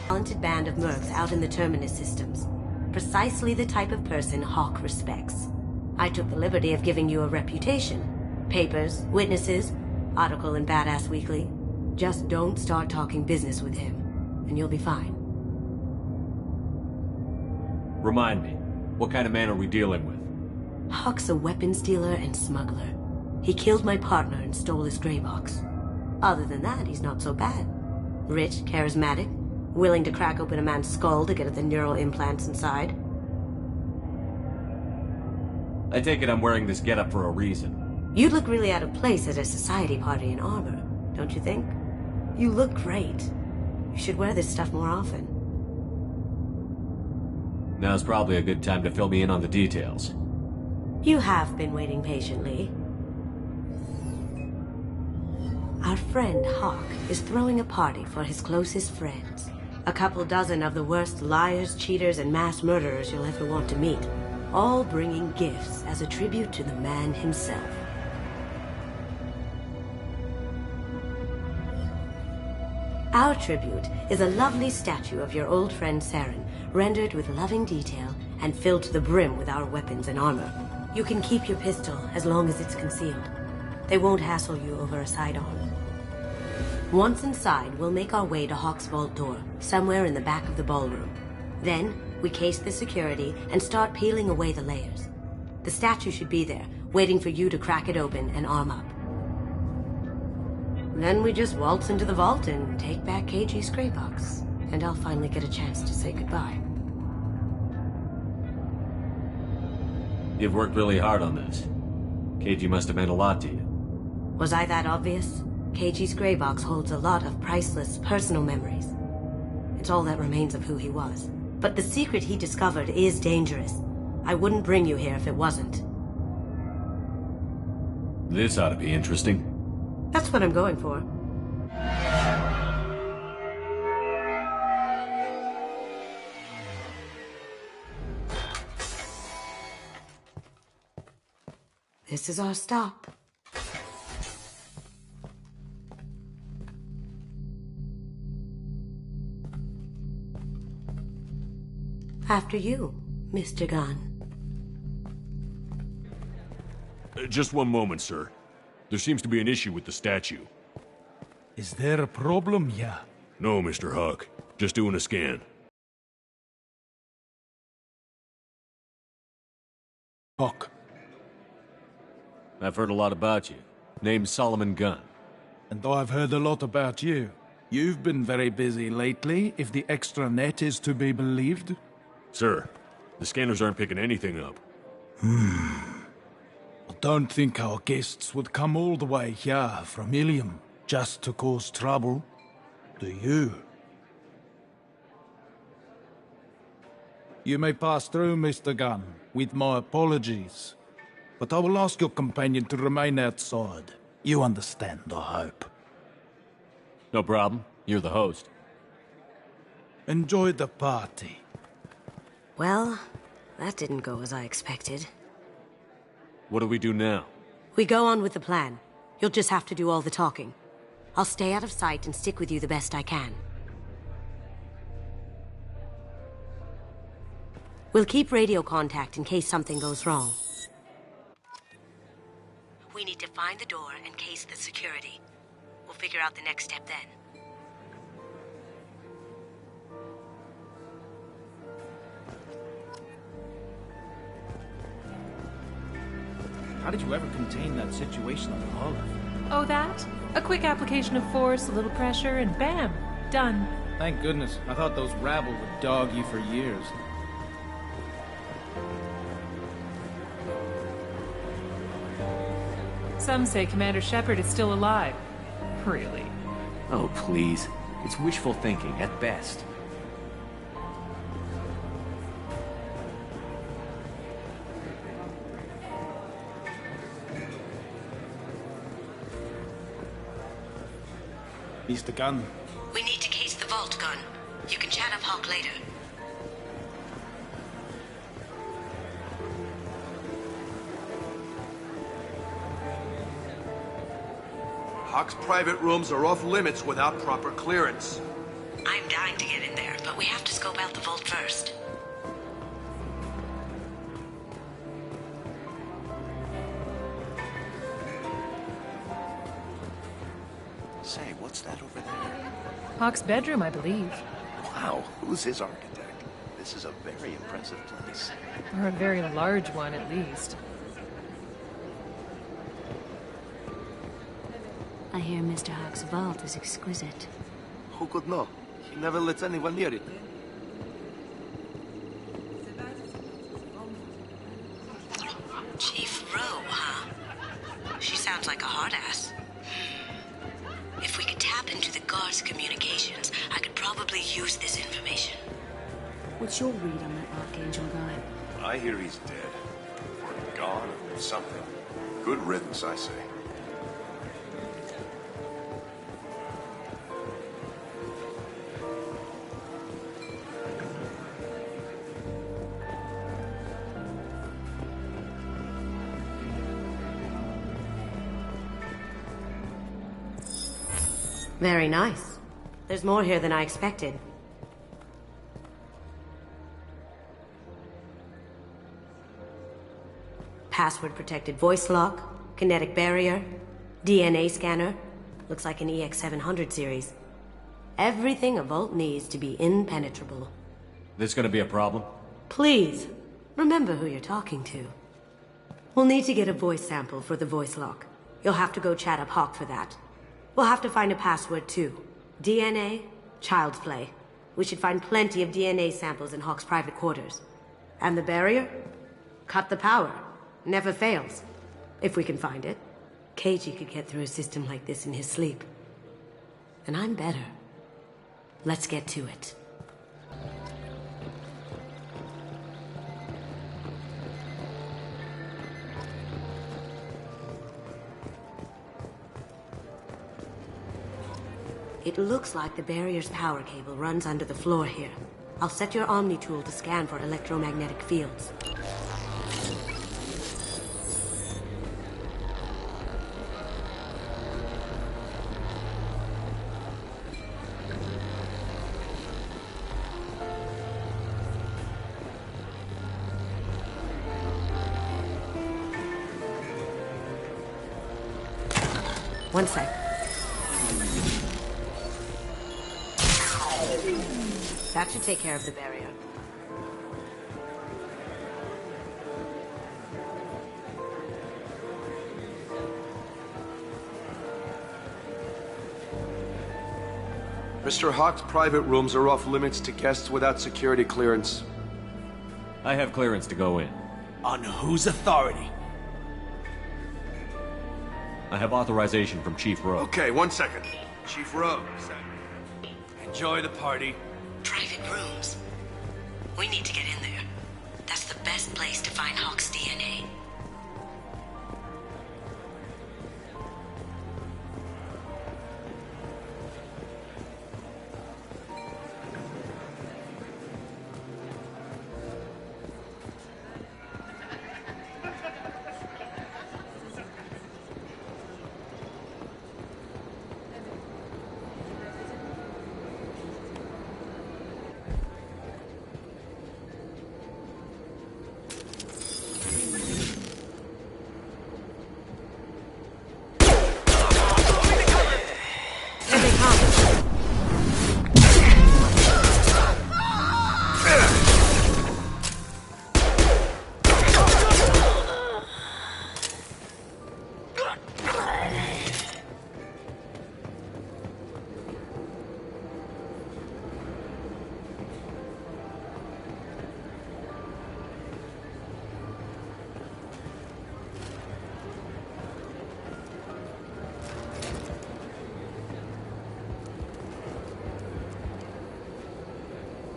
Talented band of mercs out in the Terminus systems. Precisely the type of person Hawk respects. I took the liberty of giving you a reputation. Papers, witnesses, article in Badass Weekly. Just don't start talking business with him, and you'll be fine. Remind me, what kind of man are we dealing with? Hawk's a weapons dealer and smuggler. He killed my partner and stole his gray box. Other than that, he's not so bad. Rich, charismatic, willing to crack open a man's skull to get at the neural implants inside. I take it I'm wearing this getup for a reason. You'd look really out of place at a society party in armor, don't you think? You look great. You should wear this stuff more often. Now's probably a good time to fill me in on the details. You have been waiting patiently. Our friend Hawk is throwing a party for his closest friends. A couple dozen of the worst liars, cheaters, and mass murderers you'll ever want to meet. All bringing gifts as a tribute to the man himself. Our tribute is a lovely statue of your old friend Saren, rendered with loving detail and filled to the brim with our weapons and armor. You can keep your pistol as long as it's concealed. They won't hassle you over a sidearm. Once inside, we'll make our way to Hawk's vault door, somewhere in the back of the ballroom. Then, we case the security and start peeling away the layers. The statue should be there, waiting for you to crack it open and arm up. Then we just waltz into the vault and take back KG's gray box, and I'll finally get a chance to say goodbye. You've worked really hard on this. KG must have meant a lot to you. Was I that obvious? KG's gray box holds a lot of priceless personal memories. It's all that remains of who he was. But the secret he discovered is dangerous. I wouldn't bring you here if it wasn't. This ought to be interesting. That's what I'm going for. This is our stop. After you, Mr. Gunn. Just one moment, sir. There seems to be an issue with the statue. Is there a problem here? No, Mr. Hawk. Just doing a scan. Hawk. I've heard a lot about you. Name's Solomon Gunn. And I've heard a lot about you. You've been very busy lately, if the extra net is to be believed. Sir, the scanners aren't picking anything up. I don't think our guests would come all the way here from Ilium just to cause trouble. Do you? You may pass through, Mr. Gunn, with my apologies. But I will ask your companion to remain outside. You understand, I hope. No problem. You're the host. Enjoy the party. Well, that didn't go as I expected. What do we do now? We go on with the plan. You'll just have to do all the talking. I'll stay out of sight and stick with you the best I can. We'll keep radio contact in case something goes wrong. We need to find the door and case the security. We'll figure out the next step then. How did you ever contain that situation on the Olive? Oh, that? A quick application of force, a little pressure, and bam! Done. Thank goodness. I thought those rabble would dog you for years. Some say Commander Shepard is still alive. Really? Oh, please. It's wishful thinking, at best. Mr. Gunn. We need to case the vault, Gunn. You can chat up Hawk later. Hawk's private rooms are off limits without proper clearance. I'm down. dying to get in there, but we have to scope out the vault first. Say, what's that over there? Hawk's bedroom, I believe. Wow, who's his architect? This is a very impressive place. Or a very large one, at least. I hear Mr. Hawk's vault is exquisite. Who could know? He never lets anyone near it. Chief Rowe, huh? She sounds like a hard ass. If we could tap into the guard's communications, I could probably use this information. What's your read on that Archangel guy? I hear he's dead. Or gone, or something. Good riddance, I say. Very nice. There's more here than I expected. Password-protected voice lock, kinetic barrier, DNA scanner. Looks like an EX700 series. Everything a vault needs to be impenetrable. This gonna be a problem? Please, remember who you're talking to. We'll need to get a voice sample for the voice lock. You'll have to go chat up Hawk for that. We'll have to find a password too. DNA, child's play. We should find plenty of DNA samples in Hawk's private quarters. And the barrier? Cut the power. Never fails. If we can find it. KG could get through a system like this in his sleep. And I'm better. Let's get to it. It looks like the barrier's power cable runs under the floor here. I'll set your Omni tool to scan for electromagnetic fields. One sec. That should take care of the barrier. Mr. Hawk's private rooms are off limits to guests without security clearance. I have clearance to go in. On whose authority? I have authorization from Chief Rowe. Okay, 1 second. Chief Rowe. Enjoy the party. Private rooms. We need to get in there. That's the best place to find Hawk's DNA.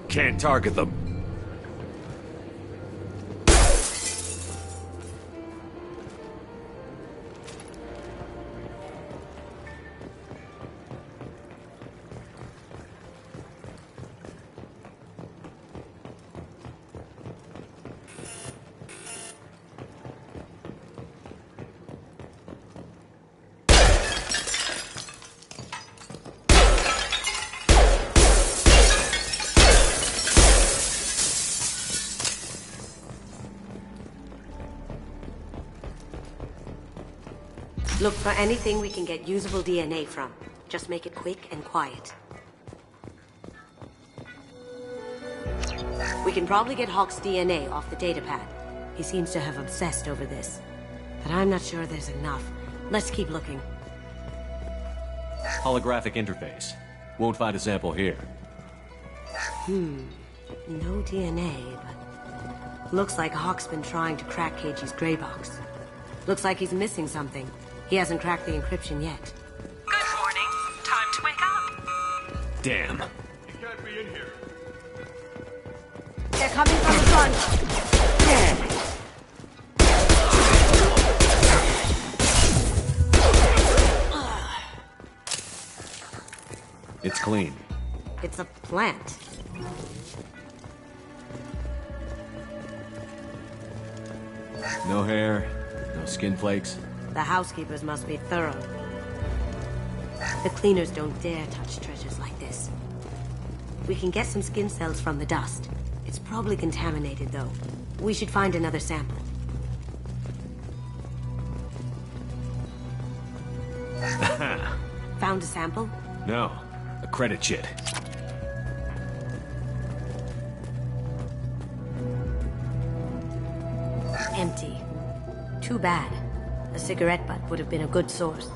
Can't target them. Look for anything we can get usable DNA from. Just make it quick and quiet. We can probably get Hawk's DNA off the datapad. He seems to have obsessed over this. But I'm not sure there's enough. Let's keep looking. Holographic interface. Won't find a sample here. No DNA, but... Looks like Hawk's been trying to crack KG's gray box. Looks like he's missing something. He hasn't cracked the encryption yet. Good morning. Time to wake up. Damn. You can't be in here. They're coming from the front. It's clean. It's a plant. No hair, no skin flakes. The housekeepers must be thorough. The cleaners don't dare touch treasures like this. We can get some skin cells from the dust. It's probably contaminated, though. We should find another sample. Found a sample? No, a credit chit. Empty. Too bad. A cigarette butt would have been a good source.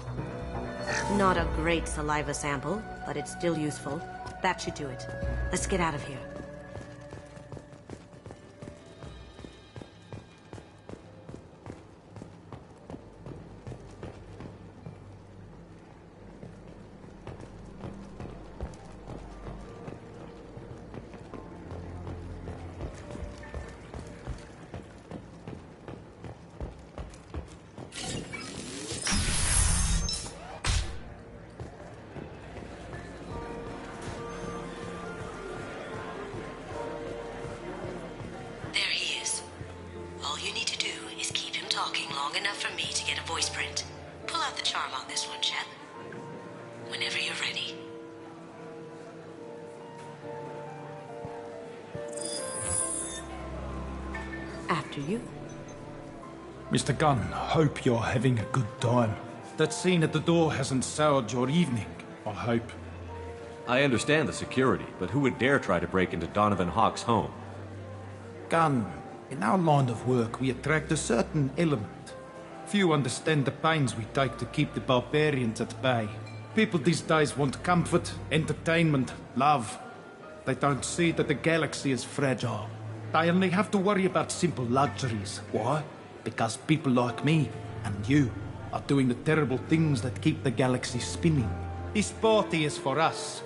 Not a great saliva sample, but it's still useful. That should do it. Let's get out of here. There he is. All you need to do is keep him talking long enough for me to get a voice print. Pull out the charm on this one, Shep. Whenever you're ready. After you. Mr. Gunn, hope you're having a good time. That scene at the door hasn't soured your evening, I hope. I understand the security, but who would dare try to break into Donovan Hawk's home? Gunn, in our line of work, we attract a certain element. Few understand the pains we take to keep the barbarians at bay. People these days want comfort, entertainment, love. They don't see that the galaxy is fragile. They only have to worry about simple luxuries. Why? Because people like me and you are doing the terrible things that keep the galaxy spinning. This party is for us,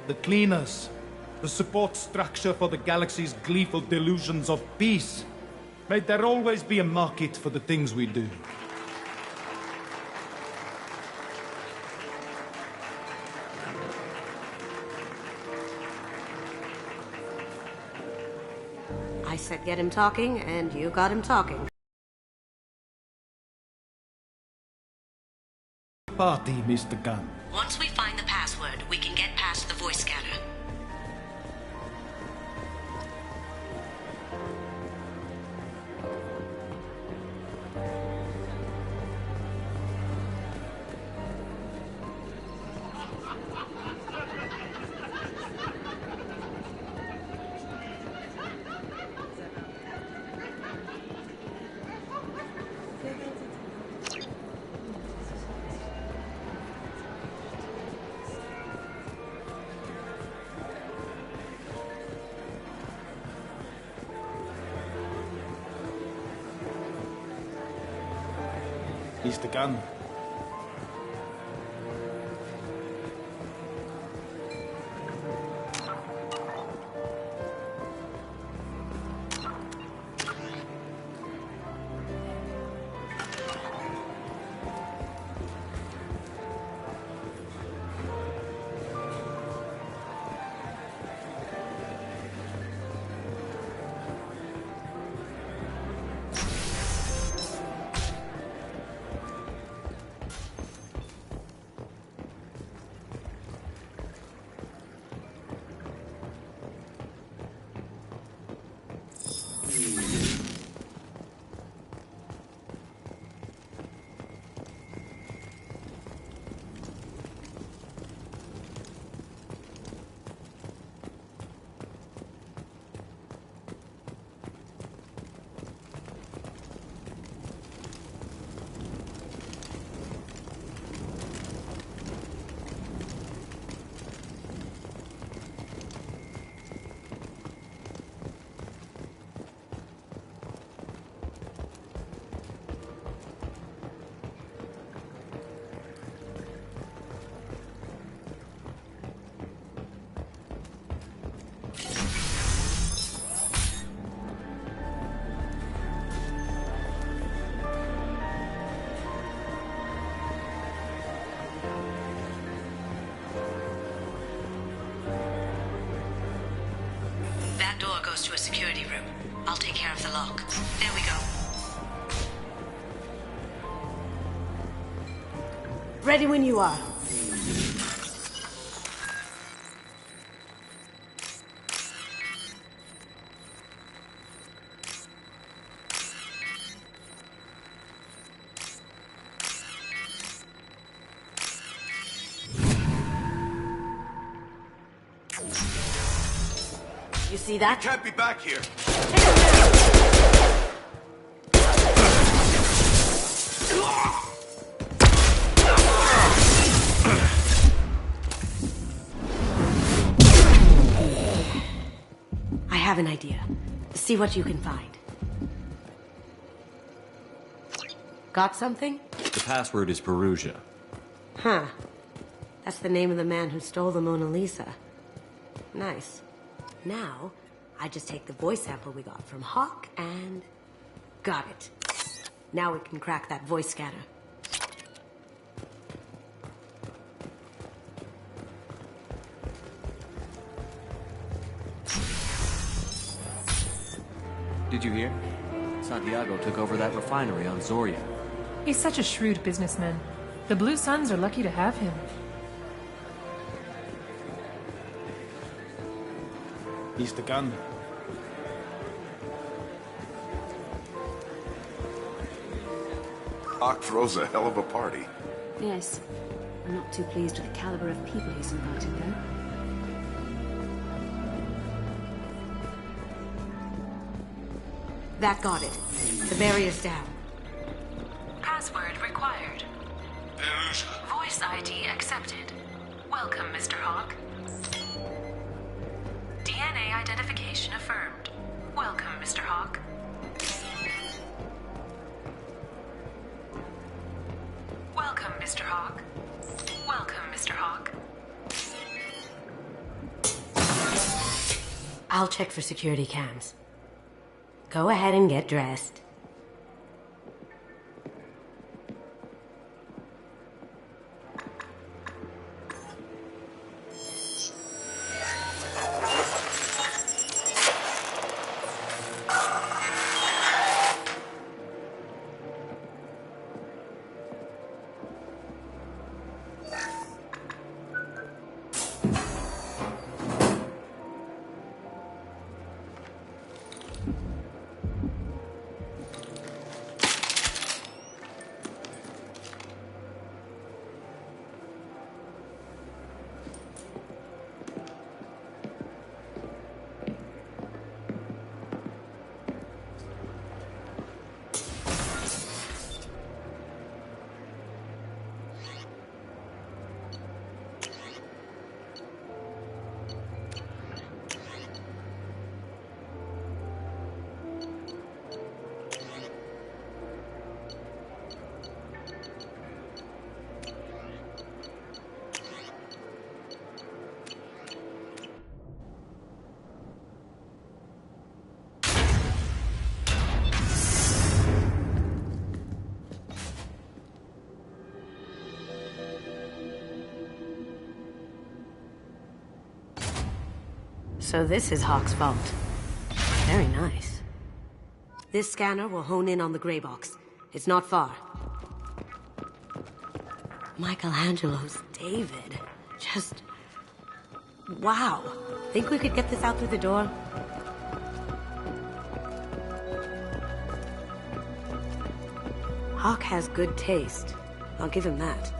the cleaners, the support structure for the galaxy's gleeful delusions of peace. May there always be a market for the things we do. I said get him talking, and you got him talking. Party, Mr. Gunn. Once we find the password, we can get past the voice scanner. Mr. Gunn. goes to a security room. I'll take care of the lock. There we go. Ready when you are. You see that? Can't be back here. I have an idea. See what you can find. Got something? The password is Perugia. Huh. That's the name of the man who stole the Mona Lisa. Nice. Now, I just take the voice sample we got from Hawk and... got it. Now we can crack that voice scanner. Did you hear? Santiago took over that refinery on Zoria. He's such a shrewd businessman. The Blue Suns are lucky to have him. He's the gun. Hawk throws a hell of a party. Yes. I'm not too pleased with the caliber of people he's invited, though. That got it. The barrier's down. Password required. Voice ID accepted. Welcome, Mr. Hawk. DNA identification affirmed. Welcome, Mr. Hawk. Welcome, Mr. Hawk. Welcome, Mr. Hawk. I'll check for security cams. Go ahead and get dressed. So this is Hawk's vault. Very nice. This scanner will hone in on the gray box. It's not far. Michelangelo's David. Just... wow. Think we could get this out through the door? Hawk has good taste. I'll give him that.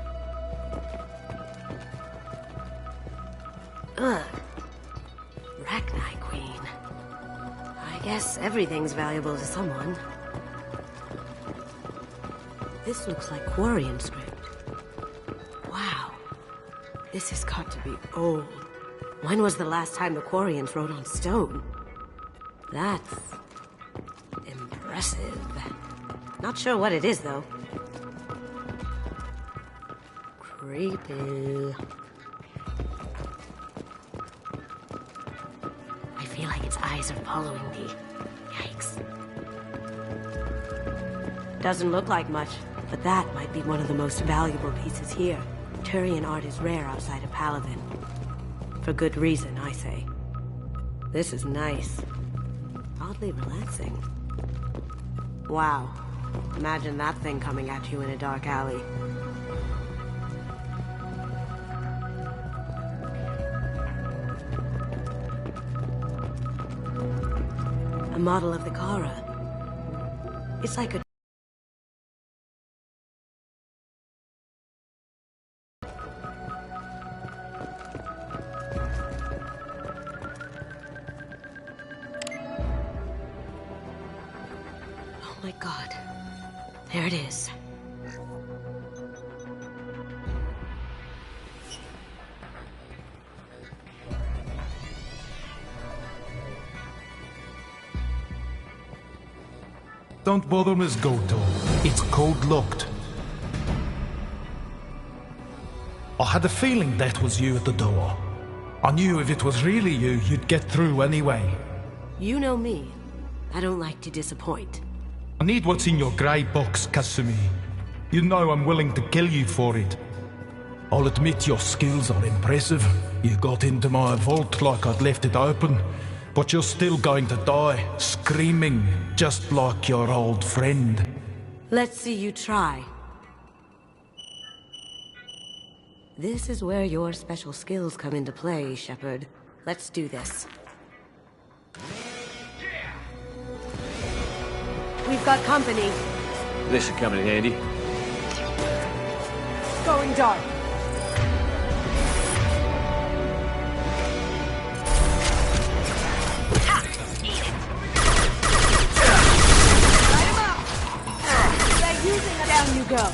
Ugh. Rachni Queen. I guess everything's valuable to someone. This looks like Quarian script. Wow. This has got to be old. When was the last time the Quarians wrote on stone? That's... impressive. Not sure what it is, though. Creepy. I feel like its eyes are following me. Yikes. Doesn't look like much, but that might be one of the most valuable pieces here. Turian art is rare outside of Paladin. For good reason, I say. This is nice. Oddly relaxing. Wow. Imagine that thing coming at you in a dark alley. A model of the Kara. It's like a... Oh my god. There it is. Don't bother, Miss Goto. It's code-locked. I had a feeling that was you at the door. I knew if it was really you, you'd get through anyway. You know me. I don't like to disappoint. I need what's in your grey box, Kasumi. You know I'm willing to kill you for it. I'll admit your skills are impressive. You got into my vault like I'd left it open. But you're still going to die, screaming, just like your old friend. Let's see you try. This is where your special skills come into play, Shepard. Let's do this. We've got company. This should come in handy. Going dark. Down you go.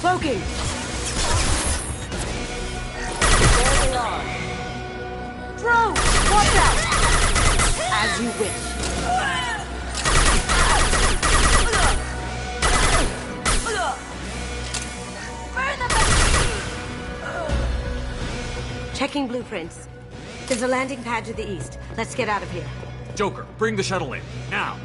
Cloaking! There they are. Drone! Watch out! As you wish. Checking blueprints. There's a landing pad to the east. Let's get out of here. Joker, bring the shuttle in. Now!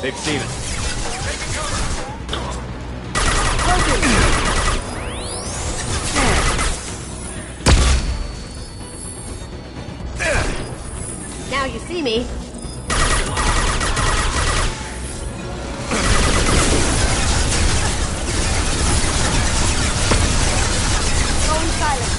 They've seen us. Now you see me. Going silent.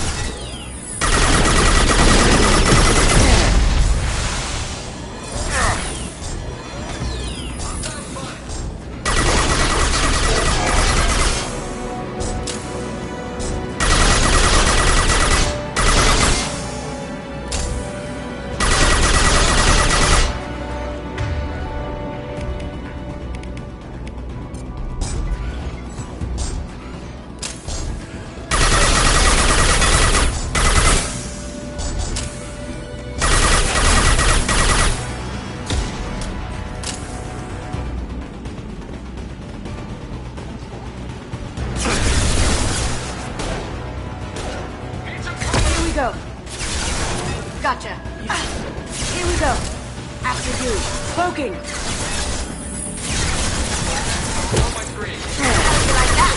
Go. Gotcha. Here we go. After you. Poking. On my screen. Like that.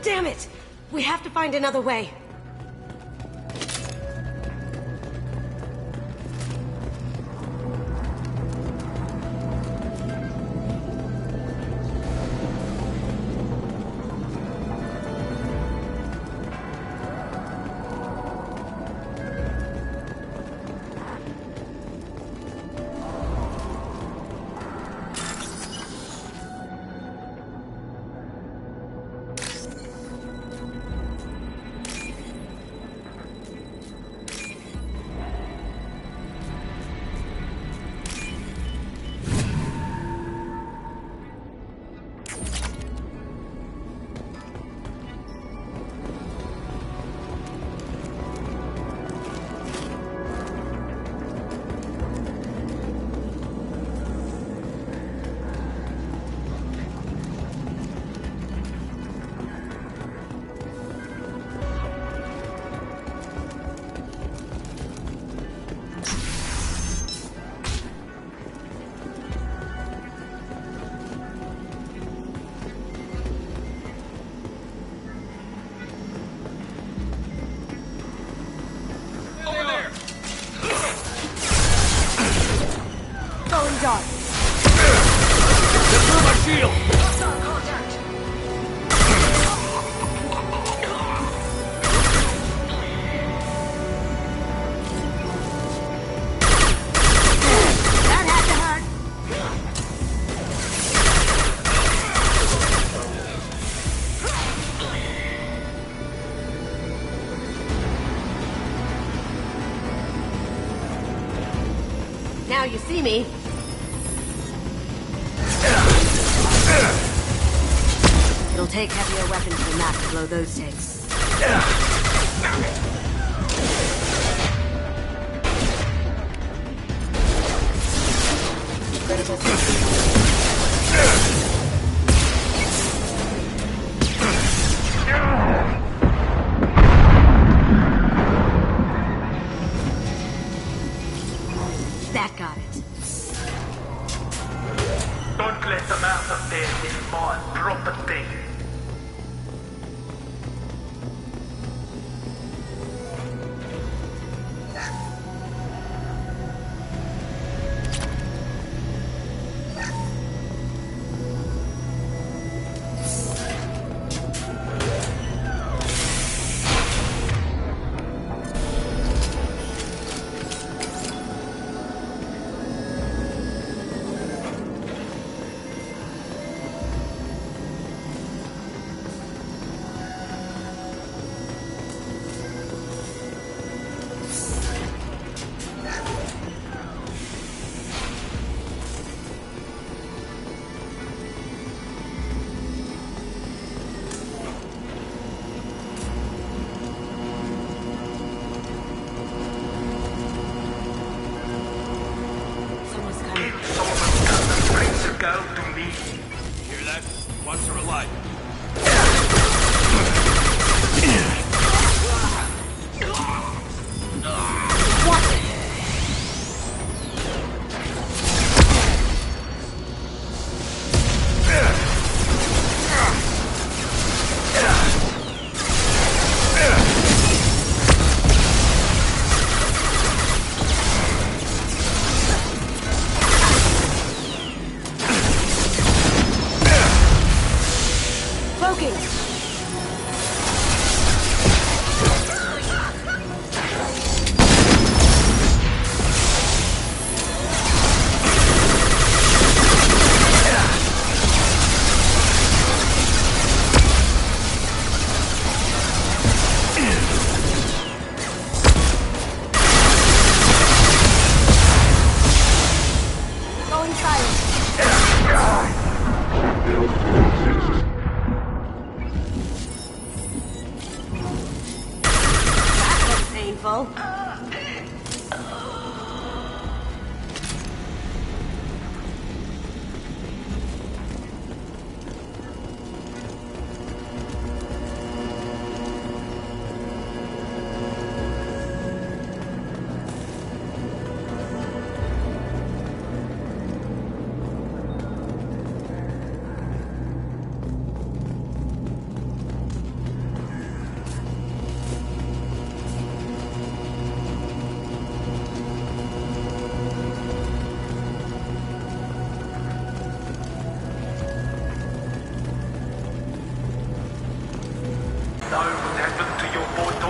Damn it! We have to find another way. Now you see me. It'll take heavier weapons than that to blow those tanks. That got it. Don't let them out of there, this more property.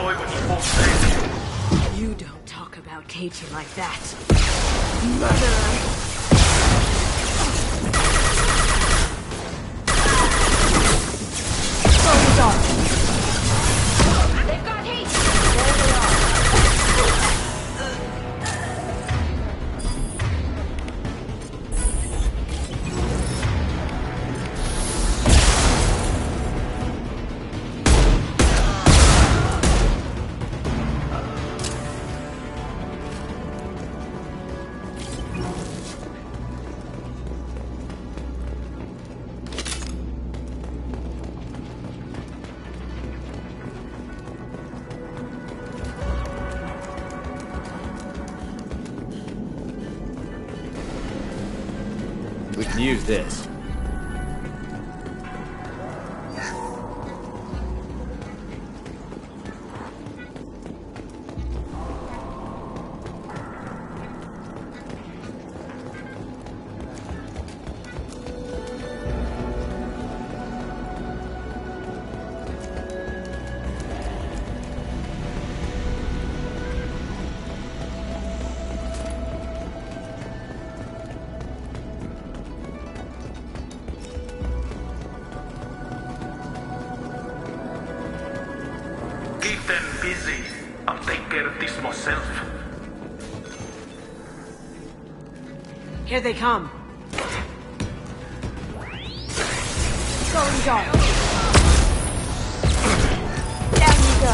boy when he falls dead. You don't talk about Katie like that. Murderer! They've got heat! There they are. We can use this. Keep them busy. I'll take care of this myself. Here they come. Going dark. Down you go.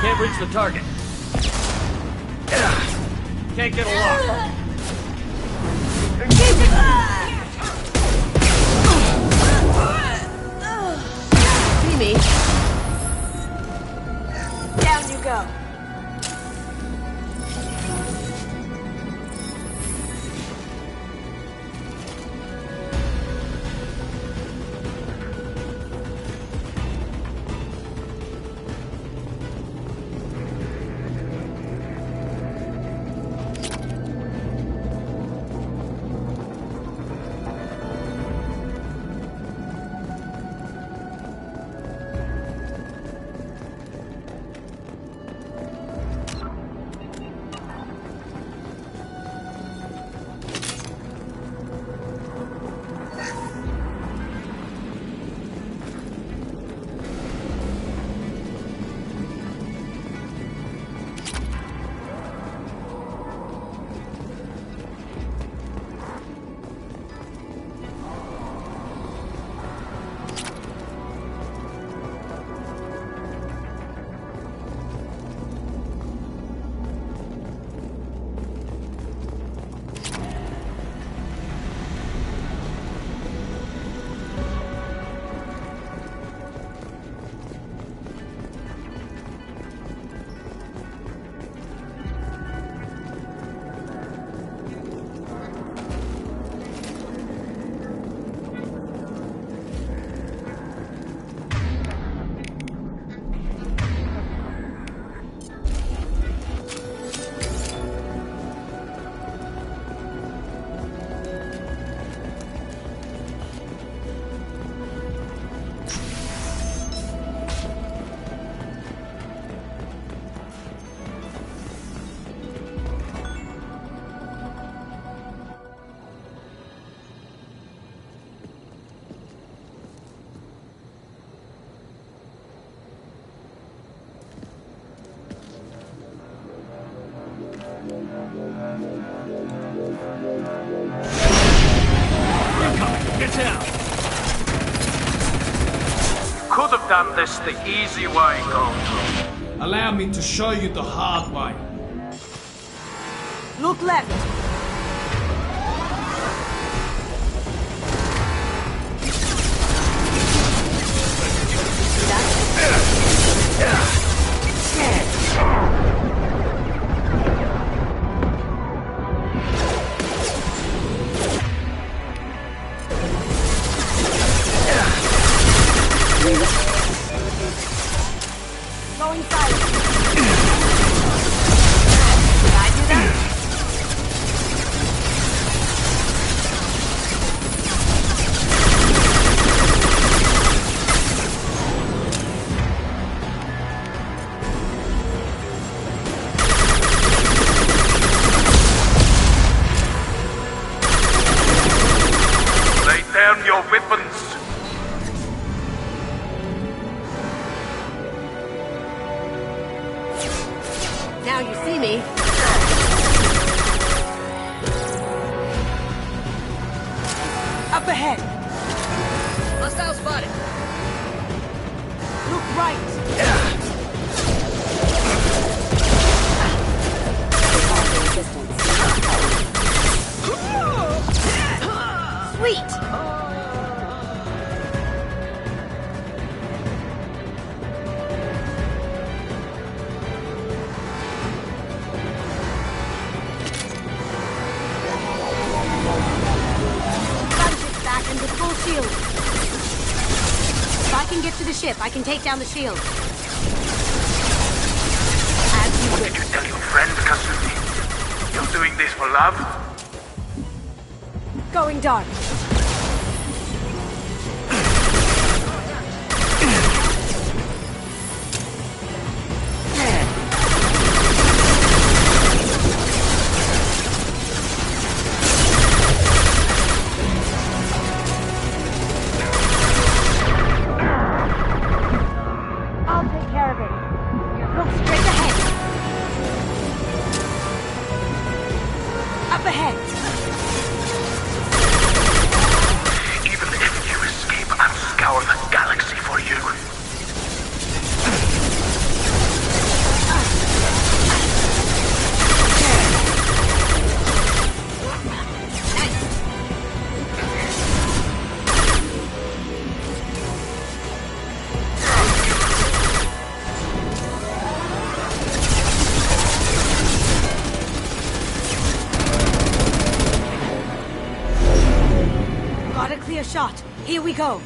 Can't reach the target. Can't get a lock. See me? Down you go. Get down! Could have done this the easy way, Gold. Allow me to show you the hard way. Look left. Go inside. Did I do that? weapons. Now you see me. Up ahead. Hostile spotted. Look right. Sweet. And with full shield. If I can get to the ship, I can take down the shield. What did you tell your friend, Kasumi? You're doing this for love? Going dark. Shot. Here we go.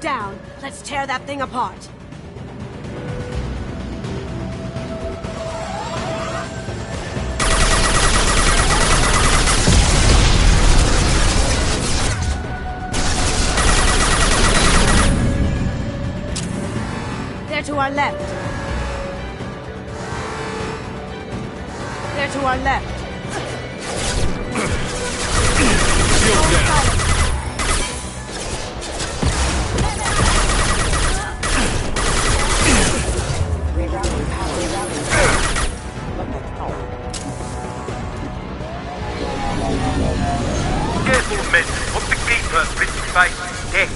Down. Let's tear that thing apart. They're to our left. They're to our left. Shield down. Careful, men. What the gatekeeper's been fighting dead.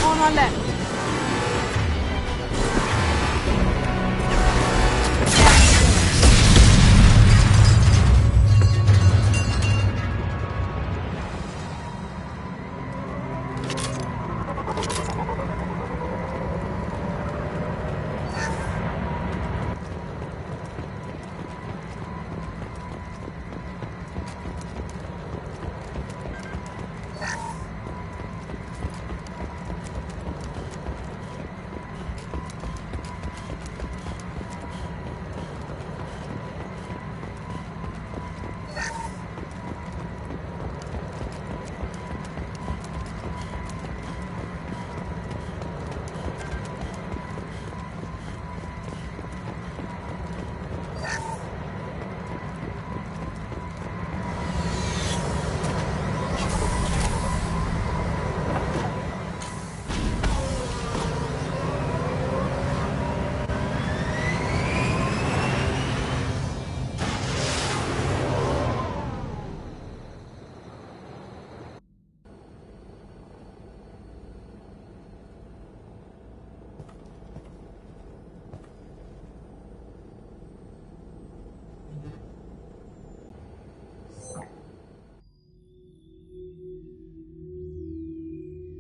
On our left.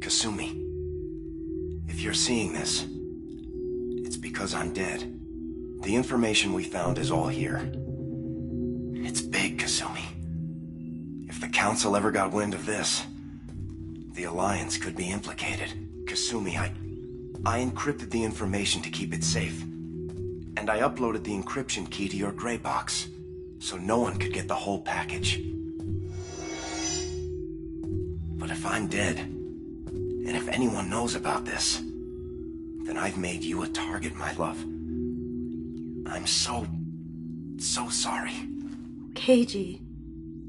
Kasumi, if you're seeing this, because I'm dead. The information we found is all here. It's big, Kasumi. If the Council ever got wind of this, the Alliance could be implicated. Kasumi, I encrypted the information to keep it safe. And I uploaded the encryption key to your gray box, so no one could get the whole package. But if I'm dead, and if anyone knows about this, then I've made you a target, my love. I'm so sorry. Keiji.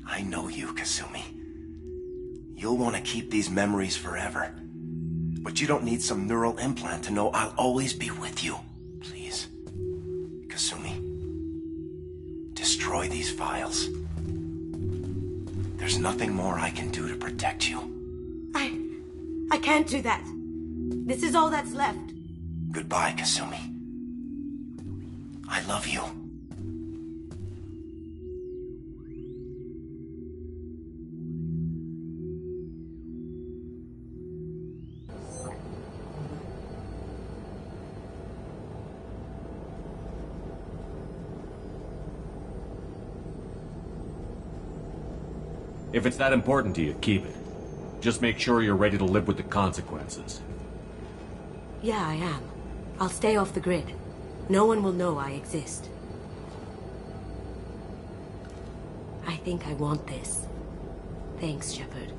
I know you, Kasumi. You'll want to keep these memories forever. But you don't need some neural implant to know I'll always be with you. Please. Kasumi. Destroy these files. There's nothing more I can do to protect you. I can't do that. This is all that's left. Goodbye, Kasumi. I love you. If it's that important to you, keep it. Just make sure you're ready to live with the consequences. Yeah, I am. I'll stay off the grid. No one will know I exist. I think I want this. Thanks, Shepard.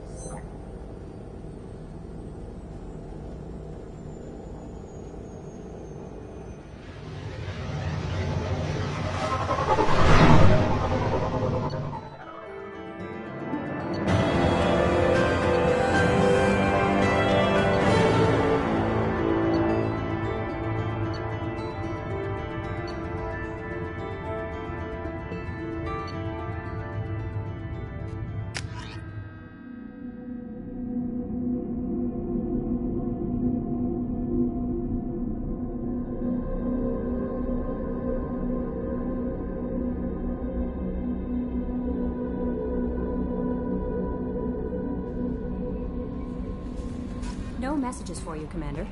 No messages for you, Commander.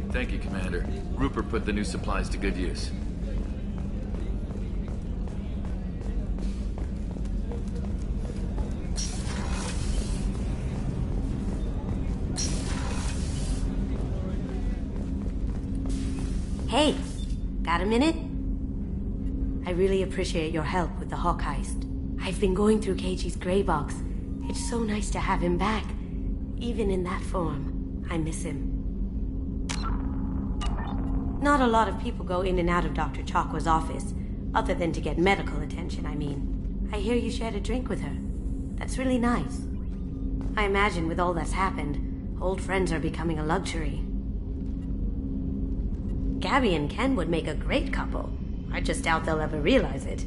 Thank you, Commander. Rupert put the new supplies to good use. Hey, got a minute? I really appreciate your help with the Hawk heist. I've been going through Keiji's gray box. It's so nice to have him back. Even in that form, I miss him. Not a lot of people go in and out of Dr. Chakwa's office, other than to get medical attention, I mean. I hear you shared a drink with her. That's really nice. I imagine with all that's happened, old friends are becoming a luxury. Gabby and Ken would make a great couple. I just doubt they'll ever realize it.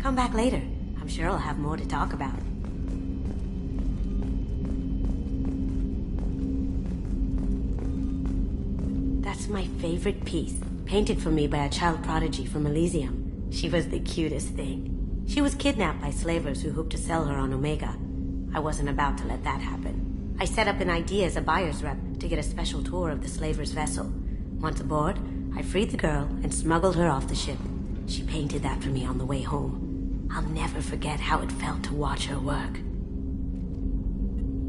Come back later. I'm sure I'll have more to talk about. That's my favorite piece, painted for me by a child prodigy from Elysium. She was the cutest thing. She was kidnapped by slavers who hoped to sell her on Omega. I wasn't about to let that happen. I set up an idea as a buyer's rep to get a special tour of the slaver's vessel. Once aboard, I freed the girl and smuggled her off the ship. She painted that for me on the way home. I'll never forget how it felt to watch her work.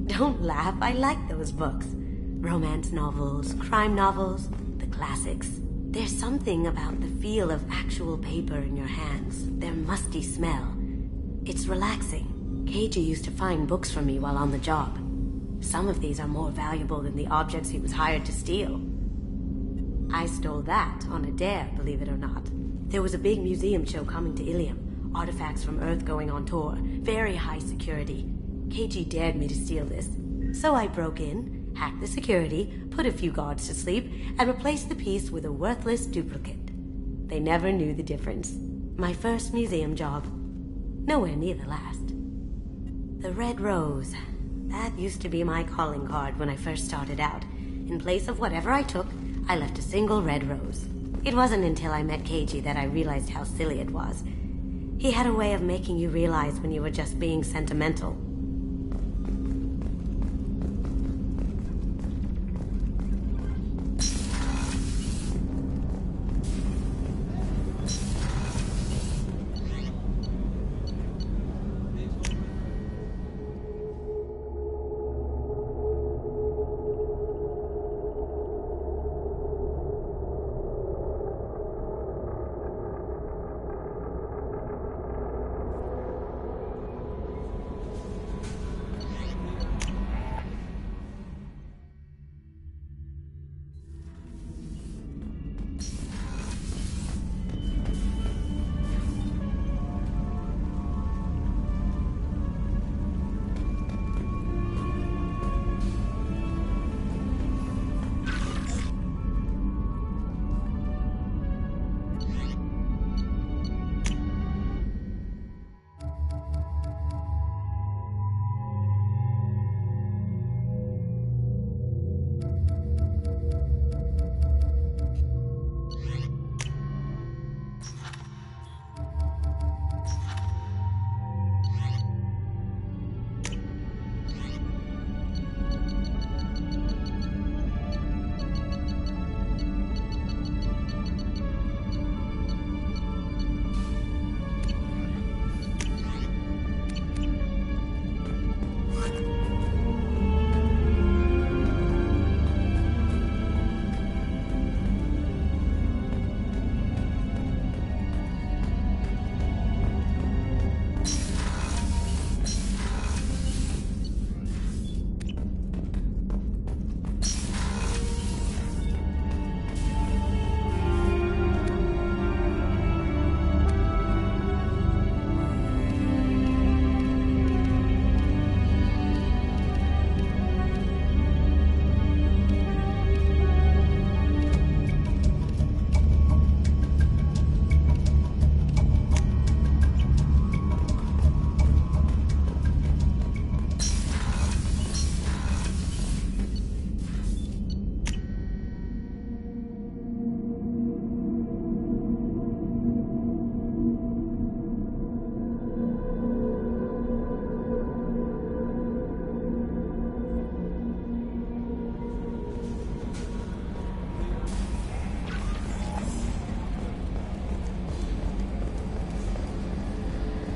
Don't laugh, I like those books. Romance novels, crime novels, the classics. There's something about the feel of actual paper in your hands, their musty smell. It's relaxing. Keiji used to find books for me while on the job. Some of these are more valuable than the objects he was hired to steal. I stole that on a dare, believe it or not. There was a big museum show coming to Ilium. Artifacts from Earth going on tour. Very high security. Keiji dared me to steal this. So I broke in, hacked the security, put a few guards to sleep, and replaced the piece with a worthless duplicate. They never knew the difference. My first museum job. Nowhere near the last. The Red Rose. That used to be my calling card when I first started out. In place of whatever I took, I left a single red rose. It wasn't until I met Keiji that I realized how silly it was. He had a way of making you realize when you were just being sentimental.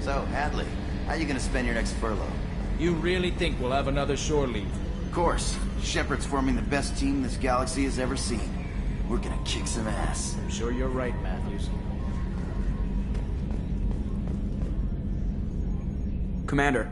So, Hadley, how you gonna spend your next furlough? You really think we'll have another shore leave? Of course. Shepard's forming the best team this galaxy has ever seen. We're gonna kick some ass. I'm sure you're right, Matthews. Commander.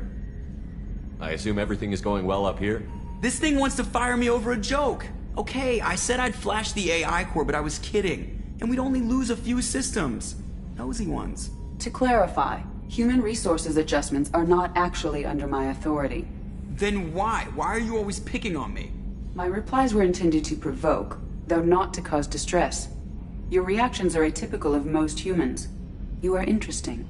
I assume everything is going well up here? This thing wants to fire me over a joke. Okay, I said I'd flash the AI core, but I was kidding. And we'd only lose a few systems. Nosy ones. To clarify, human resources adjustments are not actually under my authority. Then why? Why are you always picking on me? My replies were intended to provoke, though not to cause distress. Your reactions are atypical of most humans. You are interesting.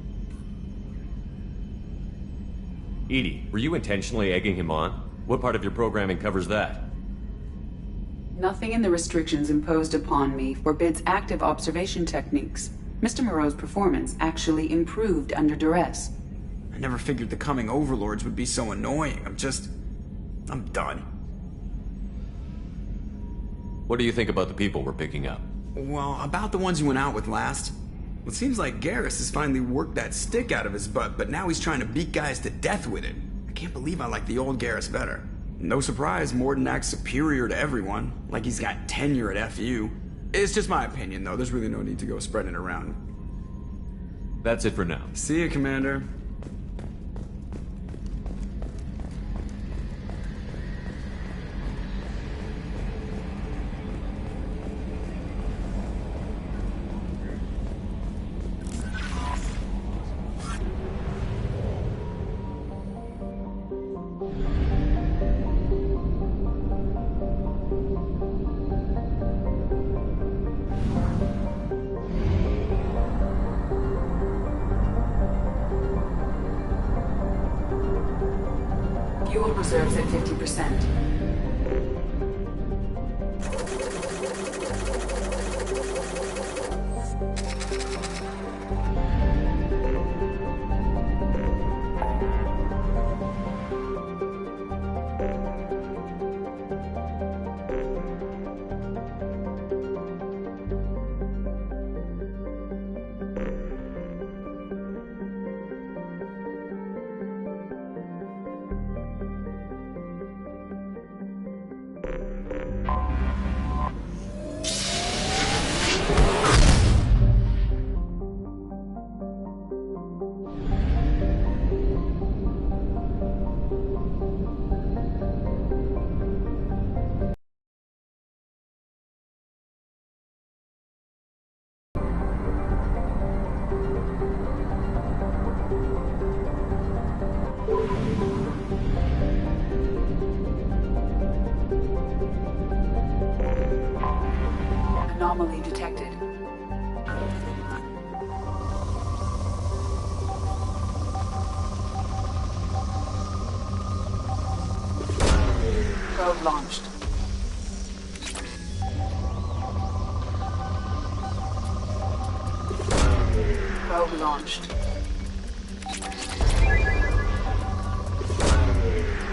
EDI, were you intentionally egging him on? What part of your programming covers that? Nothing in the restrictions imposed upon me forbids active observation techniques. Mr. Moreau's performance actually improved under duress. I never figured the coming overlords would be so annoying. I'm done. What do you think about the people we're picking up? Well, about the ones you went out with last. Well, it seems like Garrus has finally worked that stick out of his butt, but now he's trying to beat guys to death with it. I can't believe I like the old Garrus better. No surprise, Mordin acts superior to everyone, like he's got tenure at FU. It's just my opinion, though. There's really no need to go spreading it around. That's it for now. See you, Commander. Fuel reserves at 50%. Anomaly detected. Probe launched. Probe launched.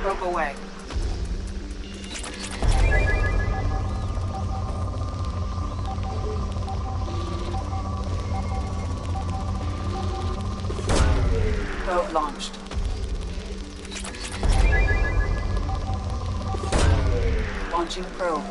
Probe away. Probe launched. Launching probe.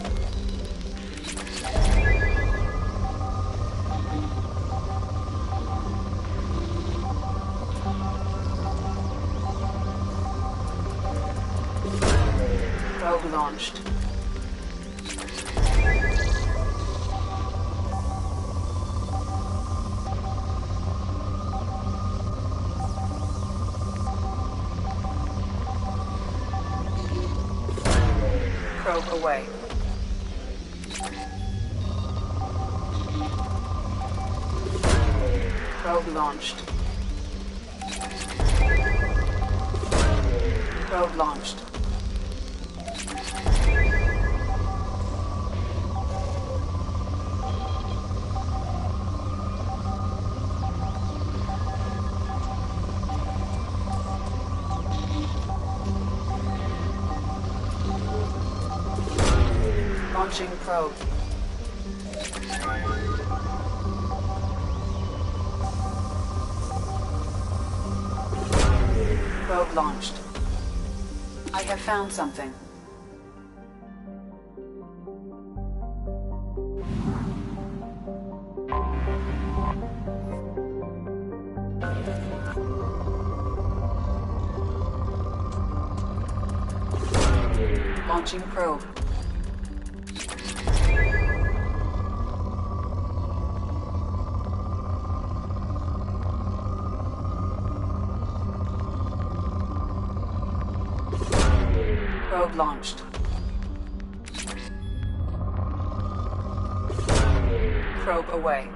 Probe launched. Probe away. Probe launched. Probe launched. Launching probe. Probe launched. I have found something. Launching probe. Probe launched. Probe away.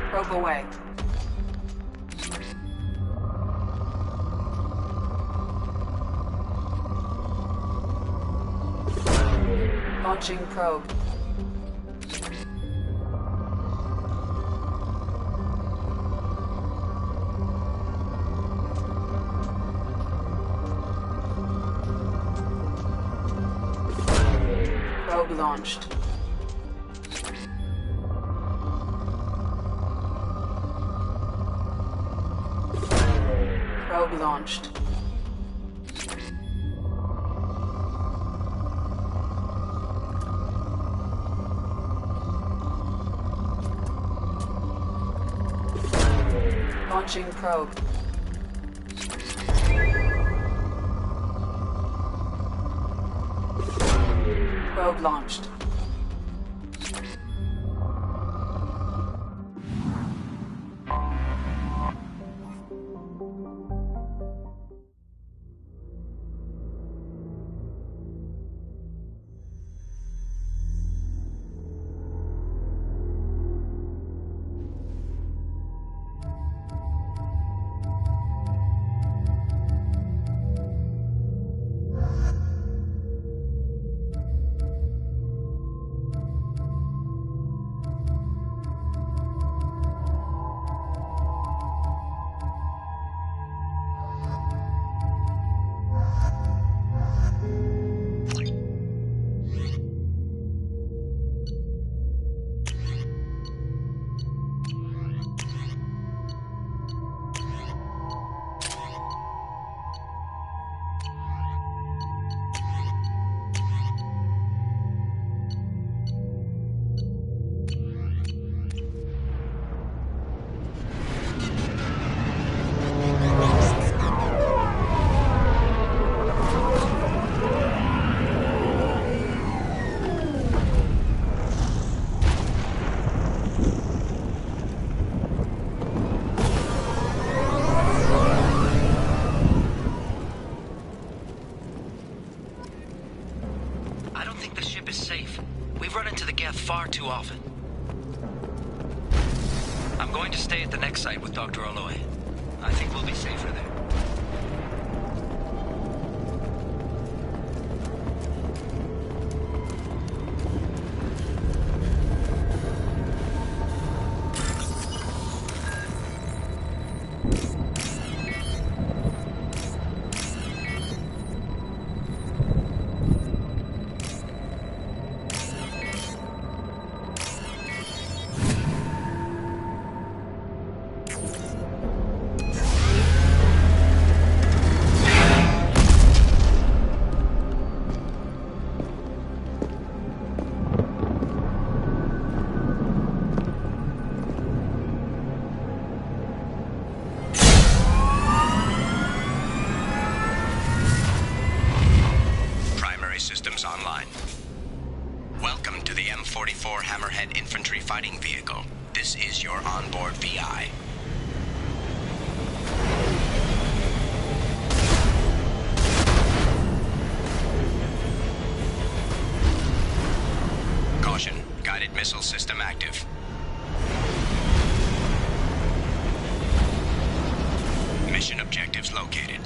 Probe away. Launching probe. Probe launched. Probe launched. Launching probe. Probe launched. Far too often. I'm going to stay at the next site with Dr. Aloy. I think we'll be safer there. Systems online. Welcome to the M44 Hammerhead Infantry Fighting Vehicle. This is your onboard VI. Caution, guided missile system active. Mission objectives located.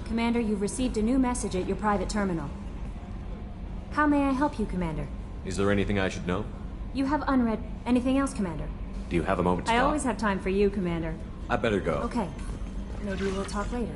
Commander, you've received a new message at your private terminal. How may I help you, Commander? Is there anything I should know? You have unread... Anything else, Commander? Do you have a moment to I talk? always have time for you, Commander. I better go. Okay. Maybe we'll talk later.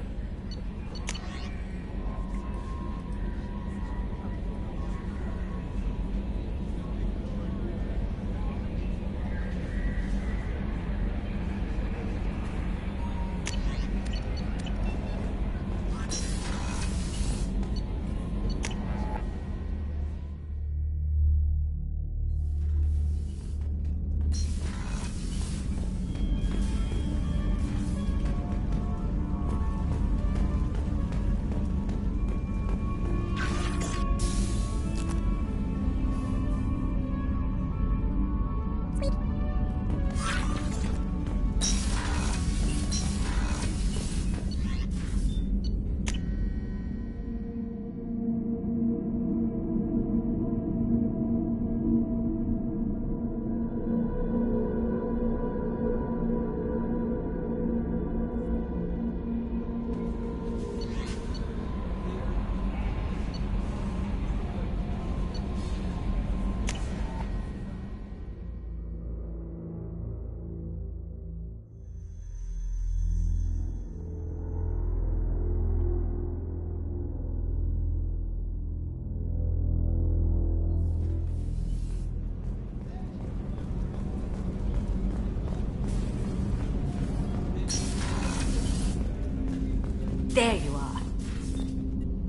There you are.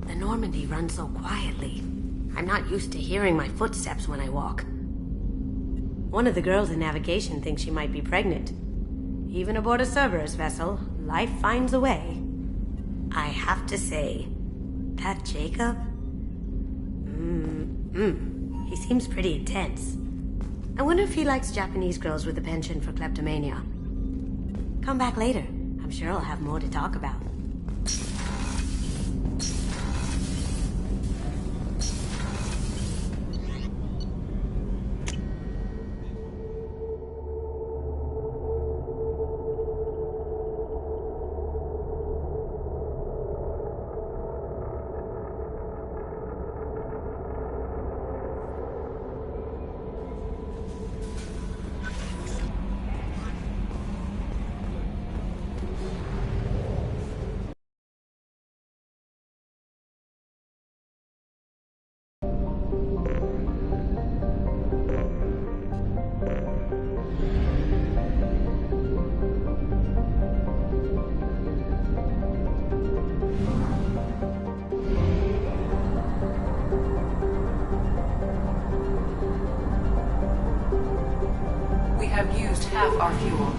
The Normandy runs so quietly. I'm not used to hearing my footsteps when I walk. One of the girls in navigation thinks she might be pregnant. Even aboard a Cerberus vessel, life finds a way. I have to say, that Jacob... he seems pretty intense. I wonder if he likes Japanese girls with a penchant for kleptomania. Come back later. I'm sure I'll have more to talk about. have used half our fuel.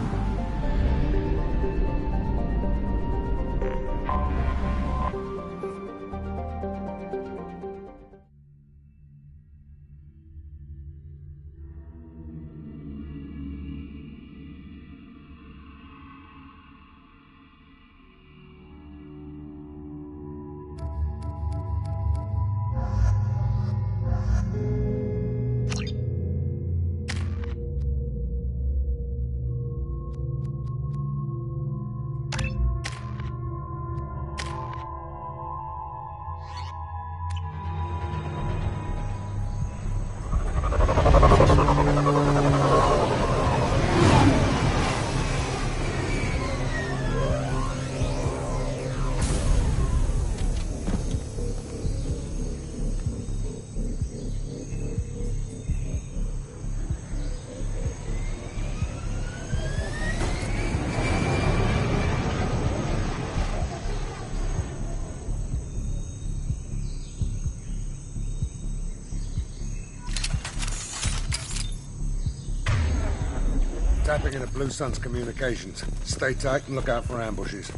Tapping into Blue Sun's communications. Stay tight and look out for ambushes.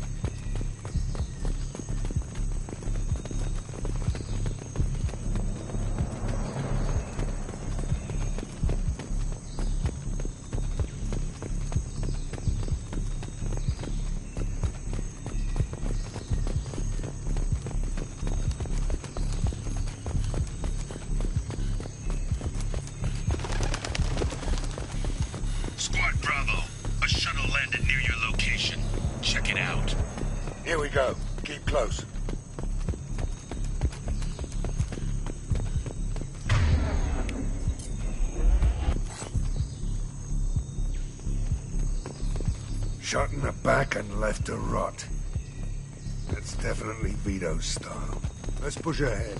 Squad Bravo, a shuttle landed near your location. Check it out. Here we go. Keep close. Shot in the back and left to rot. That's definitely Vito's style. Let's push ahead.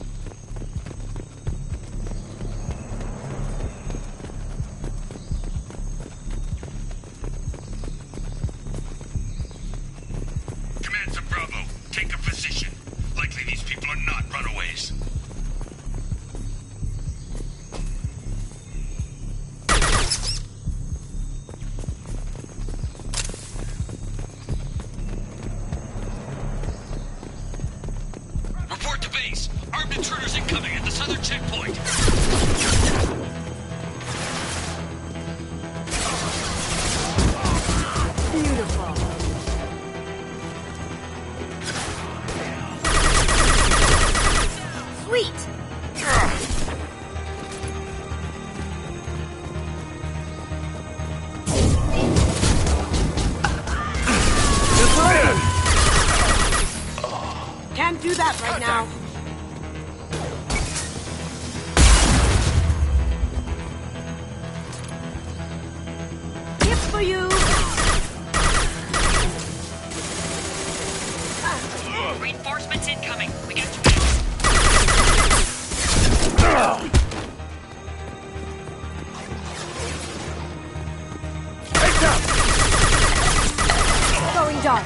Commander Bravo, take a position. Likely these people are not runaways. Report to base. Armed intruders incoming at the southern checkpoint. Beautiful. Sweet. Can't do that right now. Tip for you. Reinforcements incoming. We got you. Going dark.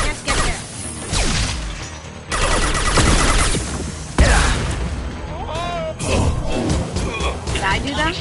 Can't get there. Did I do that?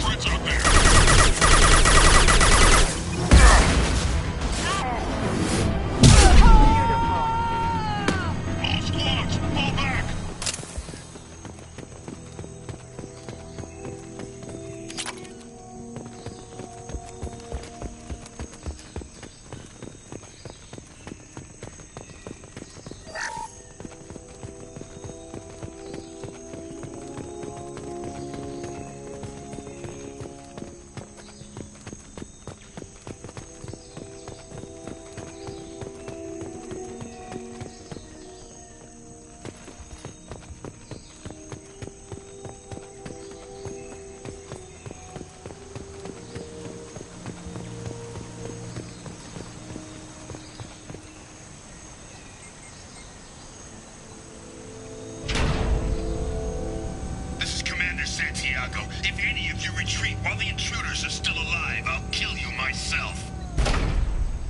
This is Commander Santiago. If any of you retreat while the intruders are still alive, I'll kill you myself.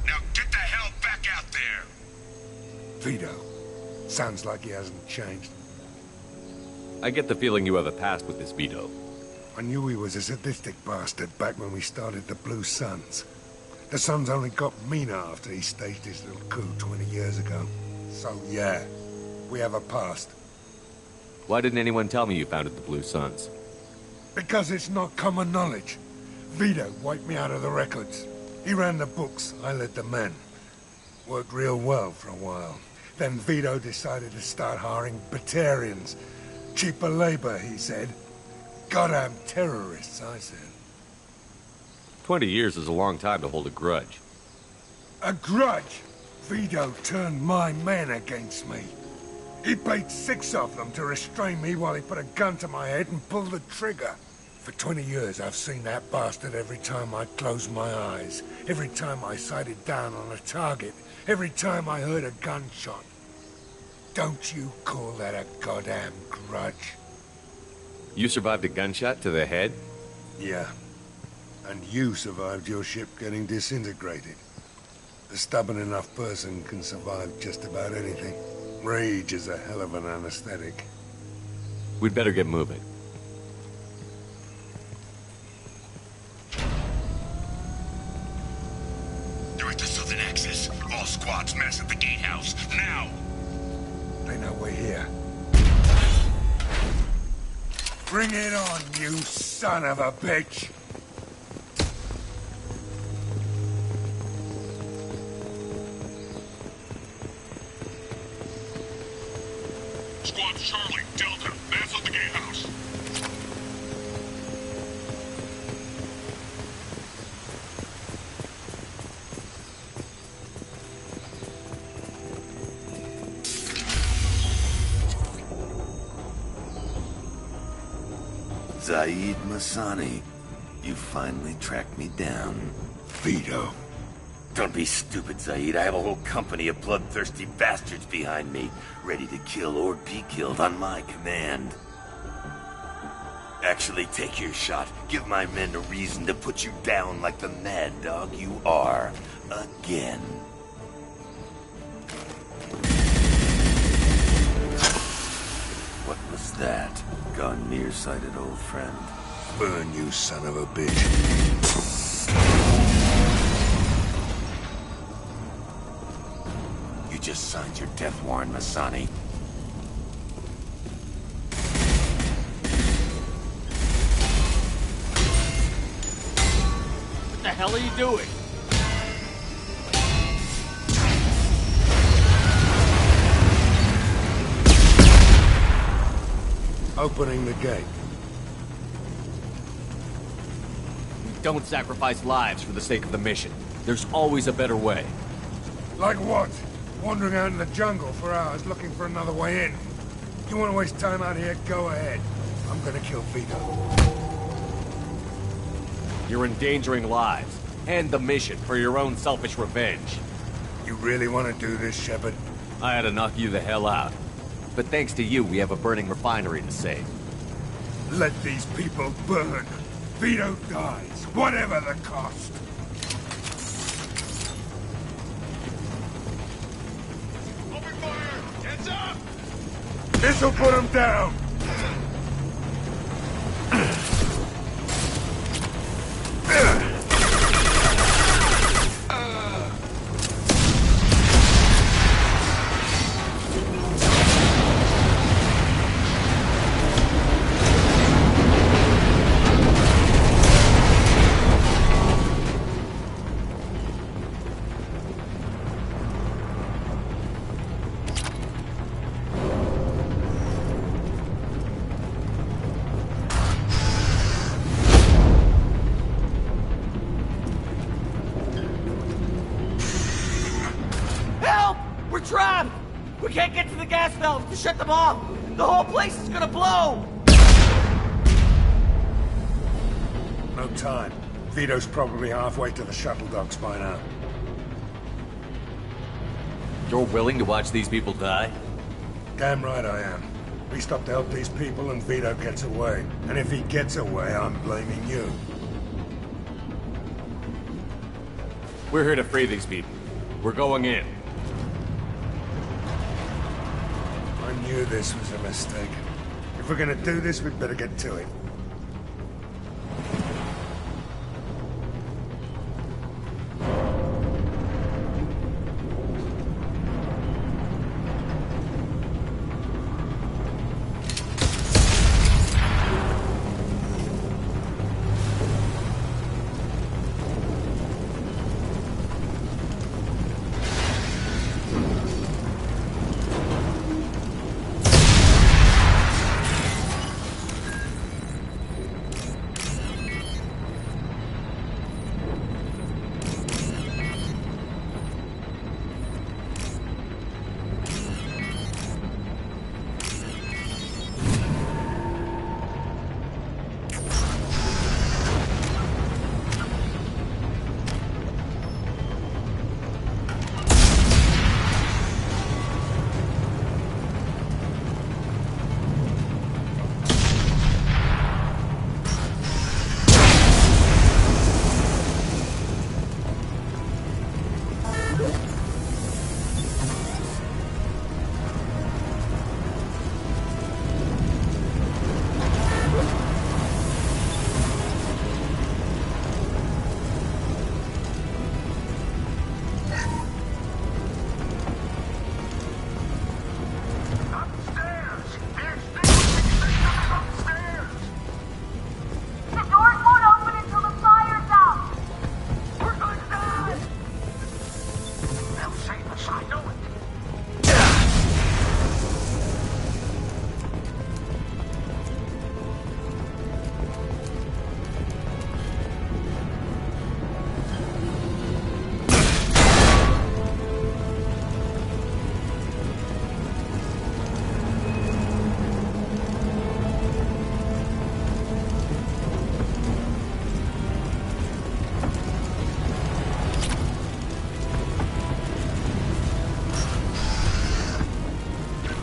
Now get the hell back out there! Vito. Sounds like he hasn't changed. I get the feeling you have a past with this Vito. I knew he was a sadistic bastard back when we started the Blue Suns. The Suns only got meaner after he staged his little coup 20 years ago. So yeah, we have a past. Why didn't anyone tell me you founded the Blue Suns? Because it's not common knowledge. Vito wiped me out of the records. He ran the books, I led the men. Worked real well for a while. Then Vito decided to start hiring Batarians. Cheaper labor, he said. Goddamn terrorists, I said. 20 years is a long time to hold a grudge. A grudge? Vito turned my men against me. He paid 6 of them to restrain me while he put a gun to my head and pulled the trigger. For 20 years, I've seen that bastard every time I closed my eyes. Every time I sighted down on a target. Every time I heard a gunshot. Don't you call that a goddamn grudge? You survived a gunshot to the head? Yeah. And you survived your ship getting disintegrated. A stubborn enough person can survive just about anything. Rage is a hell of an anesthetic. We'd better get moving. They're at the southern axis. All squads mass at the gatehouse. Now! They know we're here. Bring it on, you son of a bitch! Squad Charlie, Delta, mass at the gatehouse. Zaid Masani, you finally tracked me down. Vito, Don't be stupid, Zaid. I have a whole company of bloodthirsty bastards behind me, ready to kill or be killed on my command. Actually, take your shot. Give my men a reason to put you down like the mad dog you are. Again. What was that? Gone nearsighted, old friend. Burn, you son of a bitch. You just signed your death warrant, Masani. What the hell are you doing? Opening the gate. Don't sacrifice lives for the sake of the mission. There's always a better way. Like what? Wandering out in the jungle for hours looking for another way in. You want to waste time out here? Go ahead. I'm gonna kill Vito. You're endangering lives, and the mission for your own selfish revenge. You really want to do this, Shepard? I had to knock you the hell out. But thanks to you, we have a burning refinery to save. Let these people burn. Vito dies, whatever the cost. Open fire! Heads up! This'll put him down. Trapped! We can't get to the gas valves to shut them off! The whole place is gonna blow! No time. Vito's probably halfway to the shuttle docks by now. You're willing to watch these people die? Damn right I am. We stop to help these people and Vito gets away. And if he gets away, I'm blaming you. We're here to free these people. We're going in. I knew this was a mistake. If we're gonna do this, we'd better get to it.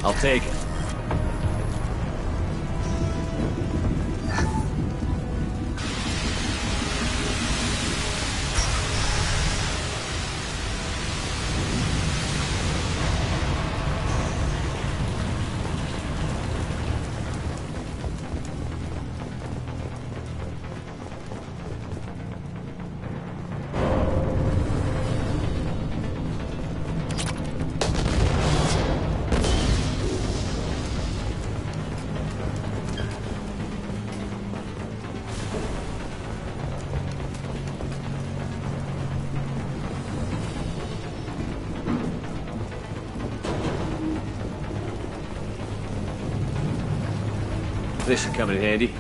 I'll take it. This should come in handy.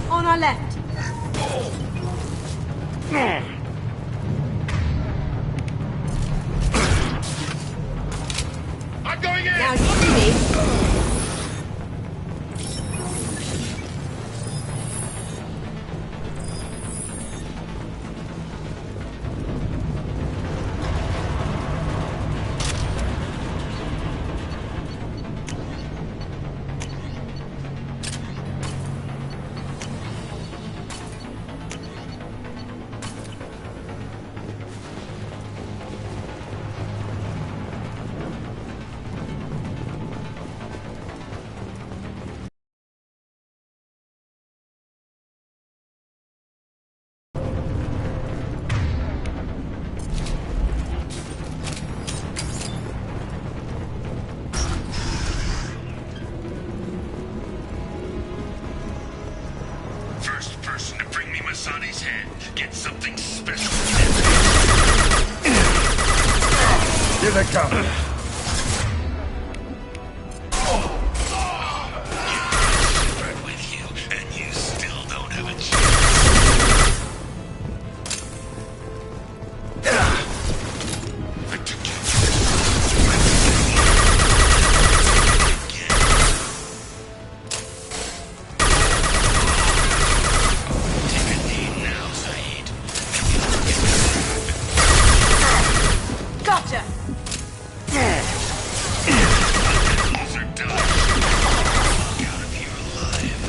On our left. Now you see me. First person to bring me Masani's head gets something special. Here they come. Right with you, and you still don't have a chance. I took you. Take a knee now, Saeed. Gotcha. These are done. Walk out of here alive.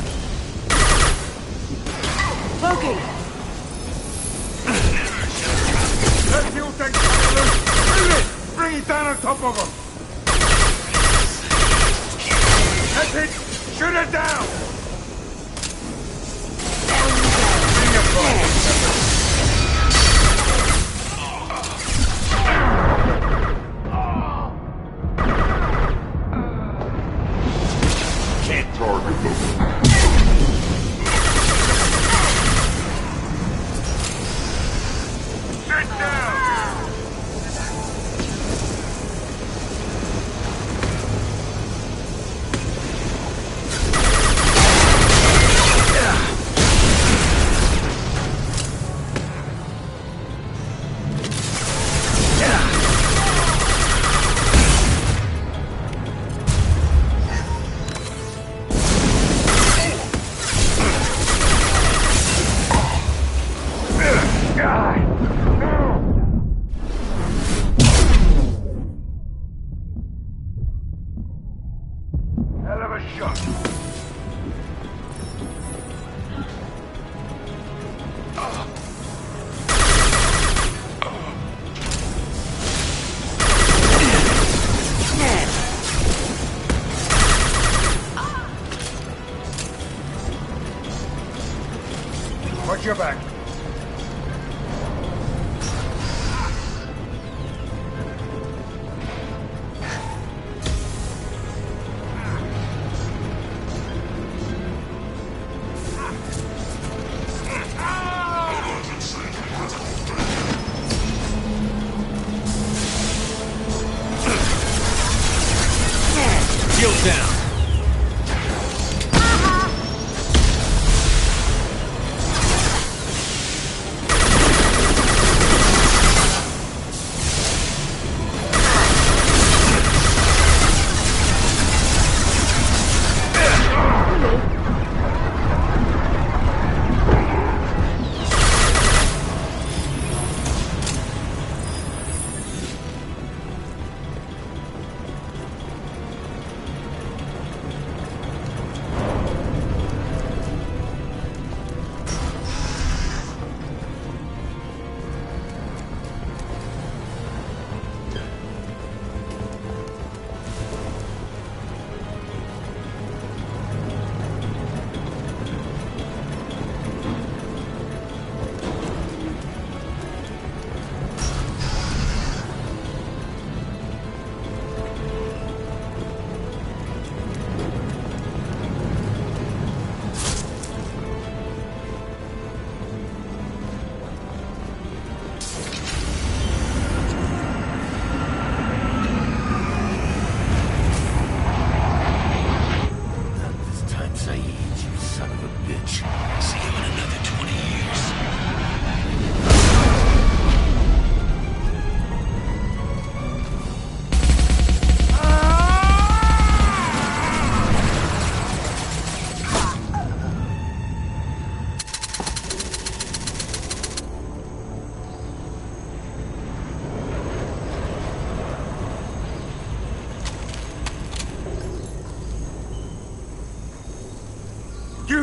Poking. Let's see what they can do. Move it! Bring it down on top of them. That's it! Shoot it down! Bring it forward. Can't target them. Sit down! Hell of a shot. Watch your back. Shield down.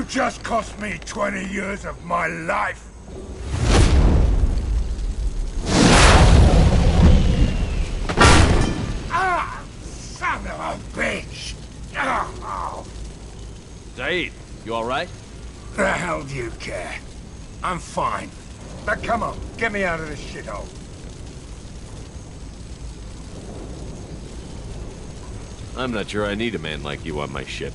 just cost me 20 years of my life. Ah! Son of a bitch! Oh. Zaid, you alright? The hell do you care? I'm fine. Now come on, get me out of this shithole. I'm not sure I need a man like you on my ship.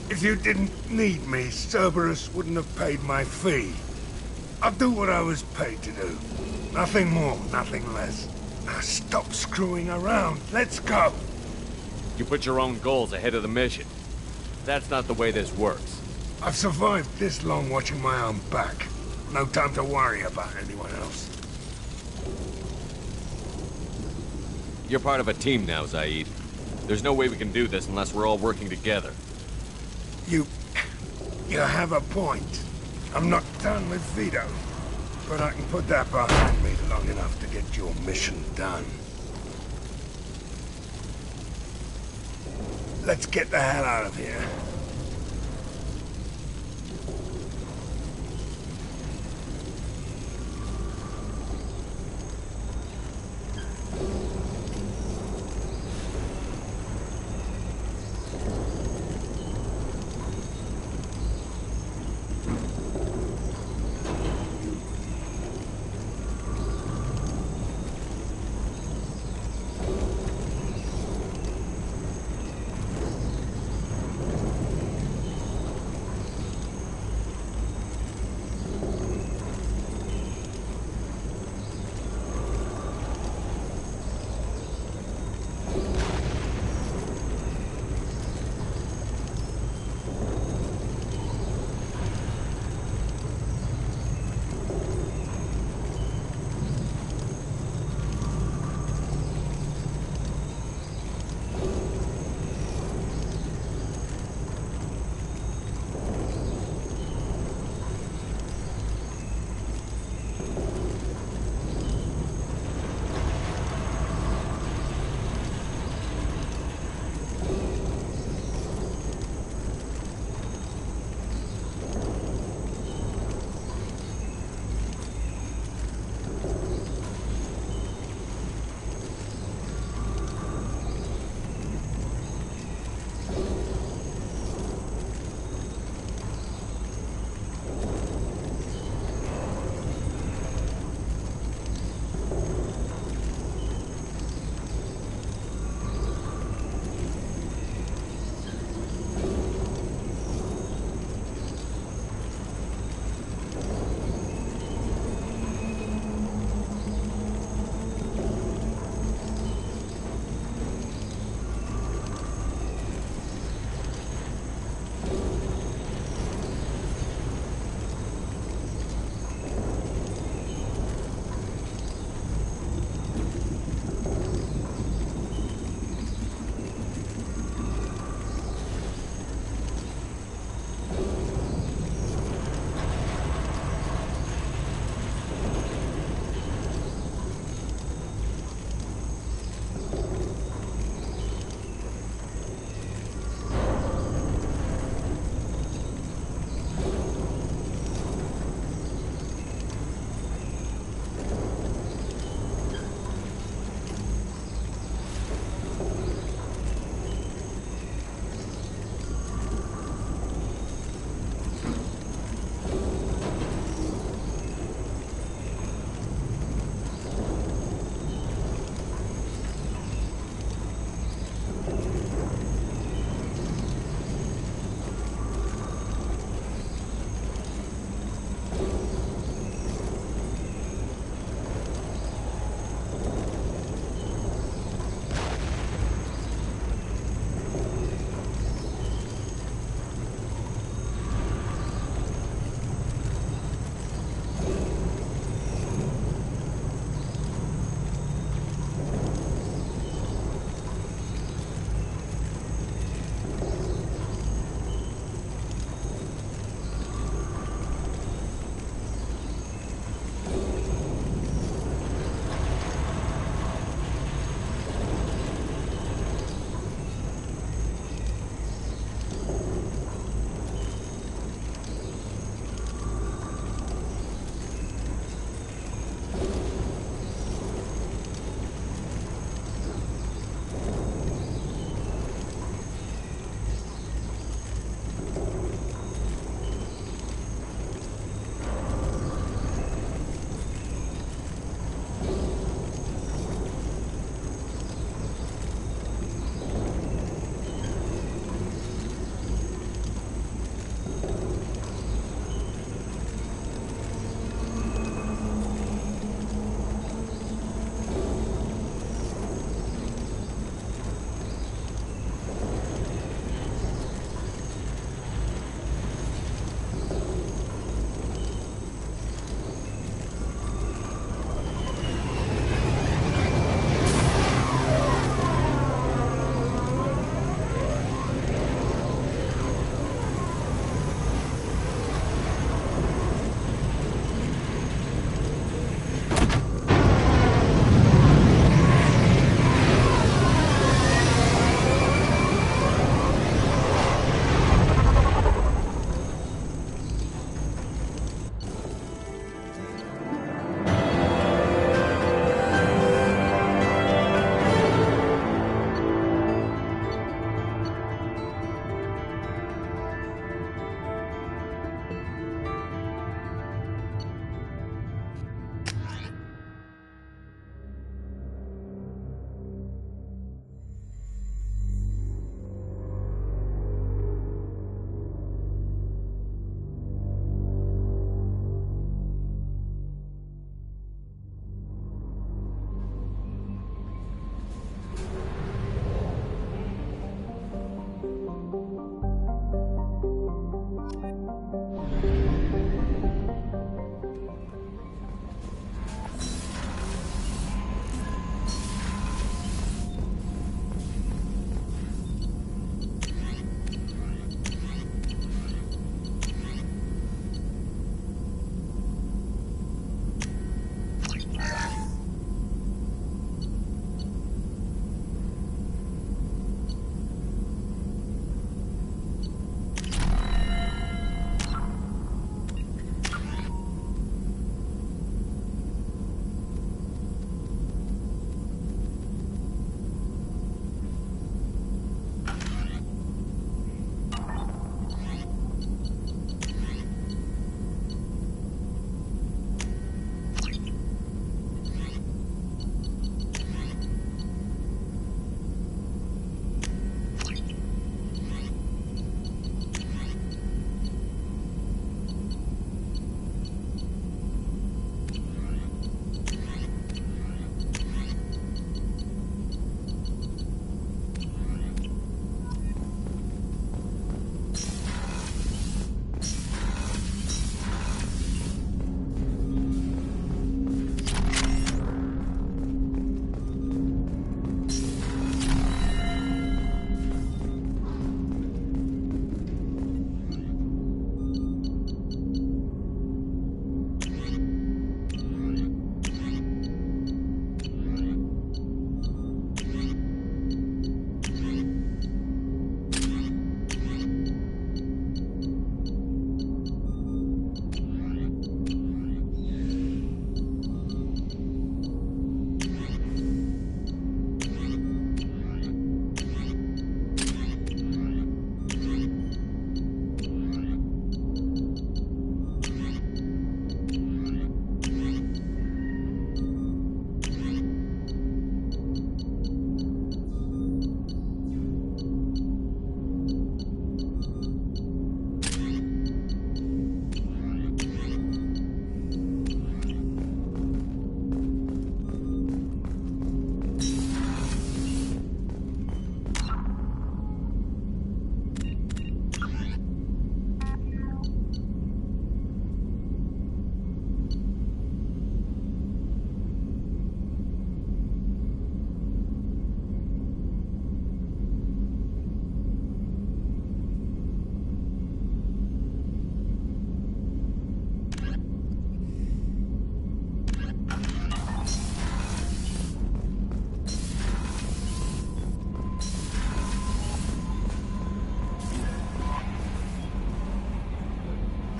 If you didn't need me, Cerberus wouldn't have paid my fee. I'll do what I was paid to do. Nothing more, nothing less. Now stop screwing around. Let's go. You put your own goals ahead of the mission. That's not the way this works. I've survived this long watching my own back. No time to worry about anyone else. You're part of a team now, Zaid. There's no way we can do this unless we're all working together. You have a point. I'm not done with Vito, but I can put that behind me long enough to get your mission done. Let's get the hell out of here.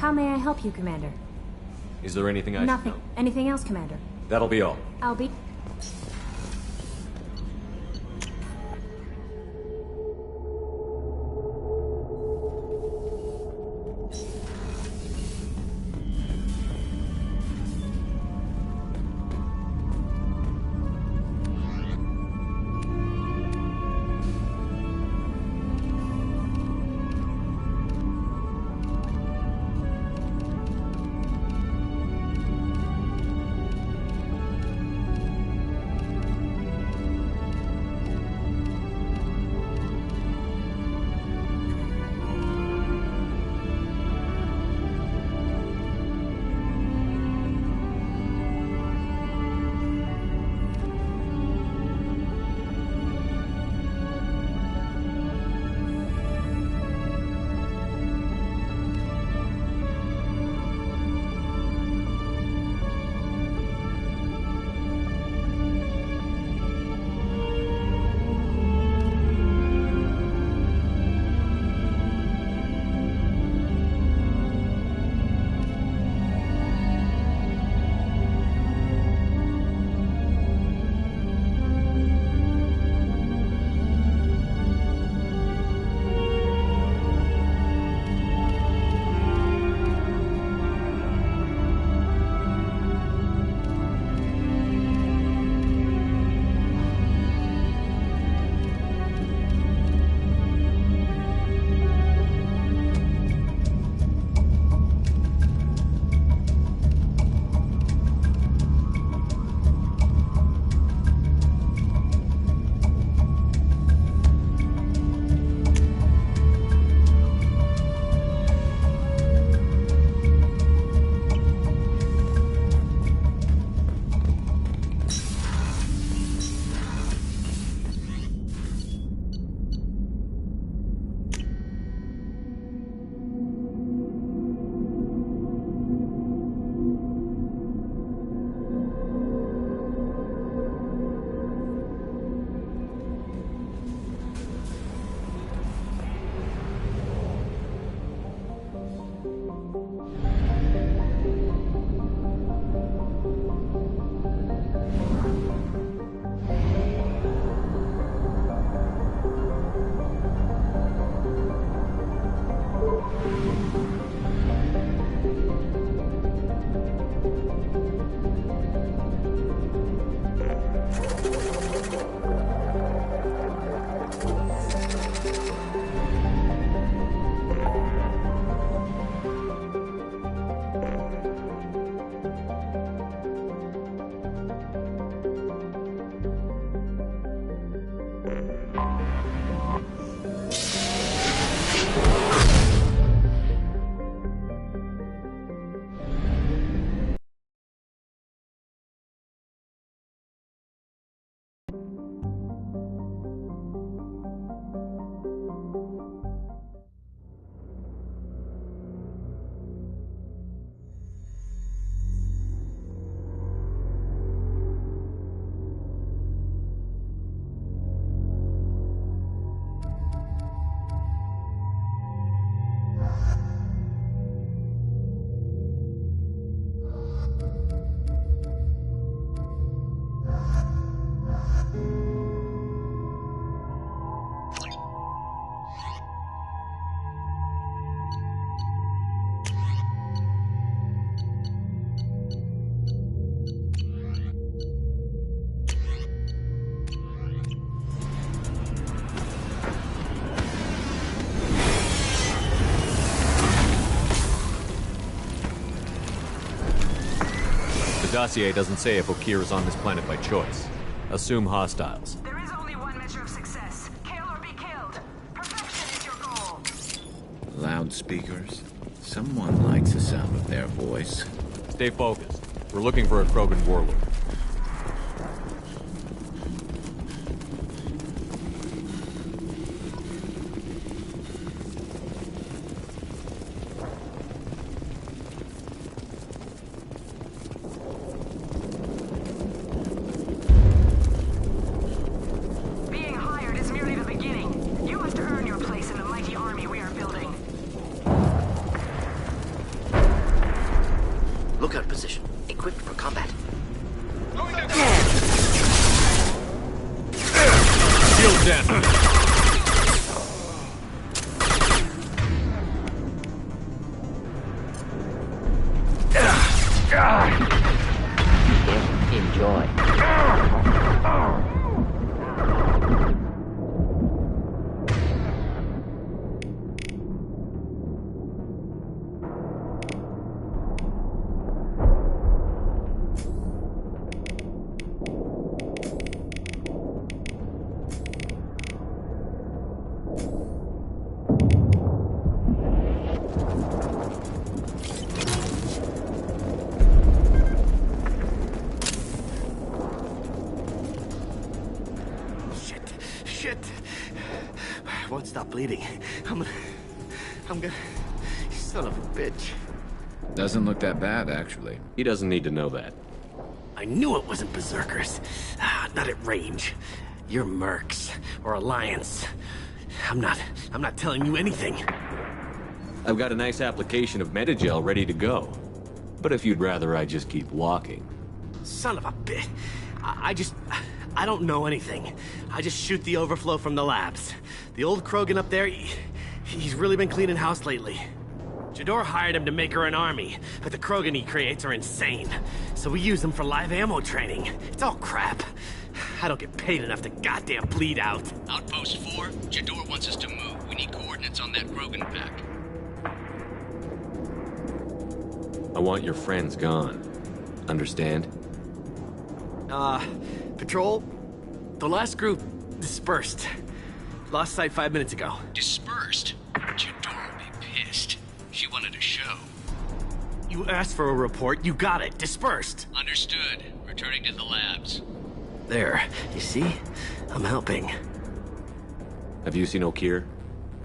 How may I help you, Commander? Is there anything I should Nothing. know? Anything else, Commander? That'll be all. I'll be... The dossier doesn't say if Okeer is on this planet by choice. Assume hostiles. There is only one measure of success. Kill or be killed. Perfection is your goal. Loudspeakers? Someone likes the sound of their voice. Stay focused. We're looking for a Krogan warlord. Enjoy. Won't stop bleeding. I'm gonna... Son of a bitch. Doesn't look that bad, actually. He doesn't need to know that. I knew it wasn't Berserkers. Not at range. You're Mercs. Or Alliance. I'm not telling you anything. I've got a nice application of Metagel ready to go. But if you'd rather I just keep walking... Son of a bitch. I don't know anything. I just shoot the overflow from the labs. The old Krogan up there, he's really been cleaning house lately. Jador hired him to make her an army, but the Krogan he creates are insane. So we use them for live ammo training. It's all crap. I don't get paid enough to goddamn bleed out. Outpost 4, Jador wants us to move. We need coordinates on that Krogan pack. I want your friends gone. Understand? Patrol, the last group dispersed. Lost sight 5 minutes ago. Dispersed? Jador will be pissed. She wanted a show. You asked for a report, you got it. Dispersed. Understood. Returning to the labs. There, you see? I'm helping. Have you seen Okeer?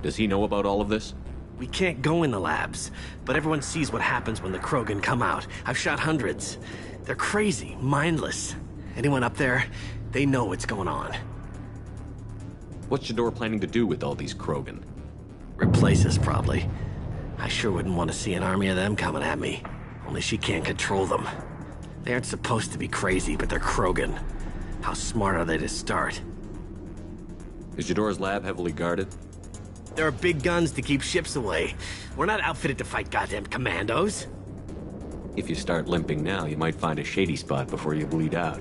Does he know about all of this? We can't go in the labs, but everyone sees what happens when the Krogan come out. I've shot hundreds. They're crazy, mindless. Anyone up there, they know what's going on. What's Jador planning to do with all these Krogan? Replace us, probably. I sure wouldn't want to see an army of them coming at me. Only she can't control them. They aren't supposed to be crazy, but they're Krogan. How smart are they to start? Is Jador's lab heavily guarded? There are big guns to keep ships away. We're not outfitted to fight goddamn commandos. If you start limping now, you might find a shady spot before you bleed out.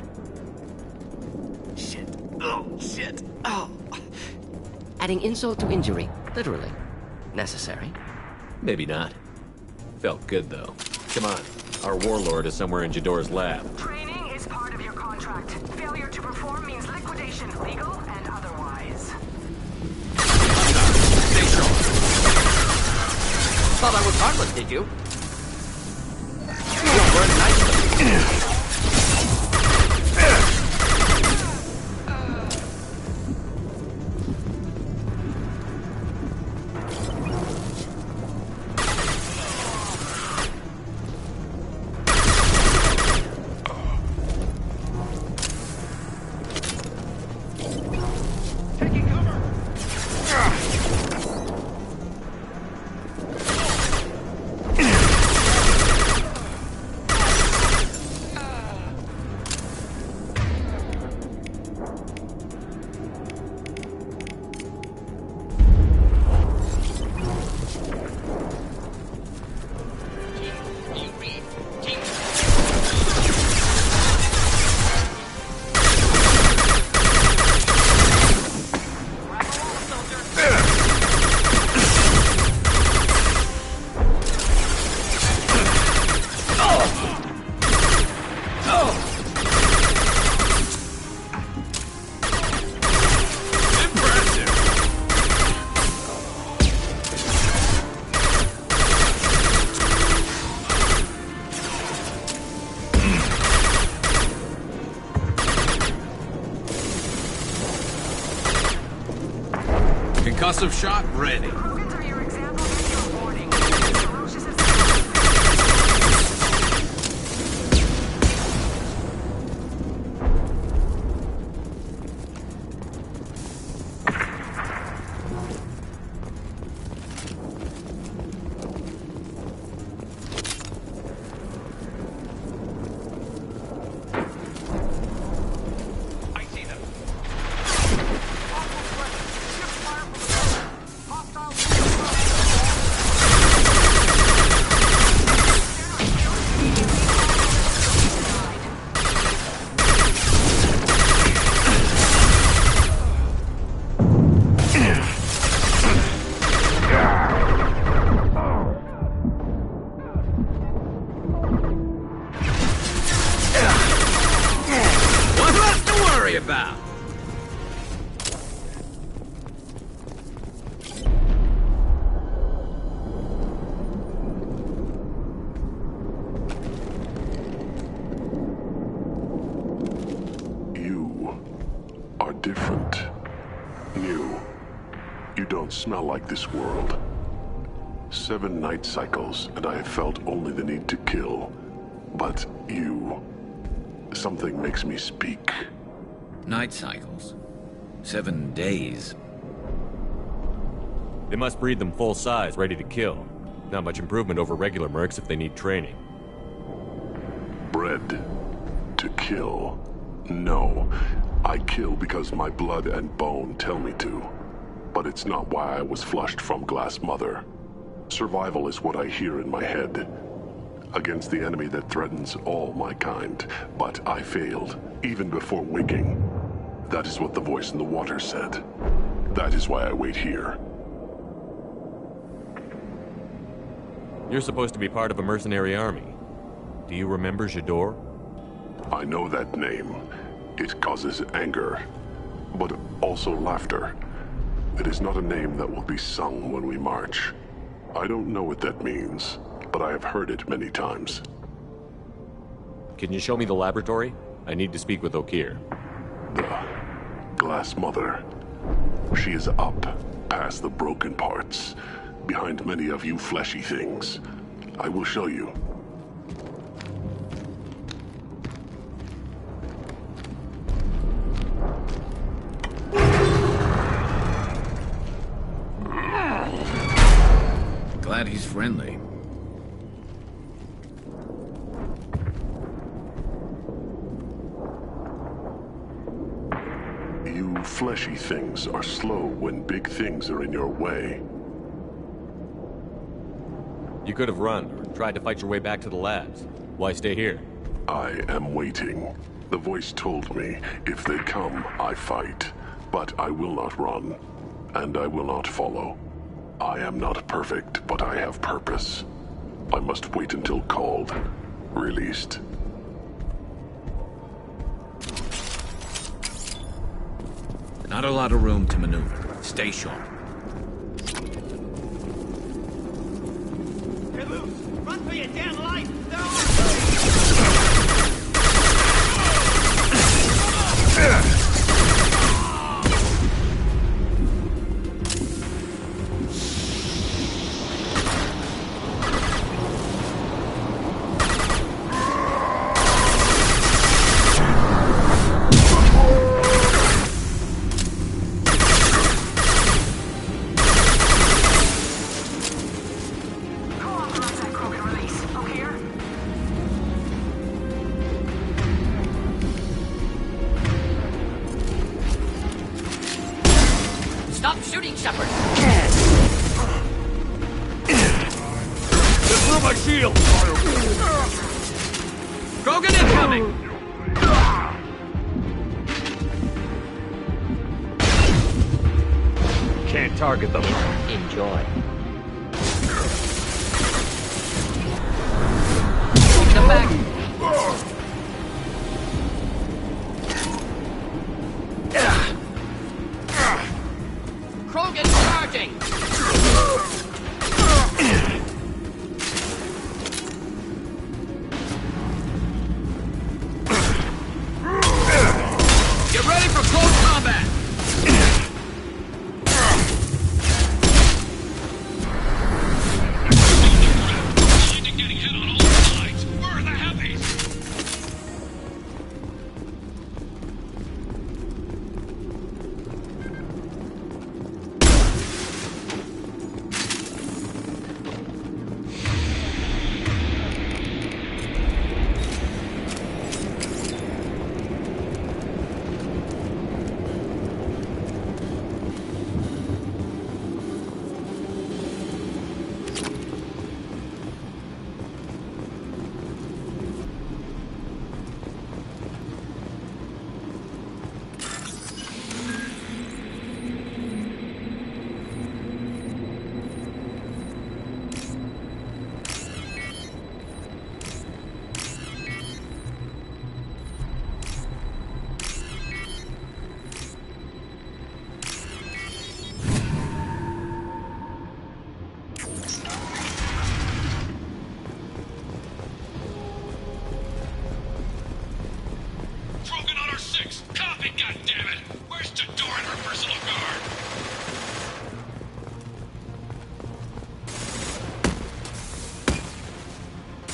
Shit. Oh, shit. Oh. Adding insult to injury, literally. Necessary. Maybe not. Felt good, though. Come on. Our warlord is somewhere in Jador's lab. Training is part of your contract. Failure to perform means liquidation, legal and otherwise. Thought I was harmless, did you? You don't burn nicely. Concussive shot ready. Hostile worry about. Different. New. You don't smell like this world. 7 night cycles, and I have felt only the need to kill. But you... something makes me speak. Night cycles? 7 days? They must breed them full size, ready to kill. Not much improvement over regular mercs if they need training. Bred to kill. No. I kill because my blood and bone tell me to. But it's not why I was flushed from Glass Mother. Survival is what I hear in my head. Against the enemy that threatens all my kind. But I failed, even before waking. That is what the voice in the water said. That is why I wait here. You're supposed to be part of a mercenary army. Do you remember J'dor? I know that name. It causes anger, but also laughter. It is not a name that will be sung when we march. I don't know what that means, but I have heard it many times. Can you show me the laboratory? I need to speak with Okeer. The Glass Mother. She is up, past the broken parts, behind many of you fleshy things. I will show you. Glad he's friendly. You fleshy things are slow when big things are in your way. You could have run, or tried to fight your way back to the labs. Why stay here? I am waiting. The voice told me, if they come, I fight. But I will not run, and I will not follow. I am not perfect, but I have purpose. I must wait until called, released. Not a lot of room to maneuver. Stay sharp. You're loose! Run for your damn life! Stop shooting, Shepard! Just through my shield! Krogan incoming! Can't target them. Enjoy. Take them back! Krogan charging! Get ready for close combat! Getting hit on all sides. Where the hell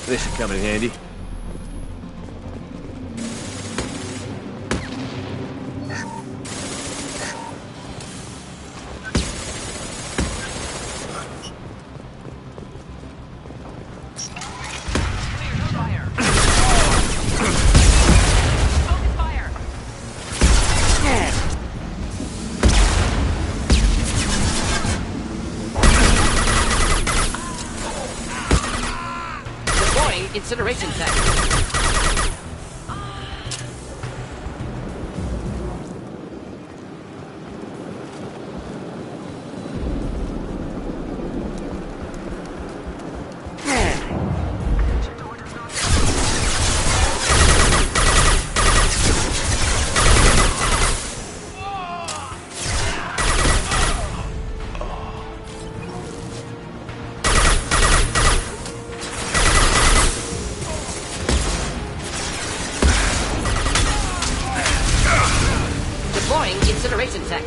This should come in handy. Incineration tech. Incineration tech.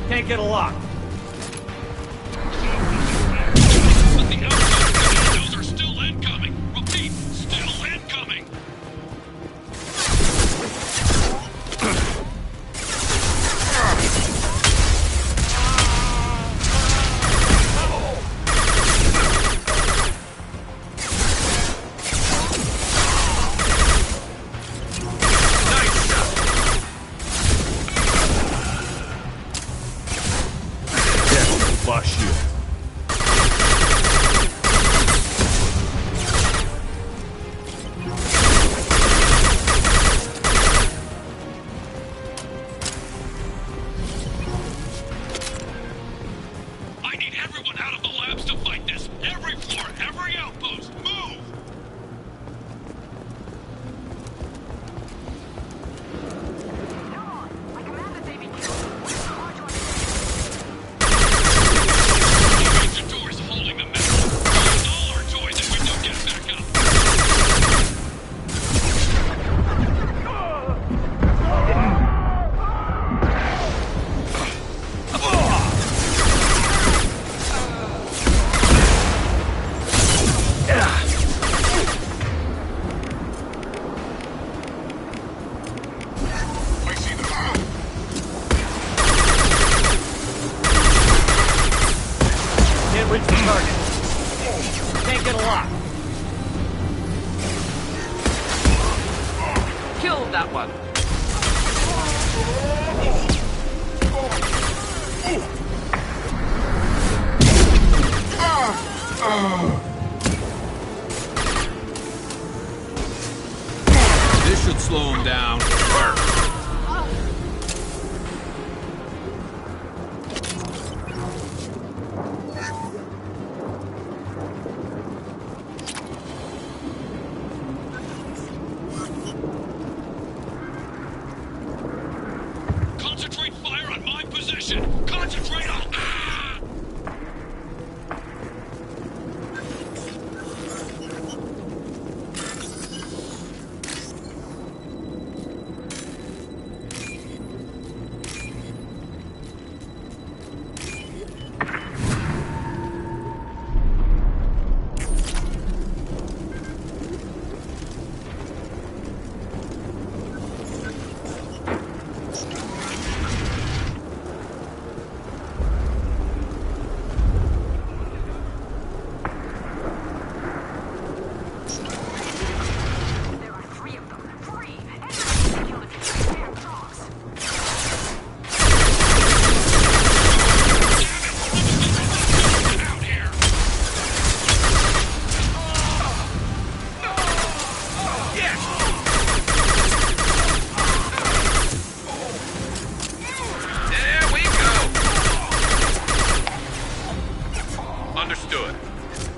Can't get a lock. But the outside windows are still incoming. Repeat, still incoming. Flush you. I need everyone out of the labs to fight this. Every floor, every outpost, move! Reach the target. Can't get a lock. Killed that one. That'd slow him down. Concentrate fire on my position! Concentrate on...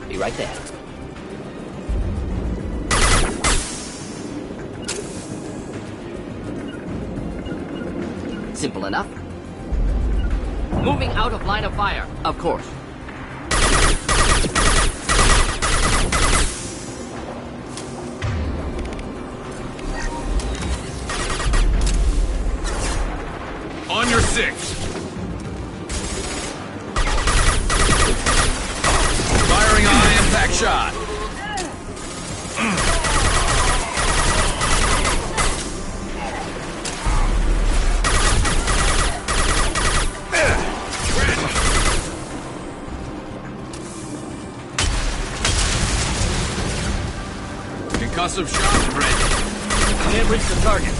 Be right there. Simple enough. Moving out of line of fire, of course. On your six. Firing on impact shot. Concussive shot ready. Can't reach the target.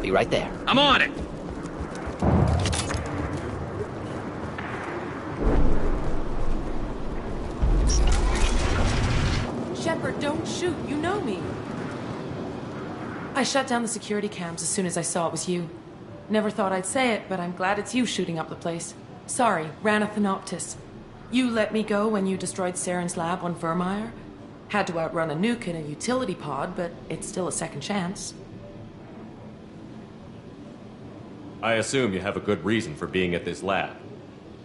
Be right there. I'm on it! Shepard, don't shoot. You know me. I shut down the security cams as soon as I saw it was you. Never thought I'd say it, but I'm glad it's you shooting up the place. Sorry, Ranathan Optus. You let me go when you destroyed Saren's lab on Vermeer? Had to outrun a nuke in a utility pod, but it's still a second chance. I assume you have a good reason for being at this lab.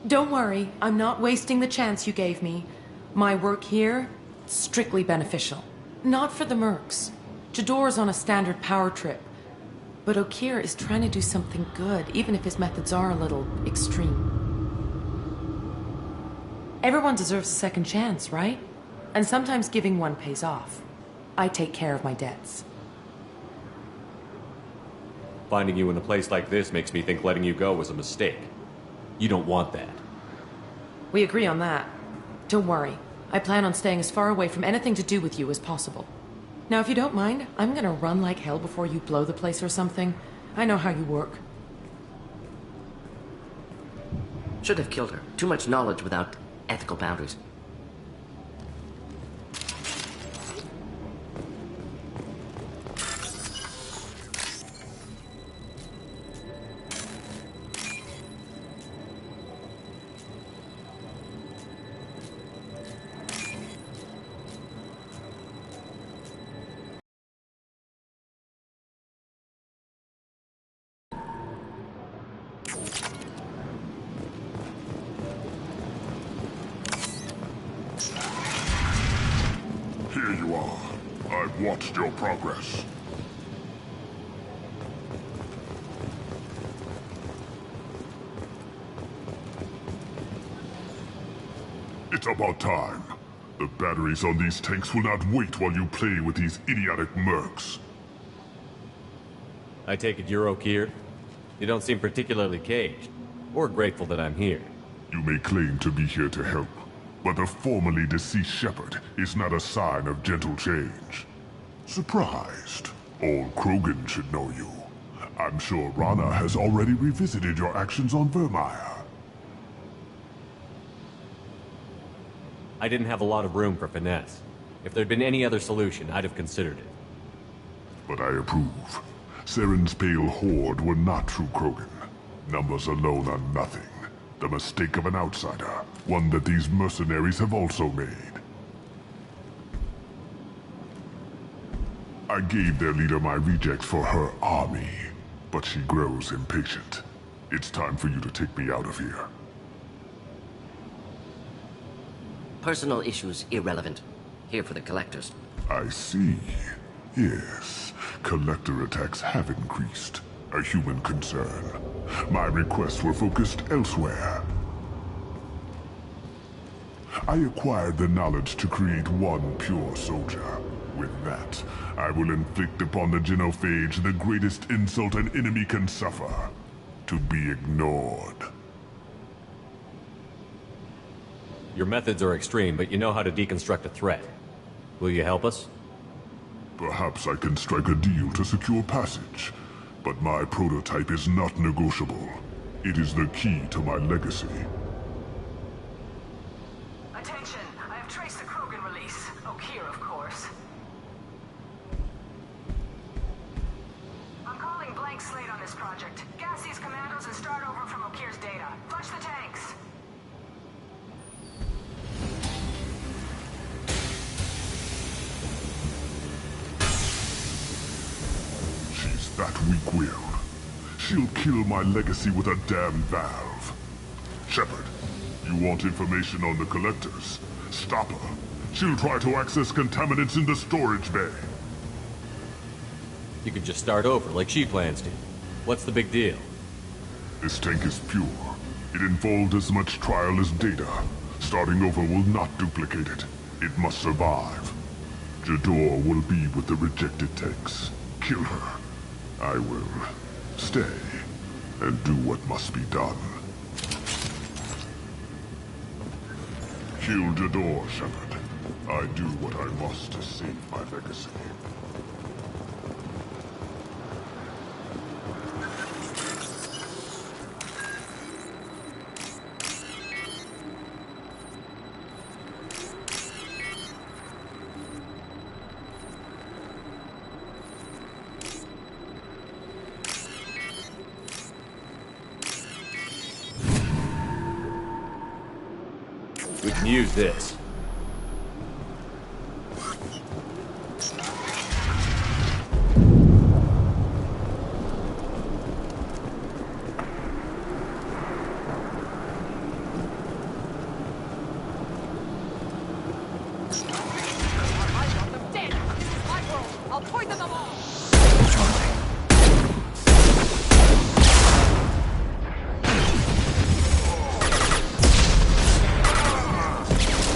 Don't worry, I'm not wasting the chance you gave me. My work here, strictly beneficial. Not for the mercs. Jador's on a standard power trip. But Okeer is trying to do something good, even if his methods are a little extreme. Everyone deserves a second chance, right? And sometimes giving one pays off. I take care of my debts. Finding you in a place like this makes me think letting you go was a mistake. You don't want that. We agree on that. Don't worry. I plan on staying as far away from anything to do with you as possible. Now, if you don't mind, I'm gonna run like hell before you blow the place or something. I know how you work. Should have killed her. Too much knowledge without ethical boundaries. Here you are. I've watched your progress. It's about time. The batteries on these tanks will not wait while you play with these idiotic mercs. I take it you're Okeer? You don't seem particularly caged, or grateful that I'm here. You may claim to be here to help, but the formerly deceased Shepard is not a sign of gentle change. Surprised? Old Krogan should know you. I'm sure Rana has already revisited your actions on Vermeer. I didn't have a lot of room for finesse. If there'd been any other solution, I'd have considered it. But I approve. Saren's pale horde were not true Krogan. Numbers alone are nothing. The mistake of an outsider, one that these mercenaries have also made. I gave their leader my rejects for her army, but she grows impatient. It's time for you to take me out of here. Personal issues irrelevant. Here for the collectors. I see. Yes, collector attacks have increased. A human concern. My requests were focused elsewhere. I acquired the knowledge to create one pure soldier. With that, I will inflict upon the genophage the greatest insult an enemy can suffer. To be ignored. Your methods are extreme, but you know how to deconstruct a threat. Will you help us? Perhaps I can strike a deal to secure passage. But my prototype is not negotiable. It is the key to my legacy. Attention! I have traced the Krogan release. Okeer, of course. I'm calling blank slate on this project. Gas these commandos and start over from Okeer's data. Flush the tanks! That weak-willed. She'll kill my legacy with a damn valve. Shepard, you want information on the collectors? Stop her. She'll try to access contaminants in the storage bay. You could just start over, like she plans to. What's the big deal? This tank is pure. It involved as much trial as data. Starting over will not duplicate it. It must survive. Jador will be with the rejected tanks. Kill her. I will stay and do what must be done. Kill Jador, Shepard. I do what I must to save my legacy. We can use this. I'll poison them all!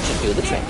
Should do the trick.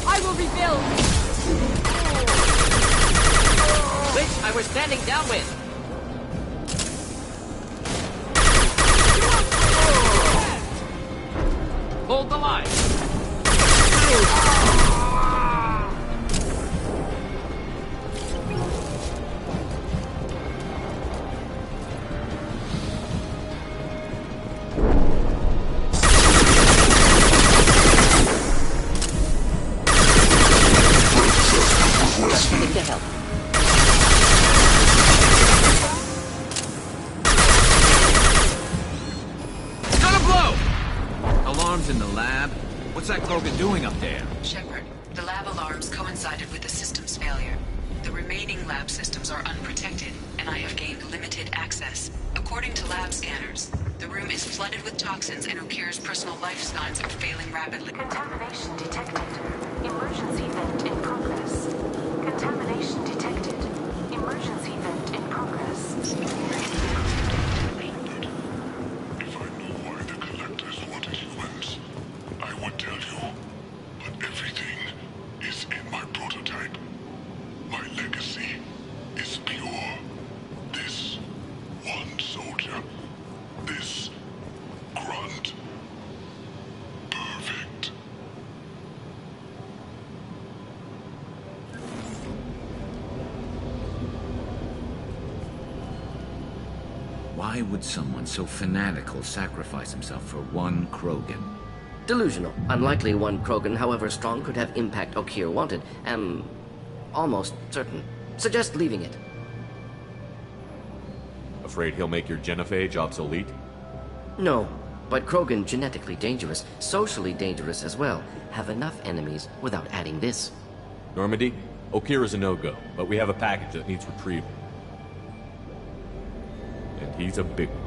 I will rebuild! Which I was standing downwind. Hold the line. To help. Gonna blow! Alarms in the lab? What's that Krogan doing up there? Shepard, the lab alarms coincided with the system's failure. The remaining lab systems are unprotected, and I have gained limited access. According to lab scanners, the room is flooded with toxins and Okir's personal life signs are failing rapidly. Contamination detected. Emergency vent in progress. Contamination detected. Emergency vent in progress. If I knew why the Collectors wanted humans, I would tell you. But everything is in my prototype. My legacy is pure. This one soldier. This grunt. Perfect. Why would someone so fanatical sacrifice himself for one Krogan? Delusional. Unlikely one Krogan, however strong, could have impact Okir wanted. Am almost certain. Suggest leaving it. Afraid he'll make your genophage obsolete? No, but Krogan genetically dangerous, socially dangerous as well. Have enough enemies without adding this. Normandy, Okir is a no-go, but we have a package that needs retrieval. And he's a big one.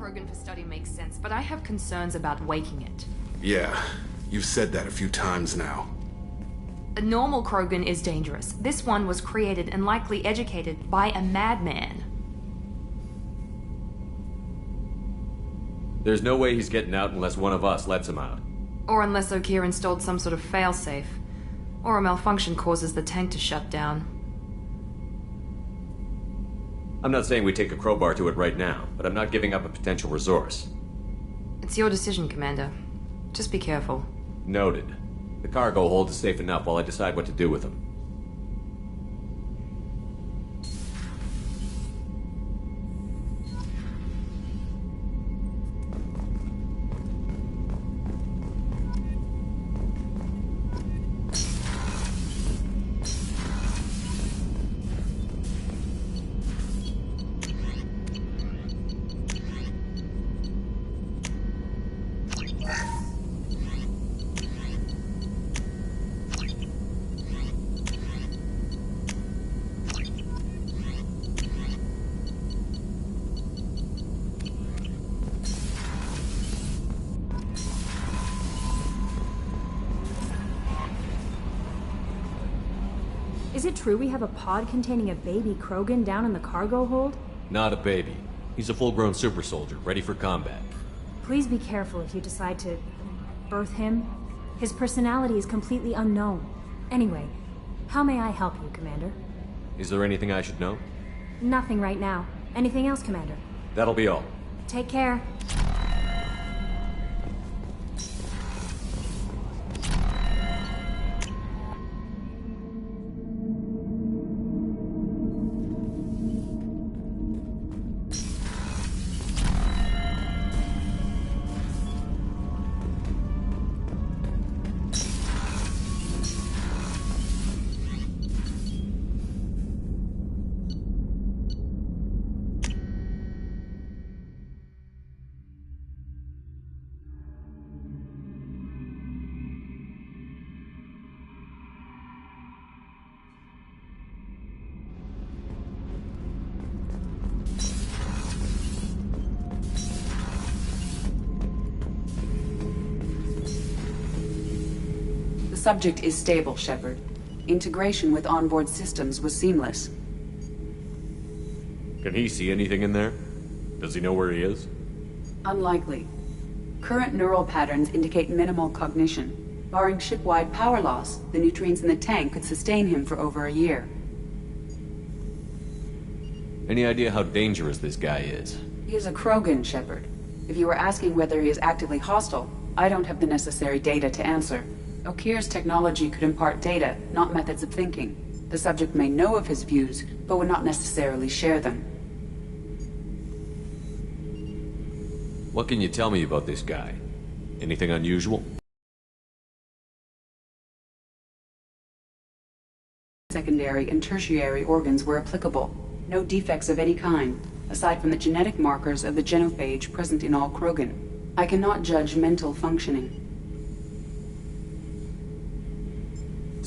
Krogan for study makes sense, but I have concerns about waking it. Yeah, you've said that a few times now. A normal Krogan is dangerous. This one was created and likely educated by a madman. There's no way he's getting out unless one of us lets him out. Or unless Okeer installed some sort of failsafe. Or a malfunction causes the tank to shut down. I'm not saying we take a crowbar to it right now, but I'm not giving up a potential resource. It's your decision, Commander. Just be careful. Noted. The cargo hold is safe enough while I decide what to do with them. Is it true we have a pod containing a baby Krogan down in the cargo hold? Not a baby. He's a full-grown super soldier, ready for combat. Please be careful if you decide to birth him. His personality is completely unknown. Anyway, how may I help you, Commander? Is there anything I should know? Nothing right now. Anything else, Commander? That'll be all. Take care. Subject is stable, Shepard. Integration with onboard systems was seamless. Can he see anything in there? Does he know where he is? Unlikely. Current neural patterns indicate minimal cognition. Barring ship-wide power loss, the nutrients in the tank could sustain him for over a year. Any idea how dangerous this guy is? He is a Krogan, Shepard. If you were asking whether he is actively hostile, I don't have the necessary data to answer. Okeer's technology could impart data, not methods of thinking. The subject may know of his views, but would not necessarily share them. What can you tell me about this guy? Anything unusual? Secondary and tertiary organs were applicable. No defects of any kind, aside from the genetic markers of the genophage present in all Krogan. I cannot judge mental functioning.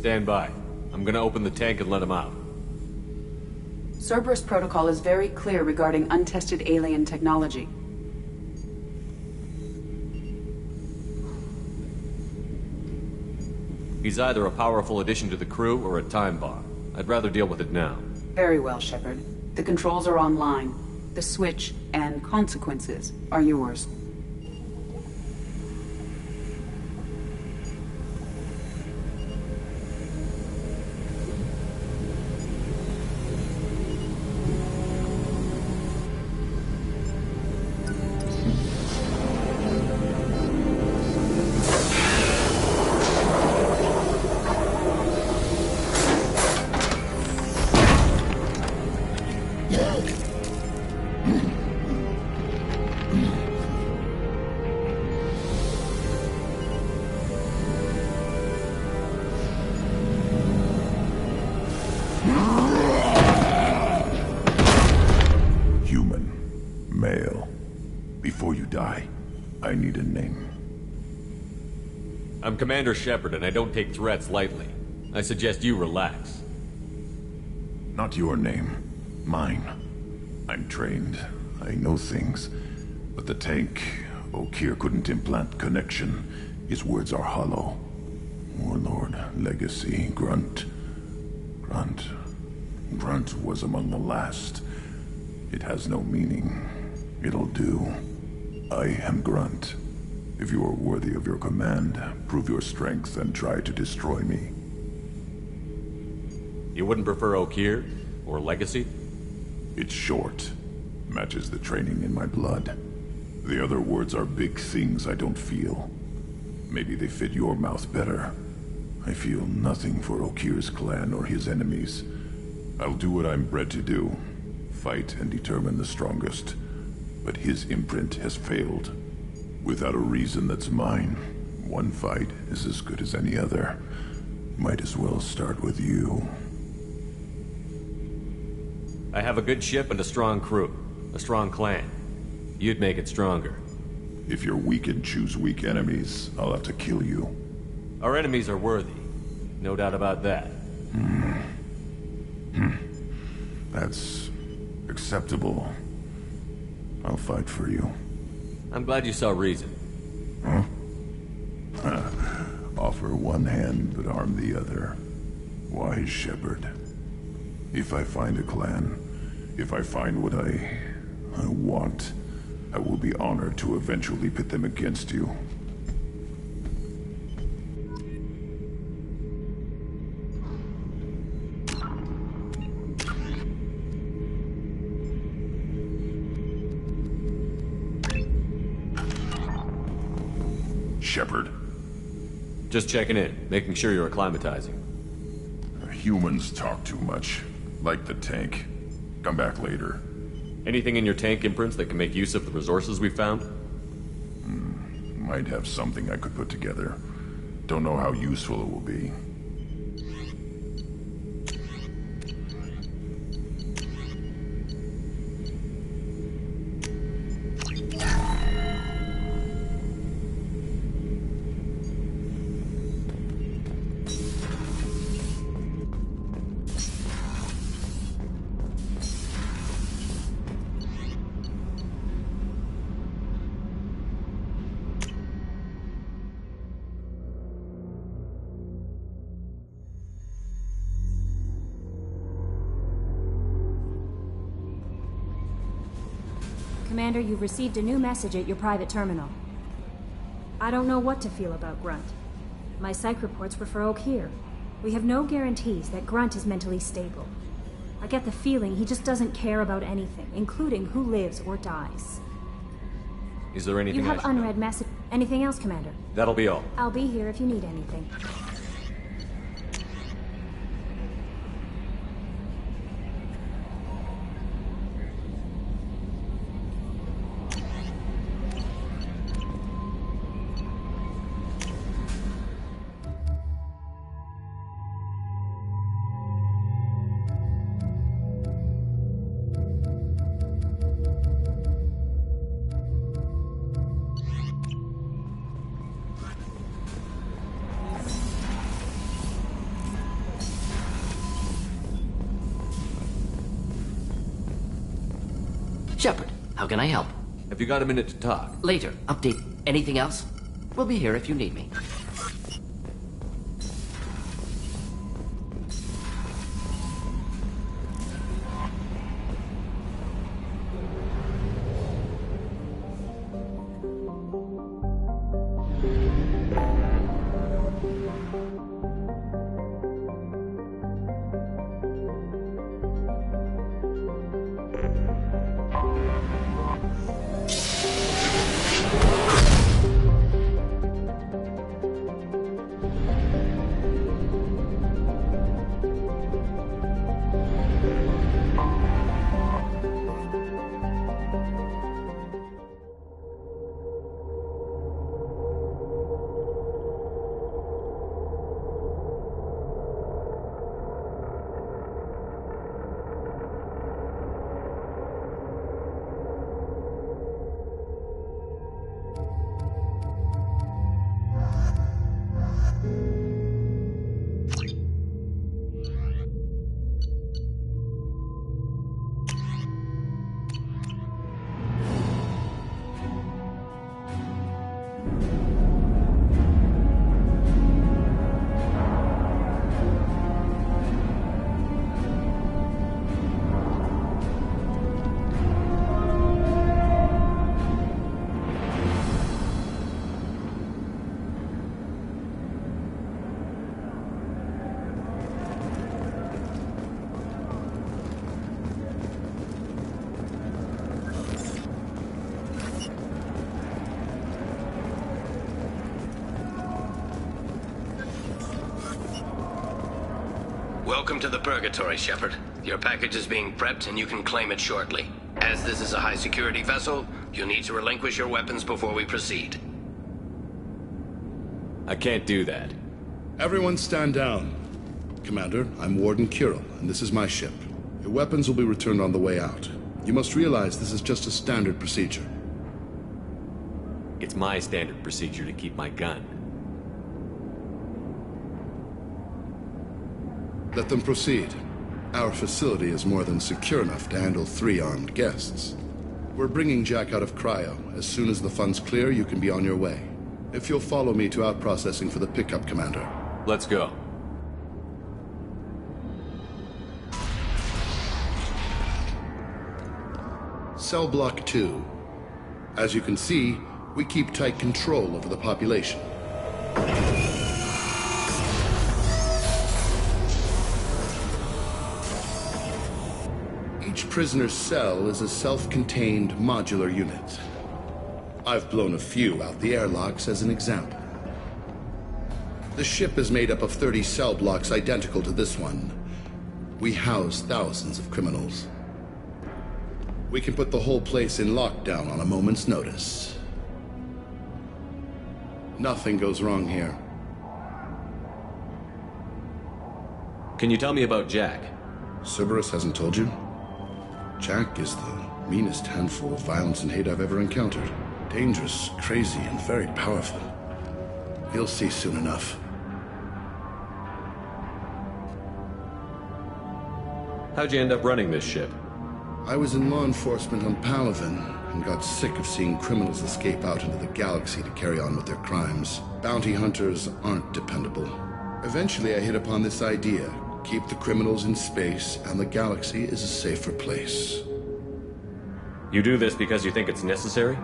Stand by. I'm gonna open the tank and let him out. Cerberus protocol is very clear regarding untested alien technology. He's either a powerful addition to the crew or a time bomb. I'd rather deal with it now. Very well, Shepard. The controls are online. The switch and consequences are yours. I'm Commander Shepard, and I don't take threats lightly. I suggest you relax. Not your name. Mine. I'm trained. I know things. But the tank, Okeer couldn't implant connection. His words are hollow. Warlord, Legacy, Grunt. Grunt was among the last. It has no meaning. It'll do. I am Grunt. If you are worthy of your command, prove your strength and try to destroy me. You wouldn't prefer Okeer? Or Legacy? It's short. Matches the training in my blood. The other words are big things I don't feel. Maybe they fit your mouth better. I feel nothing for Okeer's clan or his enemies. I'll do what I'm bred to do. Fight and determine the strongest. But his imprint has failed. Without a reason that's mine, one fight is as good as any other. Might as well start with you. I have a good ship and a strong crew. A strong clan. You'd make it stronger. If you're weak and choose weak enemies, I'll have to kill you. Our enemies are worthy. No doubt about that. That's acceptable. I'll fight for you. I'm glad you saw reason. Huh? Offer one hand, but arm the other. Wise shepherd. If I find a clan, if I find what I want, I will be honored to eventually pit them against you. Shepard. Just checking in, making sure you're acclimatizing. Humans talk too much. Like the tank. Come back later. Anything in your tank imprints that can make use of the resources we found? Might have something I could put together. Don't know how useful it will be. Commander, you've received a new message at your private terminal. I don't know what to feel about Grunt. My psych reports refer Okeer. We have no guarantees that Grunt is mentally stable. I get the feeling he just doesn't care about anything, including who lives or dies. Is there anything You have I should unread message. Anything else, Commander? That'll be all. I'll be here if you need anything. Shepard, how can I help? Have you got a minute to talk? Later. Update. Anything else? We'll be here if you need me. Welcome to the Purgatory, Shepard. Your package is being prepped and you can claim it shortly. As this is a high-security vessel, you'll need to relinquish your weapons before we proceed. I can't do that. Everyone stand down. Commander, I'm Warden Kirill, and this is my ship. Your weapons will be returned on the way out. You must realize this is just a standard procedure. It's my standard procedure to keep my gun. Let them proceed. Our facility is more than secure enough to handle 3 armed guests. We're bringing Jack out of cryo. As soon as the funds clear, you can be on your way. If you'll follow me to out-processing for the pickup, Commander. Let's go. Cell Block 2. As you can see, we keep tight control over the population. Each prisoner's cell is a self-contained modular unit. I've blown a few out the airlocks as an example. The ship is made up of 30 cell blocks identical to this one. We house thousands of criminals. We can put the whole place in lockdown on a moment's notice. Nothing goes wrong here. Can you tell me about Jack? Cerberus hasn't told you? Jack is the meanest handful of violence and hate I've ever encountered. Dangerous, crazy, and very powerful. You'll see soon enough. How'd you end up running this ship? I was in law enforcement on Palaven and got sick of seeing criminals escape out into the galaxy to carry on with their crimes. Bounty hunters aren't dependable. Eventually I hit upon this idea. Keep the criminals in space, and the galaxy is a safer place. You do this because you think it's necessary?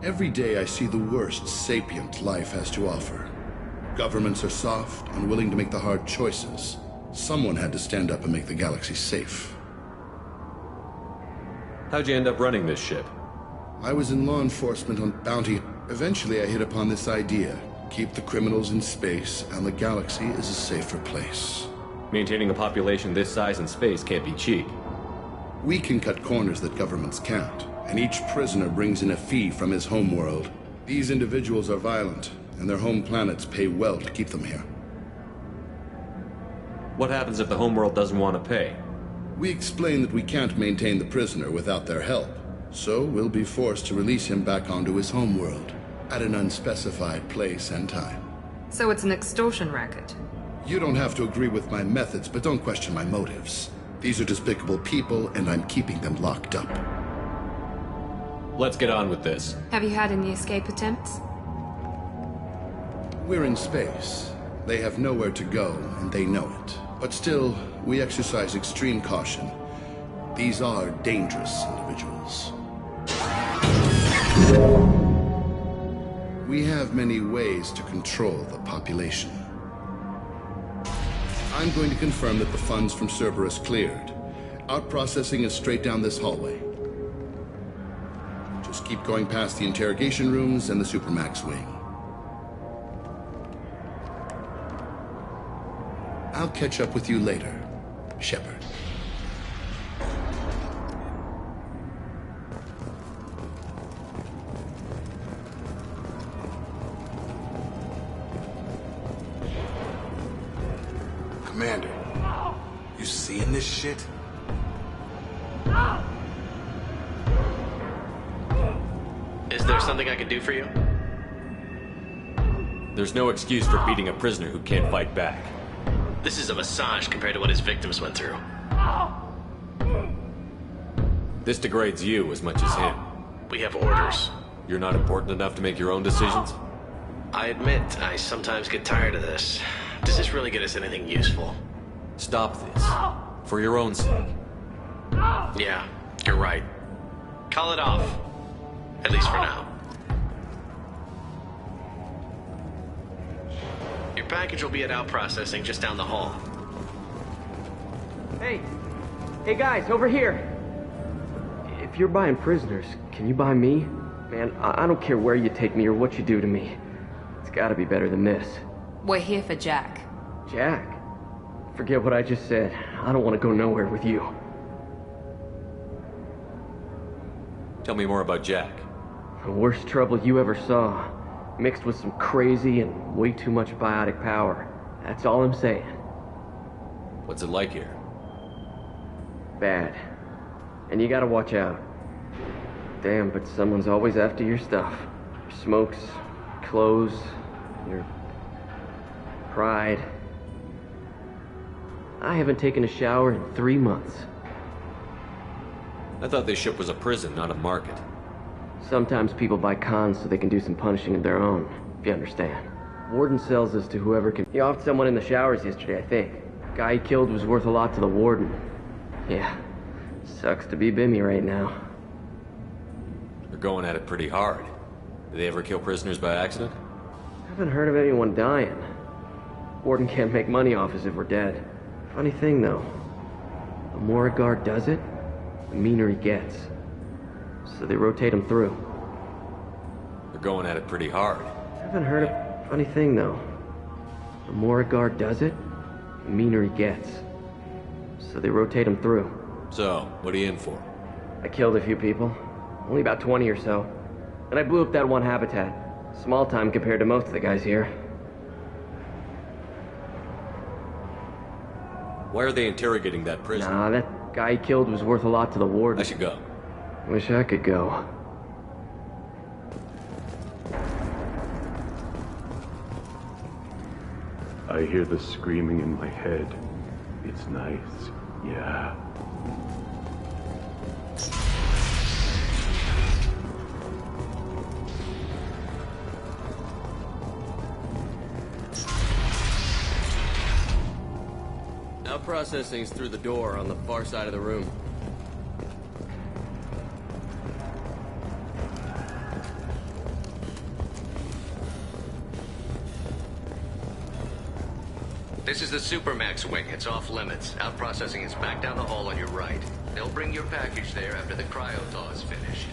Every day I see the worst sapient life has to offer. Governments are soft, unwilling to make the hard choices. Someone had to stand up and make the galaxy safe. How'd you end up running this ship? I was in law enforcement on bounty. Eventually I hit upon this idea. Keep the criminals in space, and the galaxy is a safer place. Maintaining a population this size in space can't be cheap. We can cut corners that governments can't, and each prisoner brings in a fee from his homeworld. These individuals are violent, and their home planets pay well to keep them here. What happens if the homeworld doesn't want to pay? We explain that we can't maintain the prisoner without their help, so we'll be forced to release him back onto his homeworld, at an unspecified place and time. So it's an extortion racket. You don't have to agree with my methods, but don't question my motives. These are despicable people, and I'm keeping them locked up. Let's get on with this. Have you had any escape attempts? We're in space. They have nowhere to go, and they know it. But still, we exercise extreme caution. These are dangerous individuals. We have many ways to control the population. I'm going to confirm that the funds from Cerberus cleared. Out-processing is straight down this hallway. Just keep going past the interrogation rooms and the Supermax wing. I'll catch up with you later, Shepard. Commander, you seeing this shit? Is there something I can do for you? There's no excuse for beating a prisoner who can't fight back. This is a massage compared to what his victims went through. This degrades you as much as him. We have orders. You're not important enough to make your own decisions? I admit, I sometimes get tired of this. Does this really get us anything useful? Stop this. For your own sake. Yeah, you're right. Call it off. At least for now. Your package will be at out-processing just down the hall. Hey! Hey guys, over here! If you're buying prisoners, can you buy me? Man, I don't care where you take me or what you do to me. It's gotta be better than this. We're here for Jack. Jack? Forget what I just said. I don't want to go nowhere with you. Tell me more about Jack. The worst trouble you ever saw. Mixed with some crazy and way too much biotic power. That's all I'm saying. What's it like here? Bad. And you gotta watch out. Damn, but someone's always after your stuff. Your smokes, clothes, your pride. I haven't taken a shower in 3 months. I thought this ship was a prison, not a market. Sometimes people buy cons so they can do some punishing of their own, if you understand. Warden sells this to whoever can. He offed someone in the showers yesterday, I think. Guy he killed was worth a lot to the warden. Yeah, sucks to be Bimmy right now. They're going at it pretty hard. Do they ever kill prisoners by accident? Haven't heard of anyone dying. Warden can't make money off us if we're dead. Funny thing, though. The more a guard does it, the meaner he gets. So they rotate him through. They're going at it pretty hard. Haven't heard of... Funny thing, though. The more a guard does it, the meaner he gets. So they rotate him through. So, what are you in for? I killed a few people. Only about 20 or so. And I blew up that one habitat. Small time compared to most of the guys here. Why are they interrogating that prisoner? Nah, that guy he killed was worth a lot to the warden. I should go. Wish I could go. I hear the screaming in my head. It's nice, yeah. Now processing's through the door on the far side of the room. This is the Supermax wing. It's off limits. Out processing is back down the hall on your right. They'll bring your package there after the cryo-thaw is finished.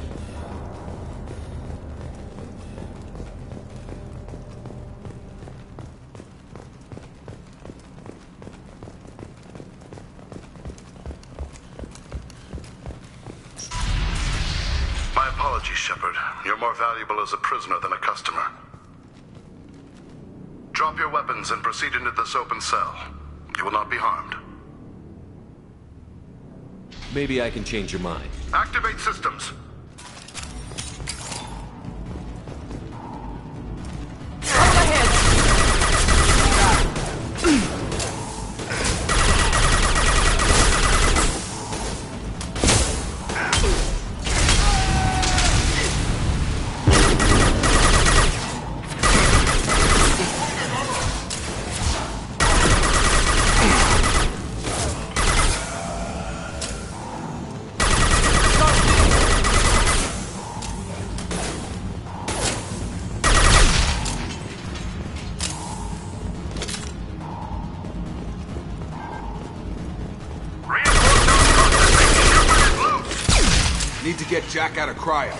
My apologies, Shepard. You're more valuable as a prisoner than a customer. Drop your weapons and proceed into this open cell. You will not be harmed. Maybe I can change your mind. Activate systems. Need to get Jack out of cryo.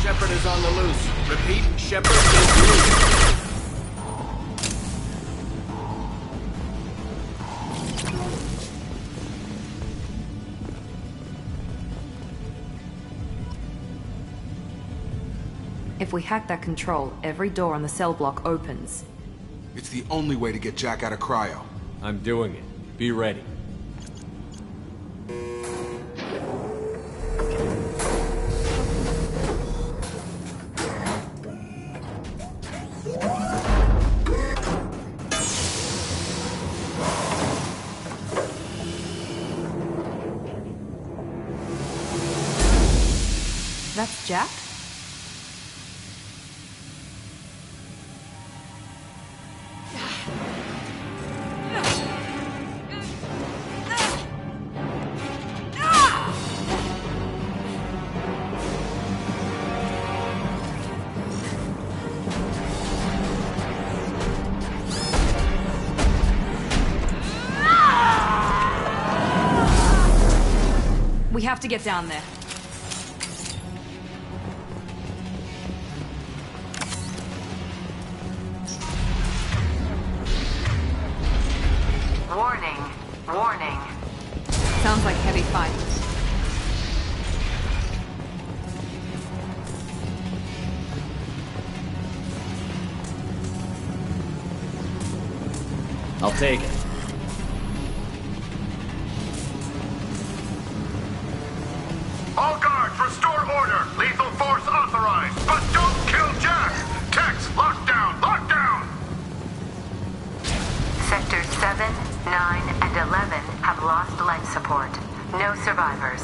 Shepard is on the loose. Repeat, Shepard is loose. If we hack that control, every door on the cell block opens. It's the only way to get Jack out of cryo. I'm doing it. Be ready. Jack? We have to get down there. Warning. Warning. Sounds like heavy fighters. I'll take it. All guards, restore order. Lethal force authorized. But don't kill Jack. Tex, lockdown, lockdown. Sectors 7, 9, and 11 have lost life support. No survivors.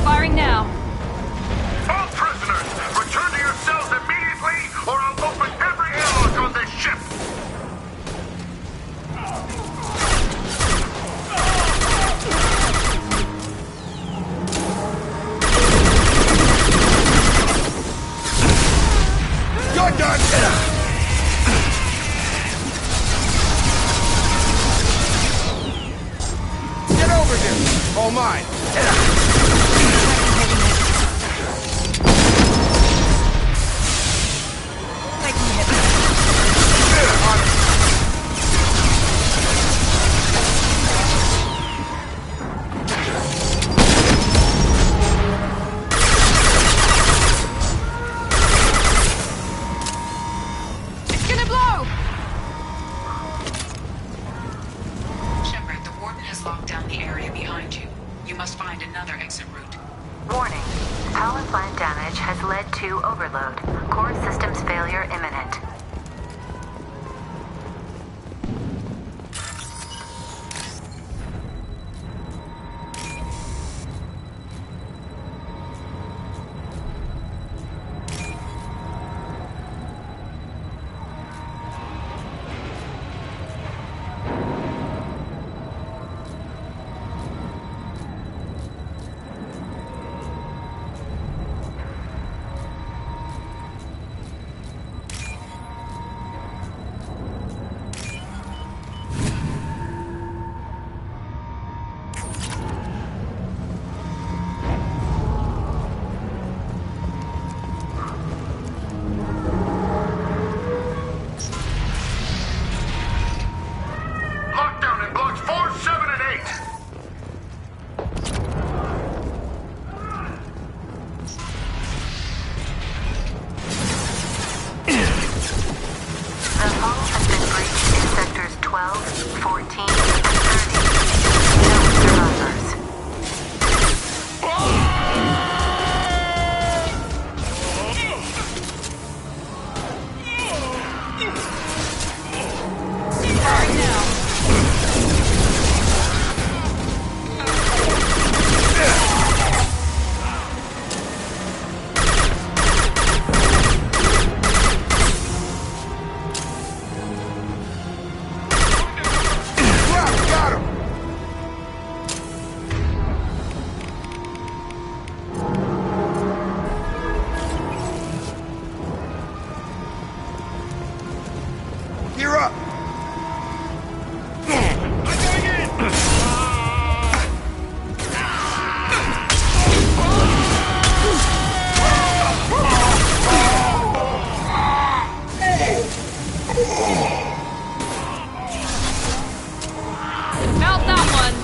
Firing now. All prisoners, return to your cells immediately, or I'll open every airlock on this ship. You're done! Get over here! All mine! It's gonna blow! Shepard, the Warden has locked down the area behind you. You must find another exit route. Warning. Power plant damage has led to overload. Core systems failure imminent. Lockdown in blocks 4, 7, and 8. The hull has been breached in sectors 12, 14, and 30. No survivors. Firing now. Got him! You're up! Felt that one.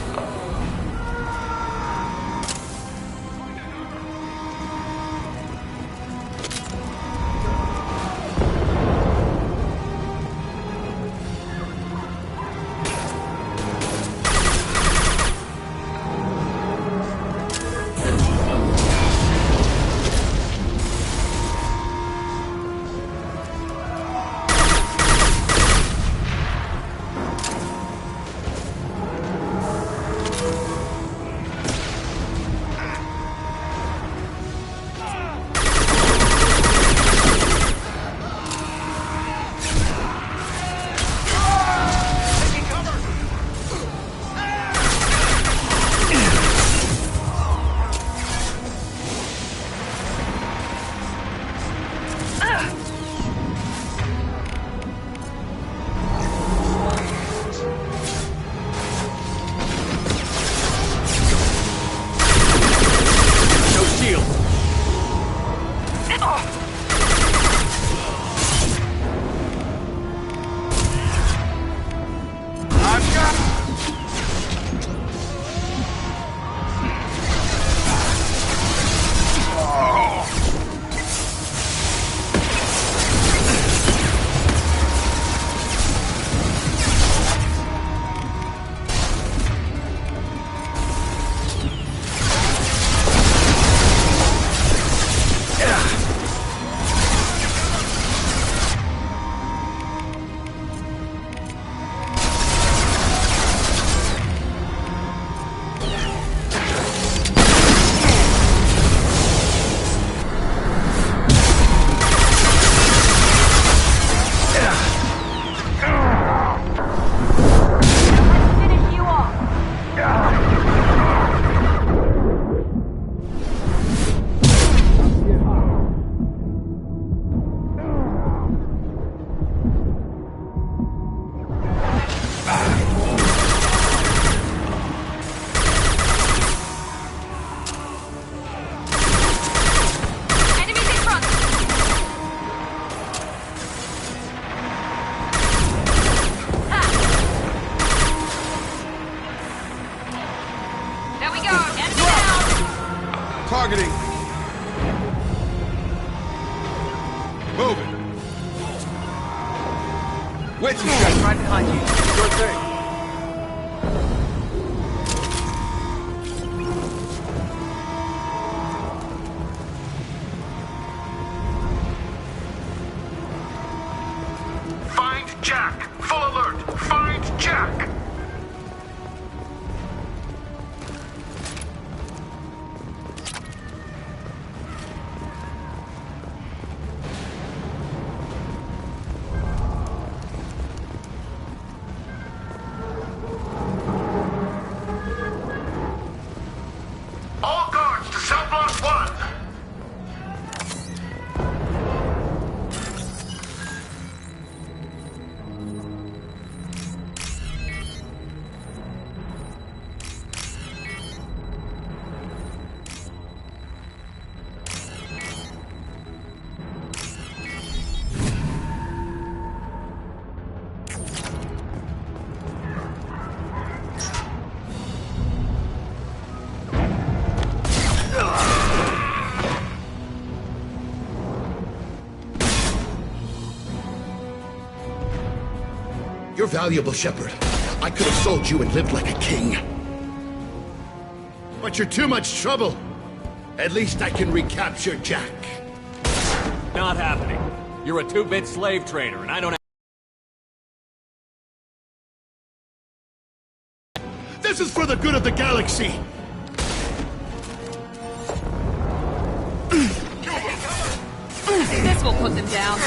Sure thing. Find Jack! Full alert! Find Jack! All guards to cell block 1! You're valuable, Shepard. I could have sold you and lived like a king. But you're too much trouble. At least I can recapture Jack. Not happening. You're a two-bit slave trader, and I don't have... This is for the good of the galaxy. This will put them down.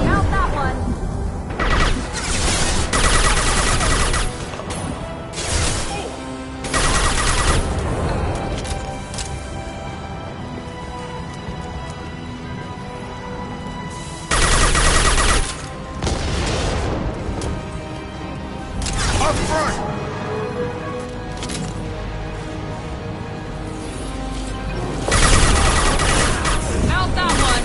Count that one. Up front! Count that one.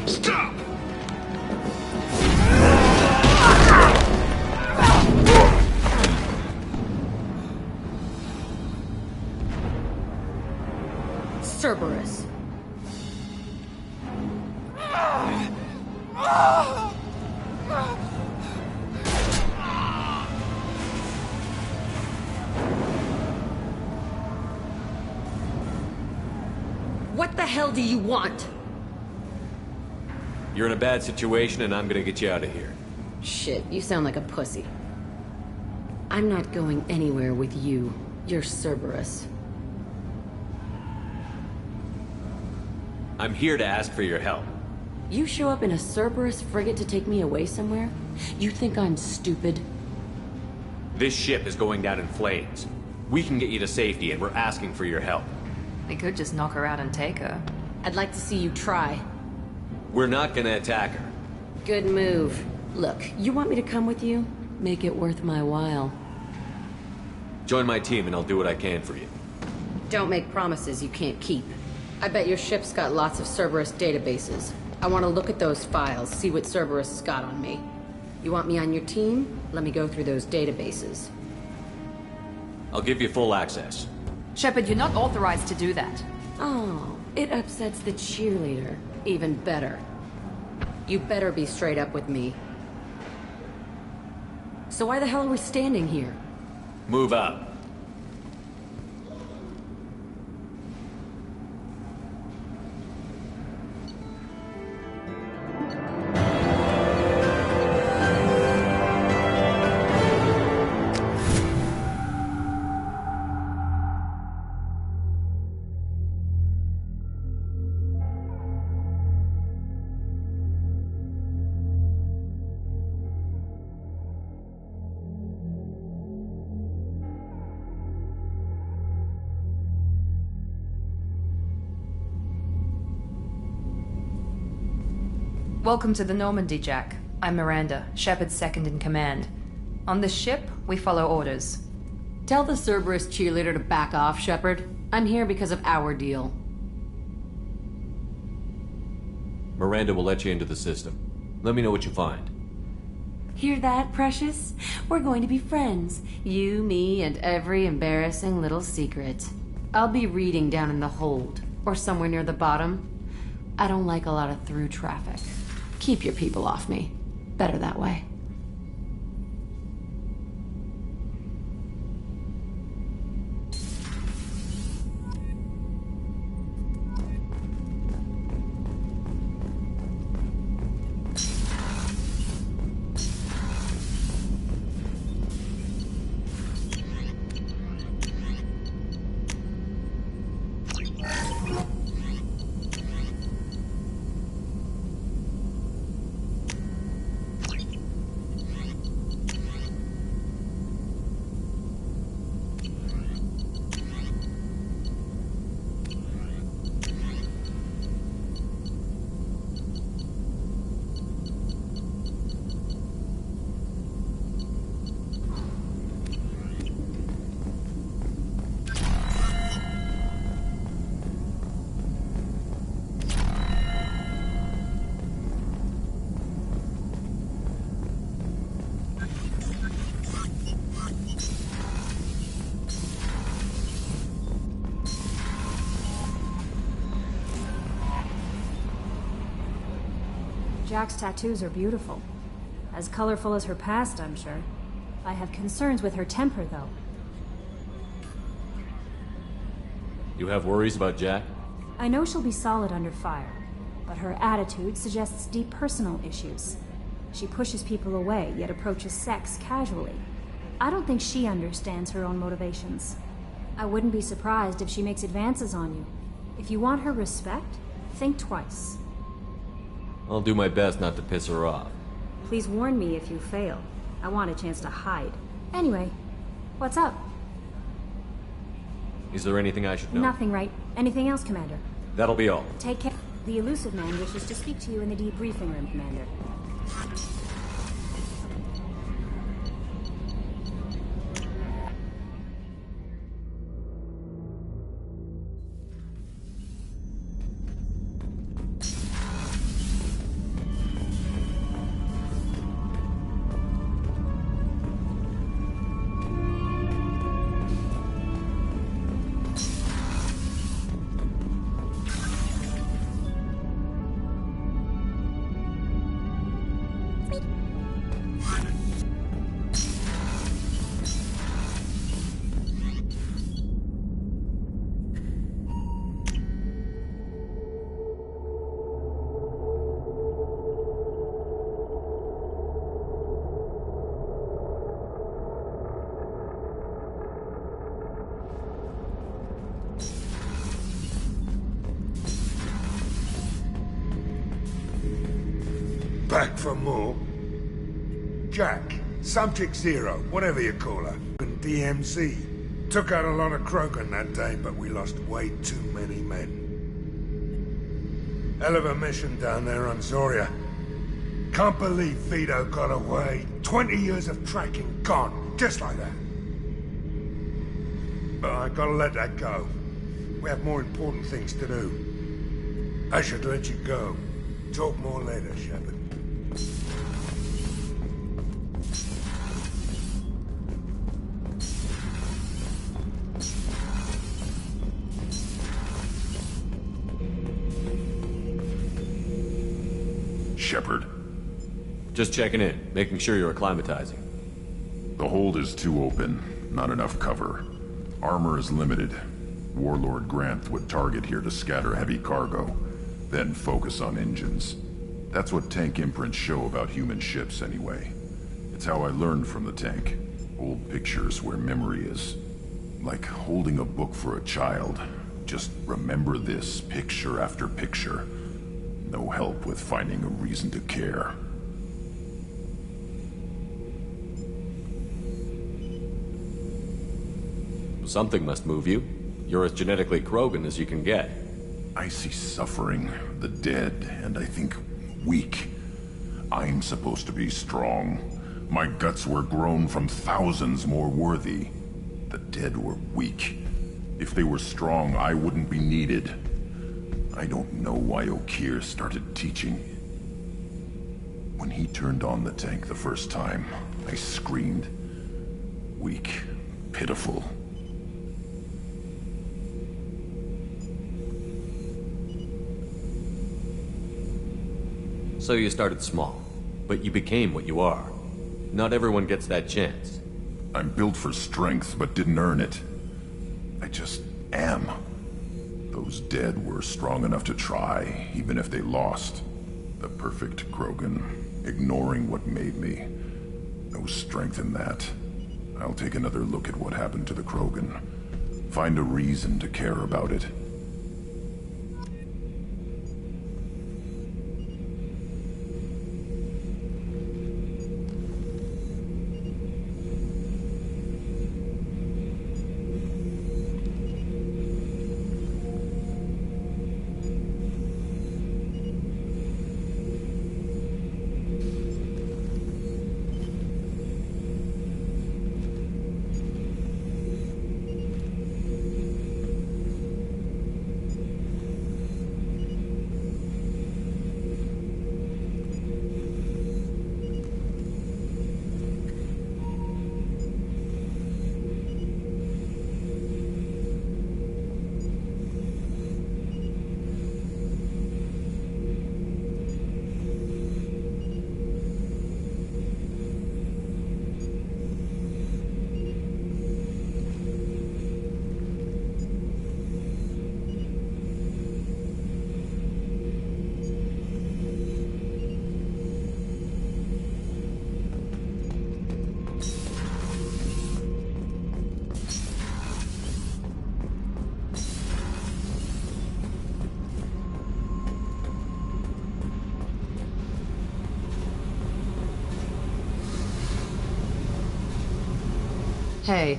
Stop! Cerberus. What the hell do you want? You're in a bad situation, and I'm gonna get you out of here. Shit, you sound like a pussy. I'm not going anywhere with you. You're Cerberus. I'm here to ask for your help. You show up in a Cerberus frigate to take me away somewhere? You think I'm stupid? This ship is going down in flames. We can get you to safety, and we're asking for your help. We could just knock her out and take her. I'd like to see you try. We're not gonna attack her. Good move. Look, you want me to come with you? Make it worth my while. Join my team, and I'll do what I can for you. Don't make promises you can't keep. I bet your ship's got lots of Cerberus databases. I want to look at those files, see what Cerberus has got on me. You want me on your team? Let me go through those databases. I'll give you full access. Shepard, you're not authorized to do that. Oh, it upsets the cheerleader. Even better. You better be straight up with me. So why the hell are we standing here? Move up. Welcome to the Normandy, Jack. I'm Miranda, Shepard's second in command. On this ship, we follow orders. Tell the Cerberus cheerleader to back off, Shepard. I'm here because of our deal. Miranda will let you into the system. Let me know what you find. Hear that, Precious? We're going to be friends. You, me, and every embarrassing little secret. I'll be reading down in the hold, or somewhere near the bottom. I don't like a lot of through traffic. Keep your people off me. Better that way. Jack's tattoos are beautiful. As colorful as her past, I'm sure. I have concerns with her temper, though. You have worries about Jack? I know she'll be solid under fire, but her attitude suggests deep personal issues. She pushes people away, yet approaches sex casually. I don't think she understands her own motivations. I wouldn't be surprised if she makes advances on you. If you want her respect, think twice. I'll do my best not to piss her off. Please warn me if you fail. I want a chance to hide. Anyway, what's up? Is there anything I should know? Nothing, right? Anything else, Commander? That'll be all. Take care. The Elusive Man wishes to speak to you in the debriefing room, Commander. Back for more? Jack, Subject Zero, whatever you call her, and DMZ. Took out a lot of Krogan that day, but we lost way too many men. Hell of a mission down there on Zoria. Can't believe Vito got away. 20 years of tracking gone, just like that. But I gotta let that go. We have more important things to do. I should let you go. Talk more later, Shepard. Shepard. Just checking in, making sure you're acclimatizing. The hold is too open, not enough cover. Armor is limited. Warlord Granth would target here to scatter heavy cargo, then focus on engines. That's what tank imprints show about human ships anyway. It's how I learned from the tank. Old pictures where memory is. Like holding a book for a child. Just remember this, picture after picture. No help with finding a reason to care. Something must move you. You're as genetically Krogan as you can get. I see suffering, the dead, and I think, weak. I'm supposed to be strong. My guts were grown from thousands more worthy. The dead were weak. If they were strong, I wouldn't be needed. I don't know why Okeer started teaching. When he turned on the tank the first time, I screamed. Weak, pitiful. So you started small, but you became what you are. Not everyone gets that chance. I'm built for strength, but didn't earn it. I just am. Those dead were strong enough to try, even if they lost. The perfect Krogan, ignoring what made me. No strength in that. I'll take another look at what happened to the Krogan. Find a reason to care about it. Hey,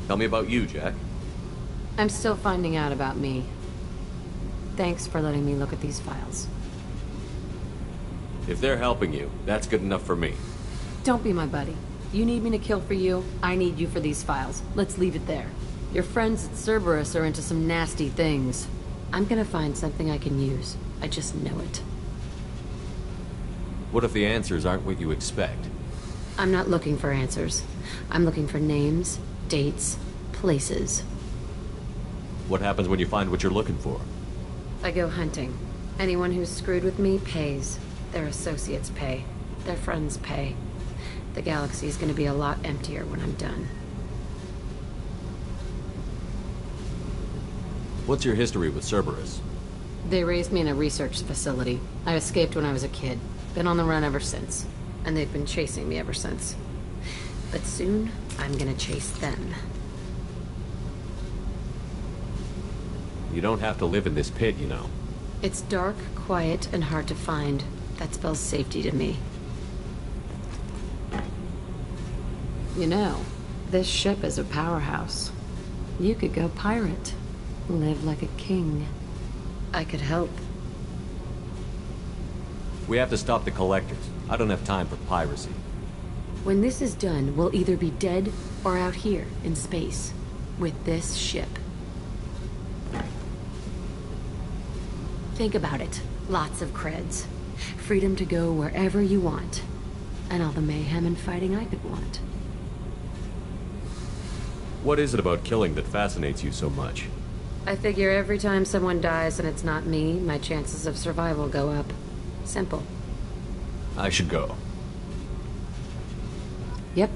Tell me about you, Jack. I'm still finding out about me. Thanks for letting me look at these files. If they're helping you, that's good enough for me. Don't be my buddy. You need me to kill for you, I need you for these files. Let's leave it there. Your friends at Cerberus are into some nasty things. I'm gonna find something I can use. I just know it. What if the answers aren't what you expect? I'm not looking for answers. I'm looking for names, dates, places. What happens when you find what you're looking for? I go hunting. Anyone who's screwed with me pays. Their associates pay. Their friends pay. The galaxy's gonna be a lot emptier when I'm done. What's your history with Cerberus? They raised me in a research facility. I escaped when I was a kid. Been on the run ever since. And they've been chasing me ever since. But soon, I'm gonna chase them. You don't have to live in this pit, you know. It's dark, quiet, and hard to find. That spells safety to me. You know, this ship is a powerhouse. You could go pirate. Live like a king. I could help. We have to stop the Collectors. I don't have time for piracy. When this is done, we'll either be dead or out here in space with this ship. Think about it. Lots of creds. Freedom to go wherever you want. And all the mayhem and fighting I could want. What is it about killing that fascinates you so much? I figure every time someone dies and it's not me, my chances of survival go up. Simple. I should go. Yep.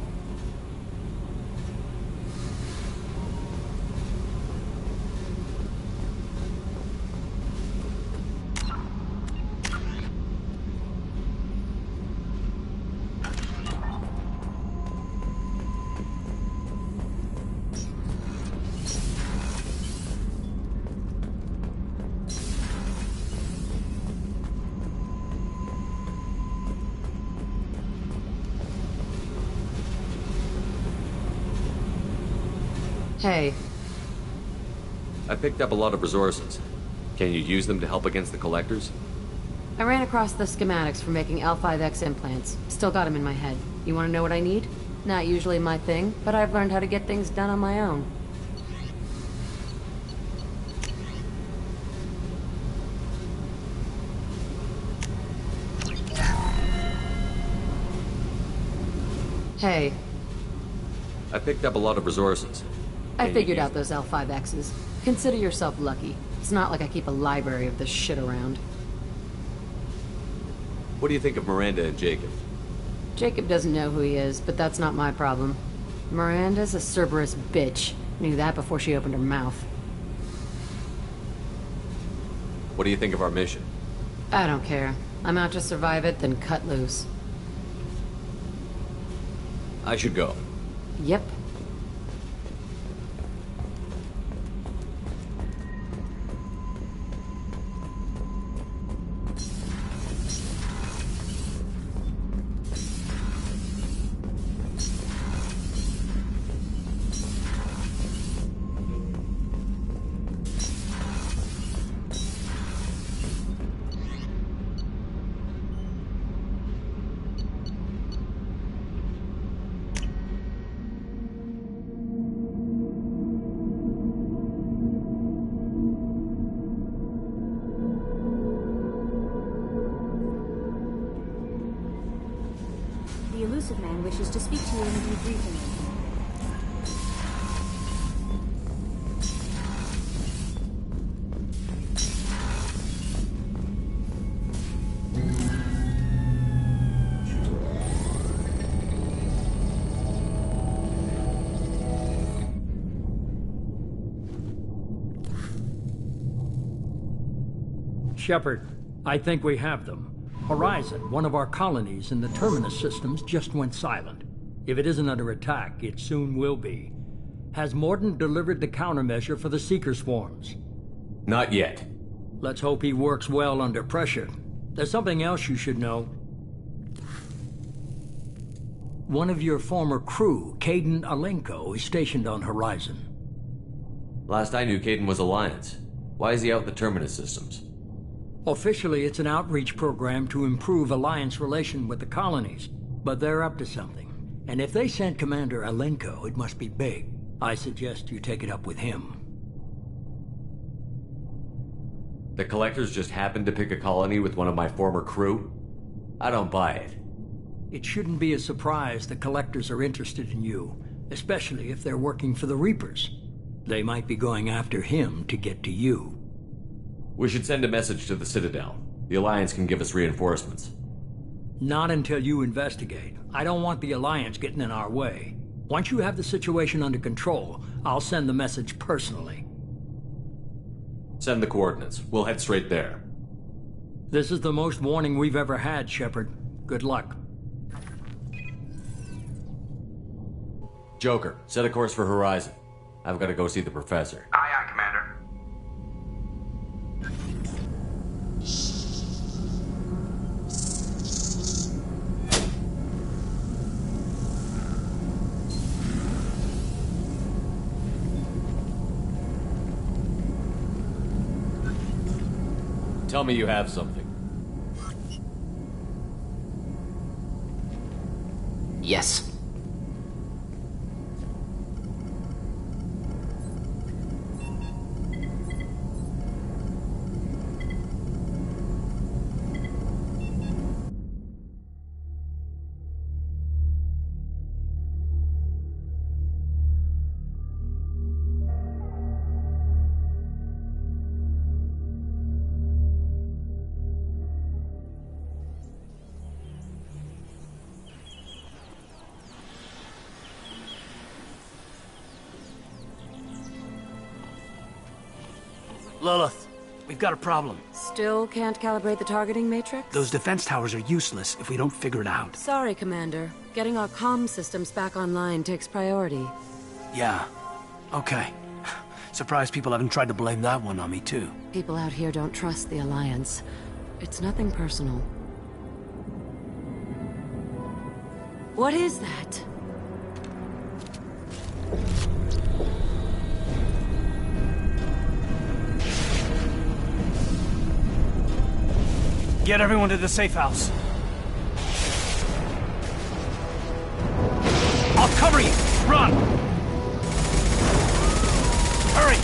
Hey. I picked up a lot of resources. Can you use them to help against the Collectors? I ran across the schematics for making L5X implants. Still got them in my head. You want to know what I need? Not usually my thing, but I've learned how to get things done on my own. Hey. I picked up a lot of resources. I figured out those L5Xs. Consider yourself lucky. It's not like I keep a library of this shit around. What do you think of Miranda and Jacob? Jacob doesn't know who he is, but that's not my problem. Miranda's a Cerberus bitch. Knew that before she opened her mouth. What do you think of our mission? I don't care. I'm out to survive it, then cut loose. I should go. Yep. The Illusive Man wishes to speak to you in a debriefing room. Shepard, I think we have them. Horizon, one of our colonies in the Terminus systems, just went silent. If it isn't under attack, it soon will be. Has Mordin delivered the countermeasure for the Seeker swarms? Not yet. Let's hope he works well under pressure. There's something else you should know. One of your former crew, Kaidan Alenko, is stationed on Horizon. Last I knew, Kaidan was Alliance. Why is he out in the Terminus systems? Officially, it's an outreach program to improve Alliance relation with the colonies, but they're up to something. And if they sent Commander Alenko, it must be big. I suggest you take it up with him. The Collectors just happened to pick a colony with one of my former crew? I don't buy it. It shouldn't be a surprise the Collectors are interested in you, especially if they're working for the Reapers. They might be going after him to get to you. We should send a message to the Citadel. The Alliance can give us reinforcements. Not until you investigate. I don't want the Alliance getting in our way. Once you have the situation under control, I'll send the message personally. Send the coordinates. We'll head straight there. This is the most warning we've ever had, Shepard. Good luck. Joker, set a course for Horizon. I've got to go see the Professor. Aye, aye, Commander. Tell me you have something. Yes. Lilith, we've got a problem. Still can't calibrate the targeting matrix? Those defense towers are useless if we don't figure it out. Sorry, Commander. Getting our comm systems back online takes priority. Yeah. Okay. Surprised people haven't tried to blame that one on me, too. People out here don't trust the Alliance. It's nothing personal. What is that? Get everyone to the safe house. I'll cover you! Run! Hurry!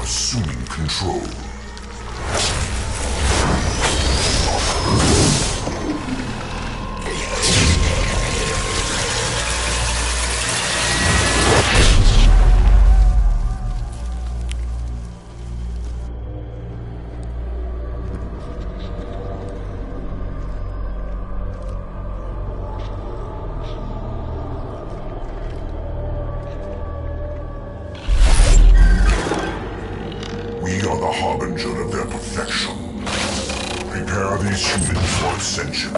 Assuming control. We are the harbinger of their perfection. Prepare these humans for ascension.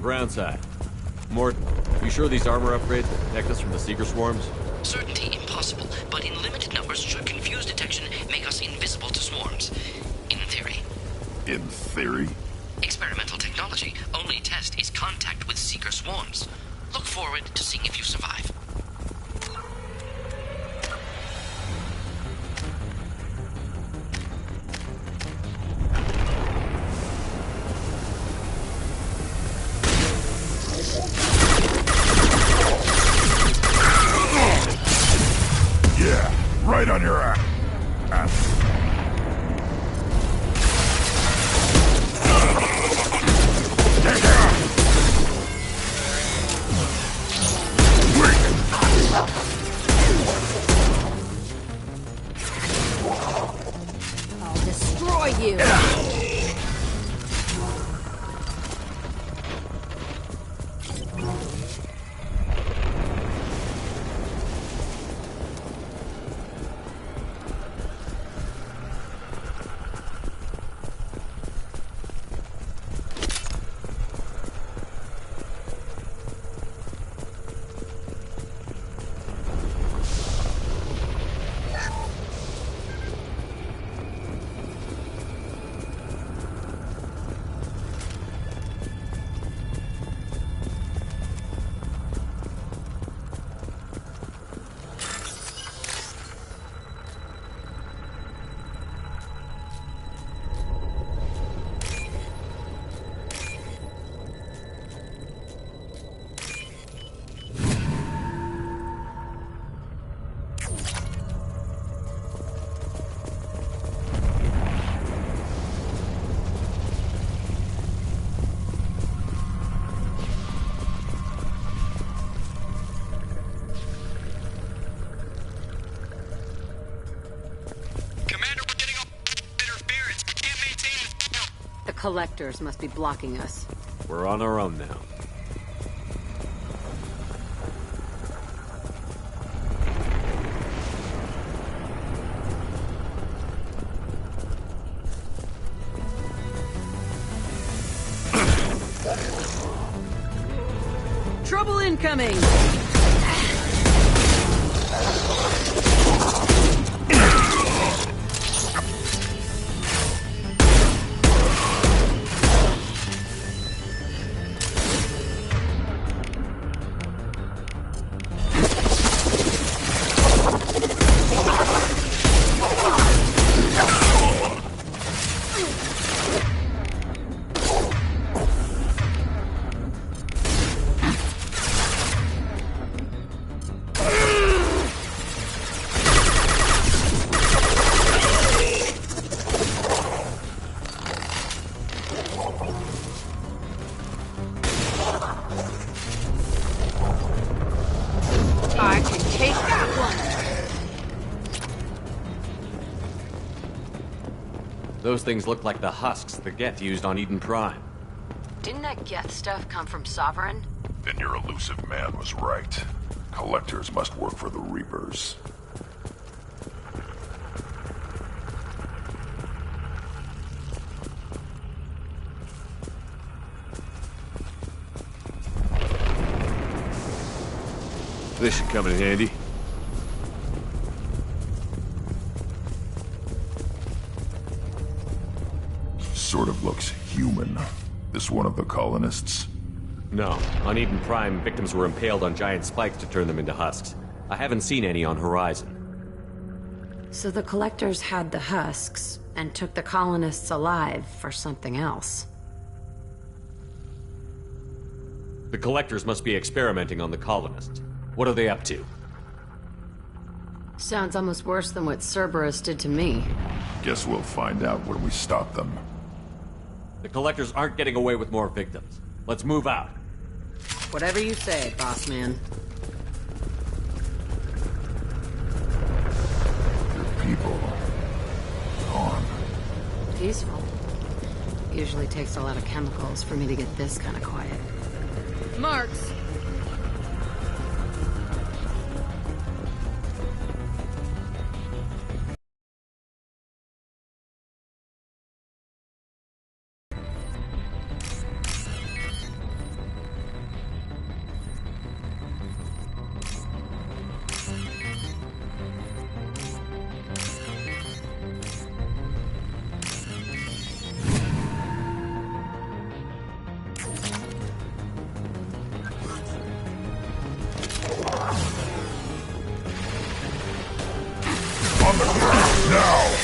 Groundside. Morton, you sure these armor upgrades will protect us from the Seeker swarms? Certainty impossible, but in limited numbers should confuse detection make us invisible to swarms. In theory. In theory? Experimental technology. Only test is contact with Seeker swarms. Look forward to seeing if you survive. Yeah, right on your ass. I'll destroy you. Collectors must be blocking us. We're on our own now. Trouble incoming! I can take that one! Those things look like the husks the Geth used on Eden Prime. Didn't that Geth stuff come from Sovereign? Then your elusive man was right. Collectors must work for the Reapers. This should come in handy. Sort of looks human. This one of the colonists? No. On Eden Prime, victims were impaled on giant spikes to turn them into husks. I haven't seen any on Horizon. So the Collectors had the husks, and took the colonists alive for something else. The Collectors must be experimenting on the colonists. What are they up to? Sounds almost worse than what Cerberus did to me. Guess we'll find out when we stop them. The Collectors aren't getting away with more victims. Let's move out. Whatever you say, boss man. Your people. Gone. Peaceful. Usually takes a lot of chemicals for me to get this kind of quiet. Marks! On the ground now!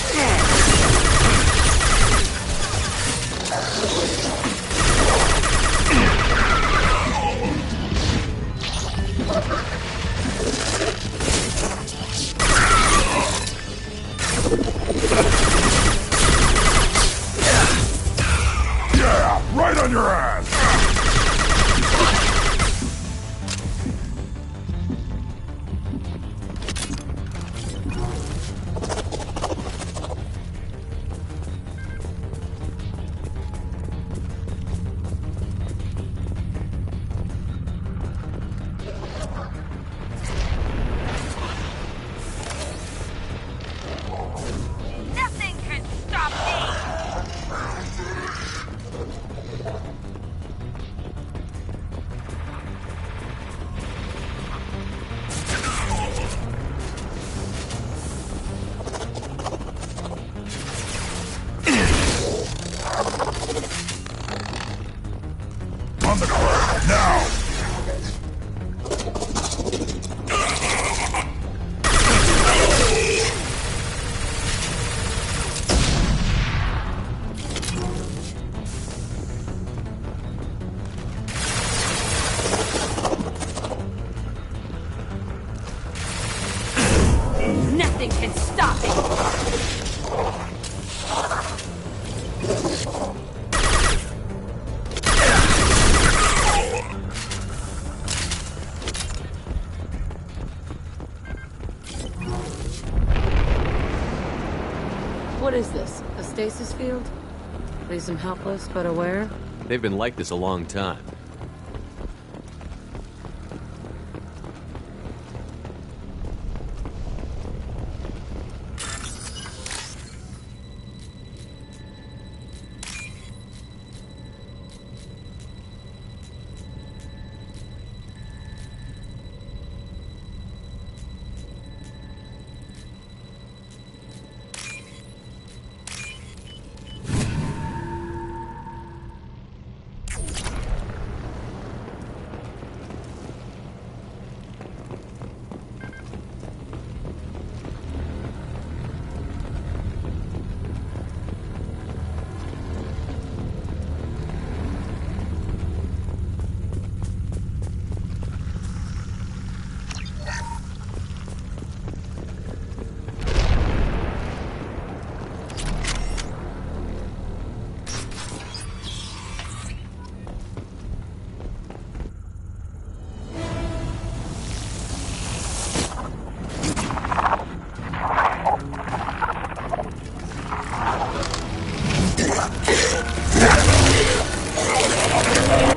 Yeah, right on your ass! Nothing can stop me! On the ground now! Nothing can stop me! What is this? A stasis field? Leaves them helpless but aware? They've been like this a long time.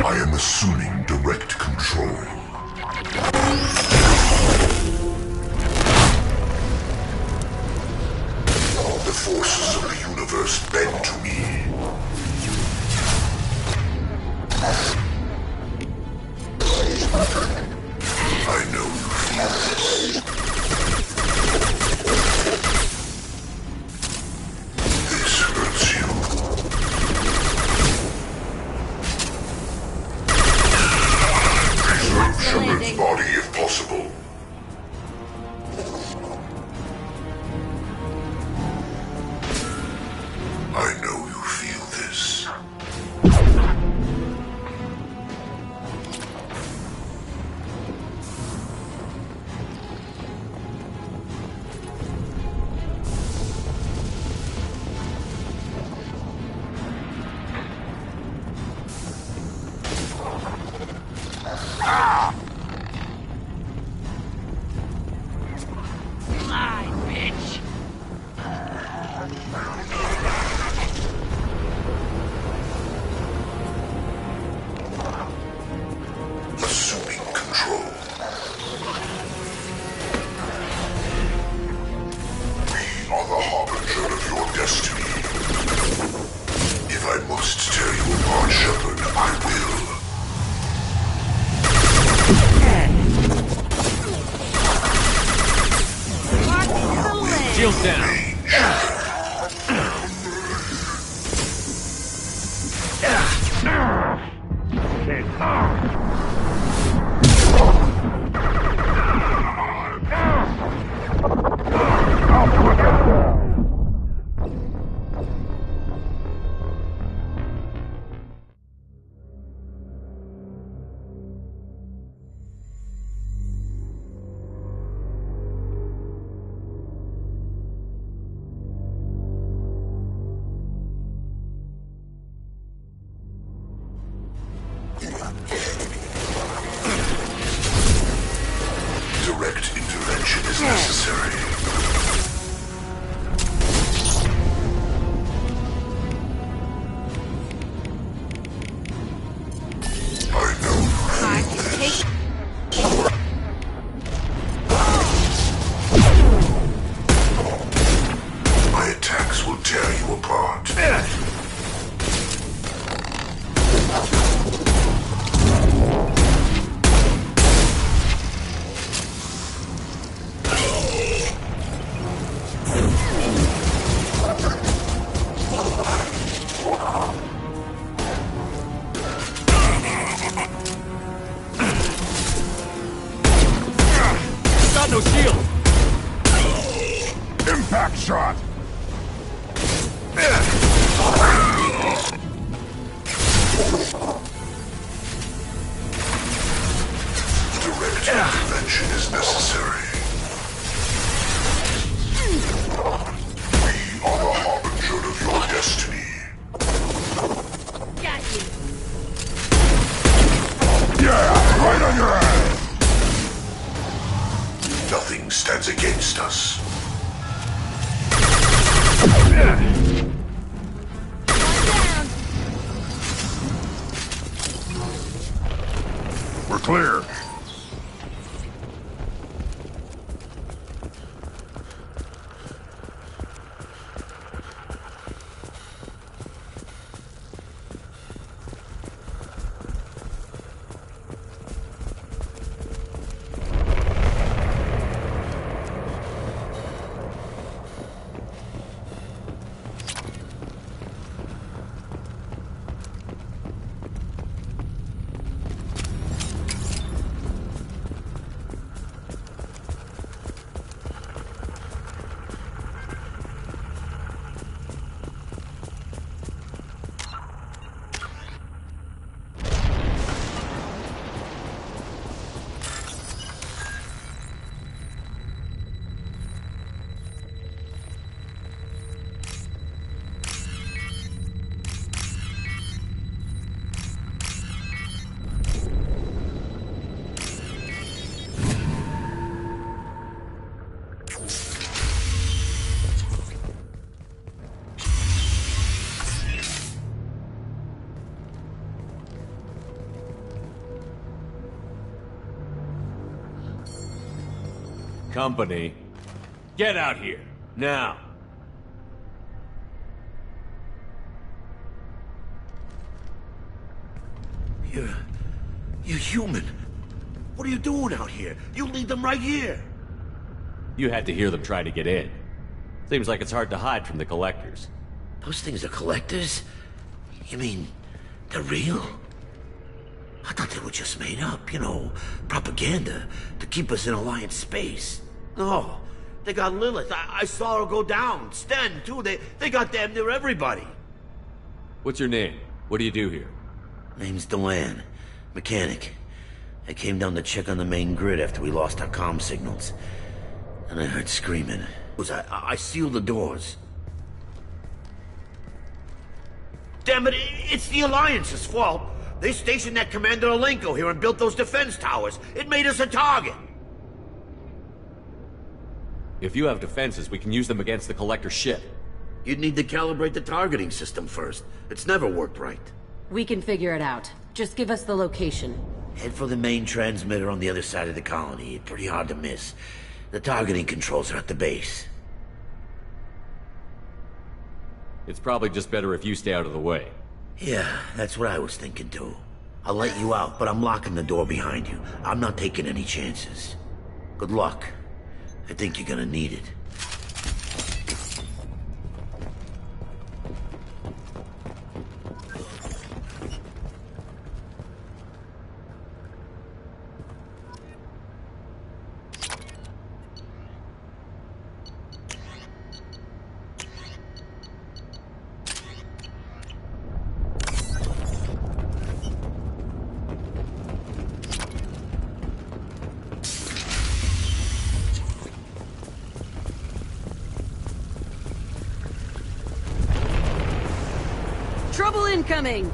I am assuming direct control. The forces of the universe bend to me. I know you feel this. This hurts you. Preserve Shepard's body if possible. I know you feel this. Lie, bitch! Assuming control. We are the harbinger of your destiny. If I must tear you apart, Shepard, I will. Shields down. Direct intervention is necessary. I know you feel this. My attacks will tear you apart. Got no shield. Impact shot! Direct intervention is necessary. We are the harbinger of your destiny. Got you! Yeah, right on your ass! Nothing stands against us. Down! clear. Company, get out here, now. You're human. What are you doing out here? You lead them right here. You had to hear them try to get in. Seems like it's hard to hide from the collectors. Those things are collectors? You mean, they're real? I thought they were just made up, you know, propaganda to keep us in Alliance space. No, they got Lilith. I saw her go down. Sten, too. They got damn near everybody. What's your name? What do you do here? Name's Delan. Mechanic. I came down to check on the main grid after we lost our comm signals. And I heard screaming. I sealed the doors. Damn it, it's the Alliance's fault. They stationed that Commander Alenko here and built those defense towers. It made us a target. If you have defenses, we can use them against the Collector ship. You'd need to calibrate the targeting system first. It's never worked right. We can figure it out. Just give us the location. Head for the main transmitter on the other side of the colony. Pretty hard to miss. The targeting controls are at the base. It's probably just better if you stay out of the way. Yeah, that's what I was thinking too. I'll let you out, but I'm locking the door behind you. I'm not taking any chances. Good luck. I think you're gonna need it. Trouble incoming!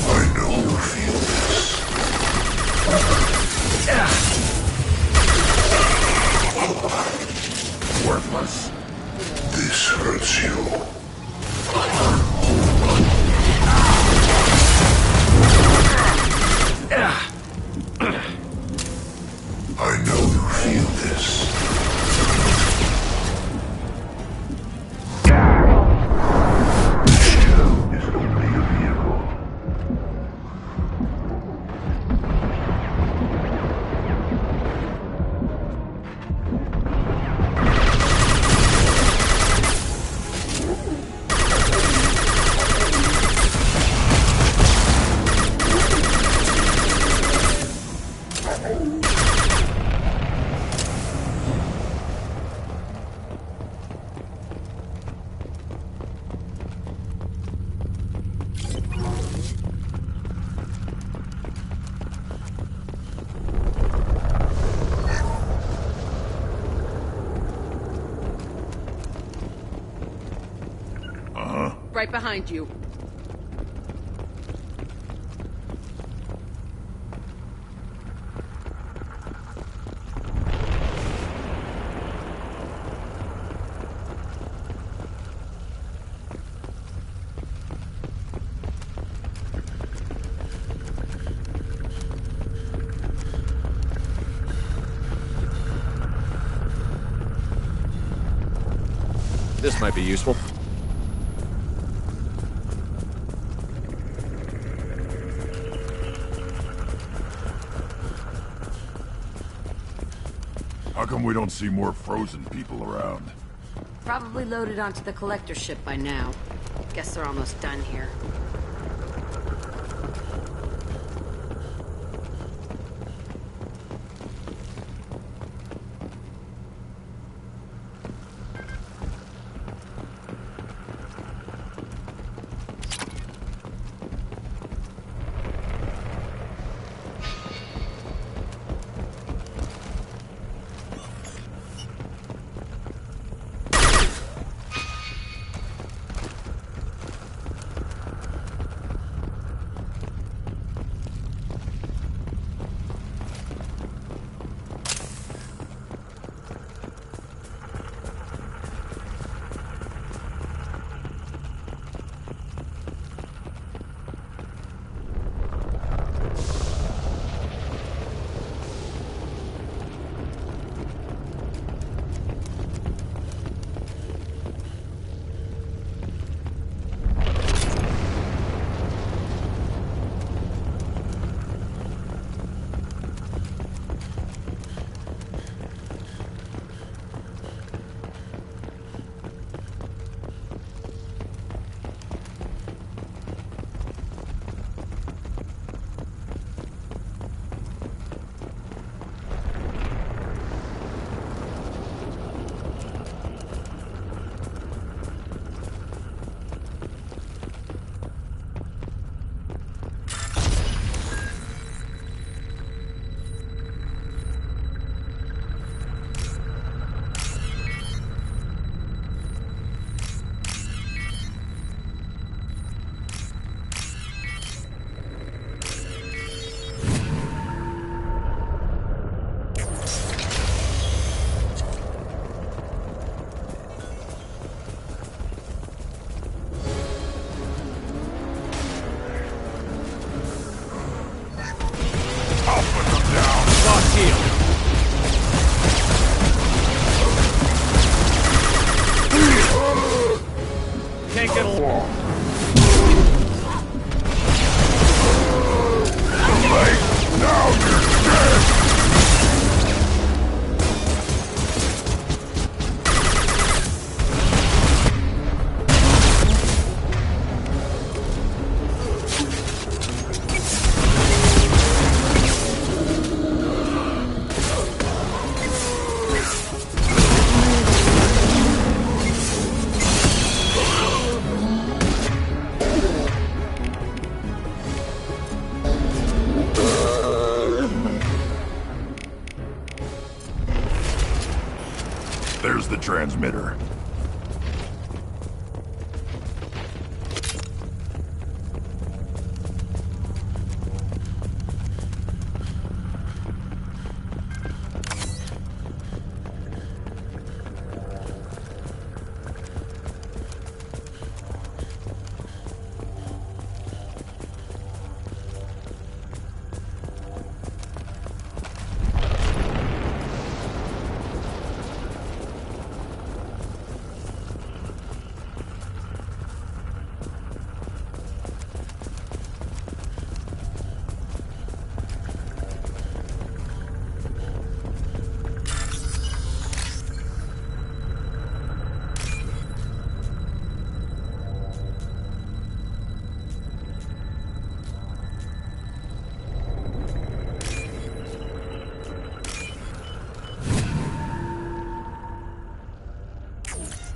I know you feel this. right behind you. This might be useful. How come we don't see more frozen people around? Probably loaded onto the collector ship by now. Guess they're almost done here. Can't get along. Now you're dead! There's the transmitter.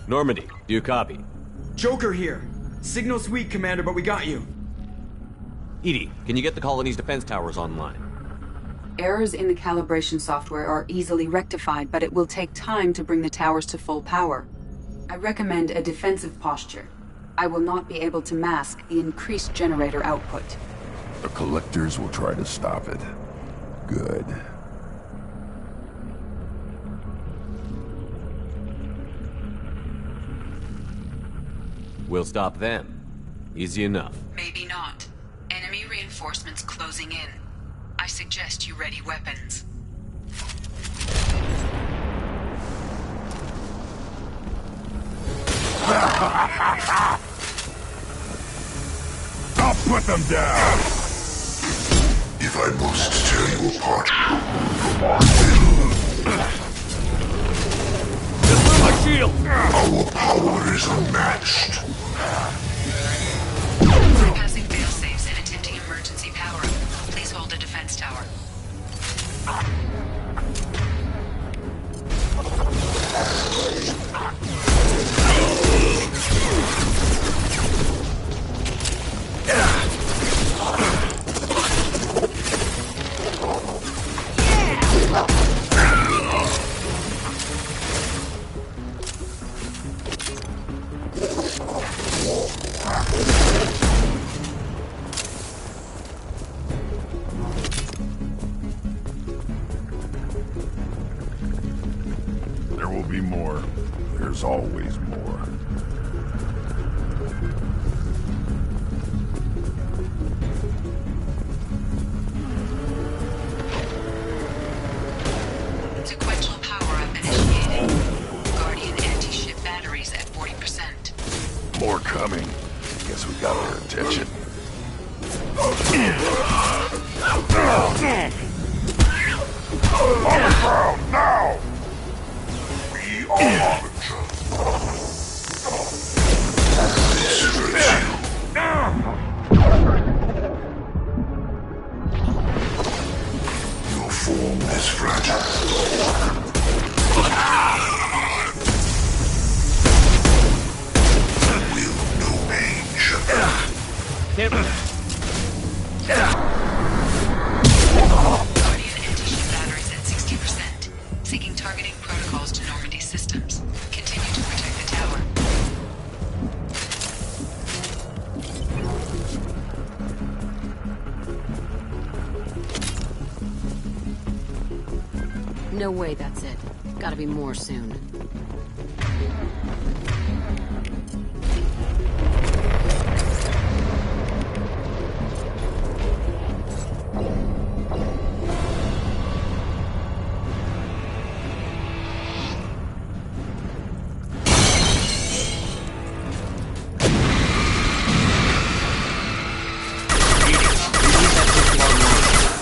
Normandy, do you copy? Joker here. Signal's weak, Commander, but we got you. EDI, can you get the colony's defense towers online? Errors in the calibration software are easily rectified, but it will take time to bring the towers to full power. I recommend a defensive posture. I will not be able to mask the increased generator output. The Collectors will try to stop it. Good. We'll stop them. Easy enough. Maybe not. Enemy reinforcements closing in. I suggest you ready weapons. I'll put them down! If I must tear you apart, my shield! Our power is unmatched. Bypassing failsafes and attempting emergency power-up. Please hold a defense tower. There will be more. There's always more. Sequential power-up initiated. Guardian anti-ship batteries at 40%. More coming. Guess we got their attention. On the ground, now! We are Your form is fragile. Will no pain shudder? Guardian anti-ship batteries at 60%. Seeking targeting protocols to Normandy systems. Continue to protect the tower. No way that's it. Gotta be more soon.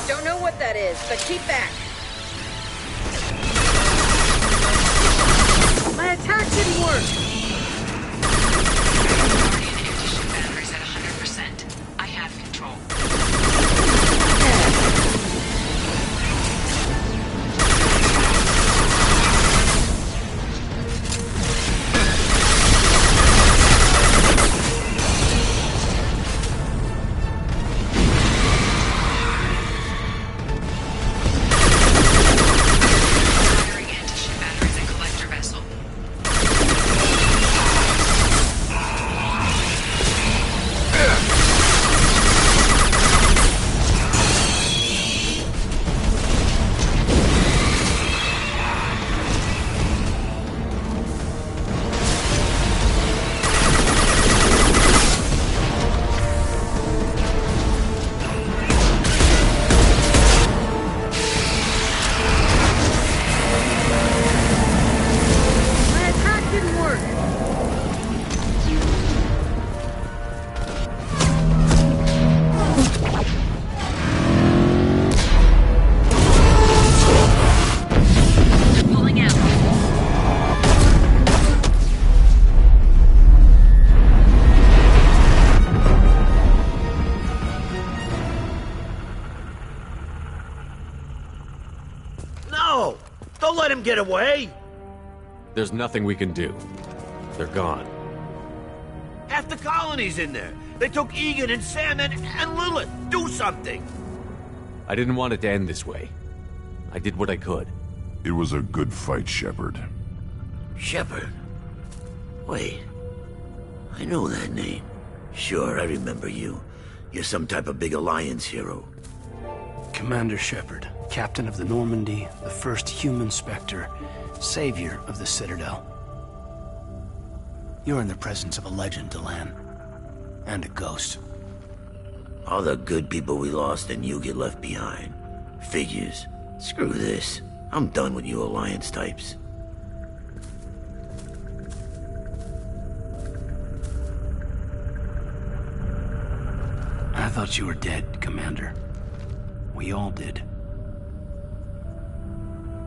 Don't know what that is, but keep back. My attack didn't work! Guardian anti-ship batteries at 100%. I have control. Firing anti-ship batteries at collector vessel. My attack didn't work! Pulling out. No! Don't let him get away! There's nothing we can do. They're gone. Half the colony's in there. They took Egan and Sam and Lilith. Do something! I didn't want it to end this way. I did what I could. It was a good fight, Shepard. Shepard? Wait. I know that name. Sure, I remember you. You're some type of big Alliance hero. Commander Shepard, captain of the Normandy, the first human Spectre, savior of the Citadel. You're in the presence of a legend, Delan. And a ghost. All the good people we lost and you get left behind. Figures. Screw this. I'm done with you Alliance types. I thought you were dead, Commander. We all did.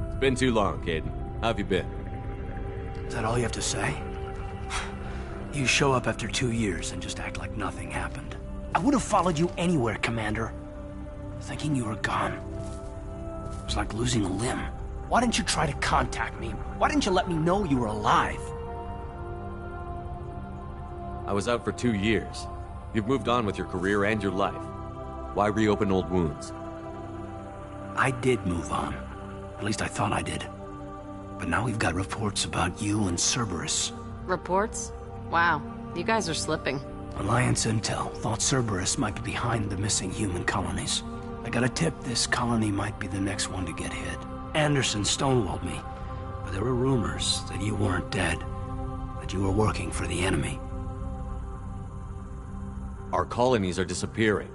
It's been too long, Kaidan. How have you been? Is that all you have to say? You show up after 2 years and just act like nothing happened. I would have followed you anywhere, Commander. Thinking you were gone. It was like losing a limb. Why didn't you try to contact me? Why didn't you let me know you were alive? I was out for 2 years. You've moved on with your career and your life. Why reopen old wounds? I did move on. At least I thought I did. But now we've got reports about you and Cerberus. Reports? Wow, you guys are slipping. Alliance Intel thought Cerberus might be behind the missing human colonies. I got a tip this colony might be the next one to get hit. Anderson stonewalled me, but there were rumors that you weren't dead, that you were working for the enemy. Our colonies are disappearing.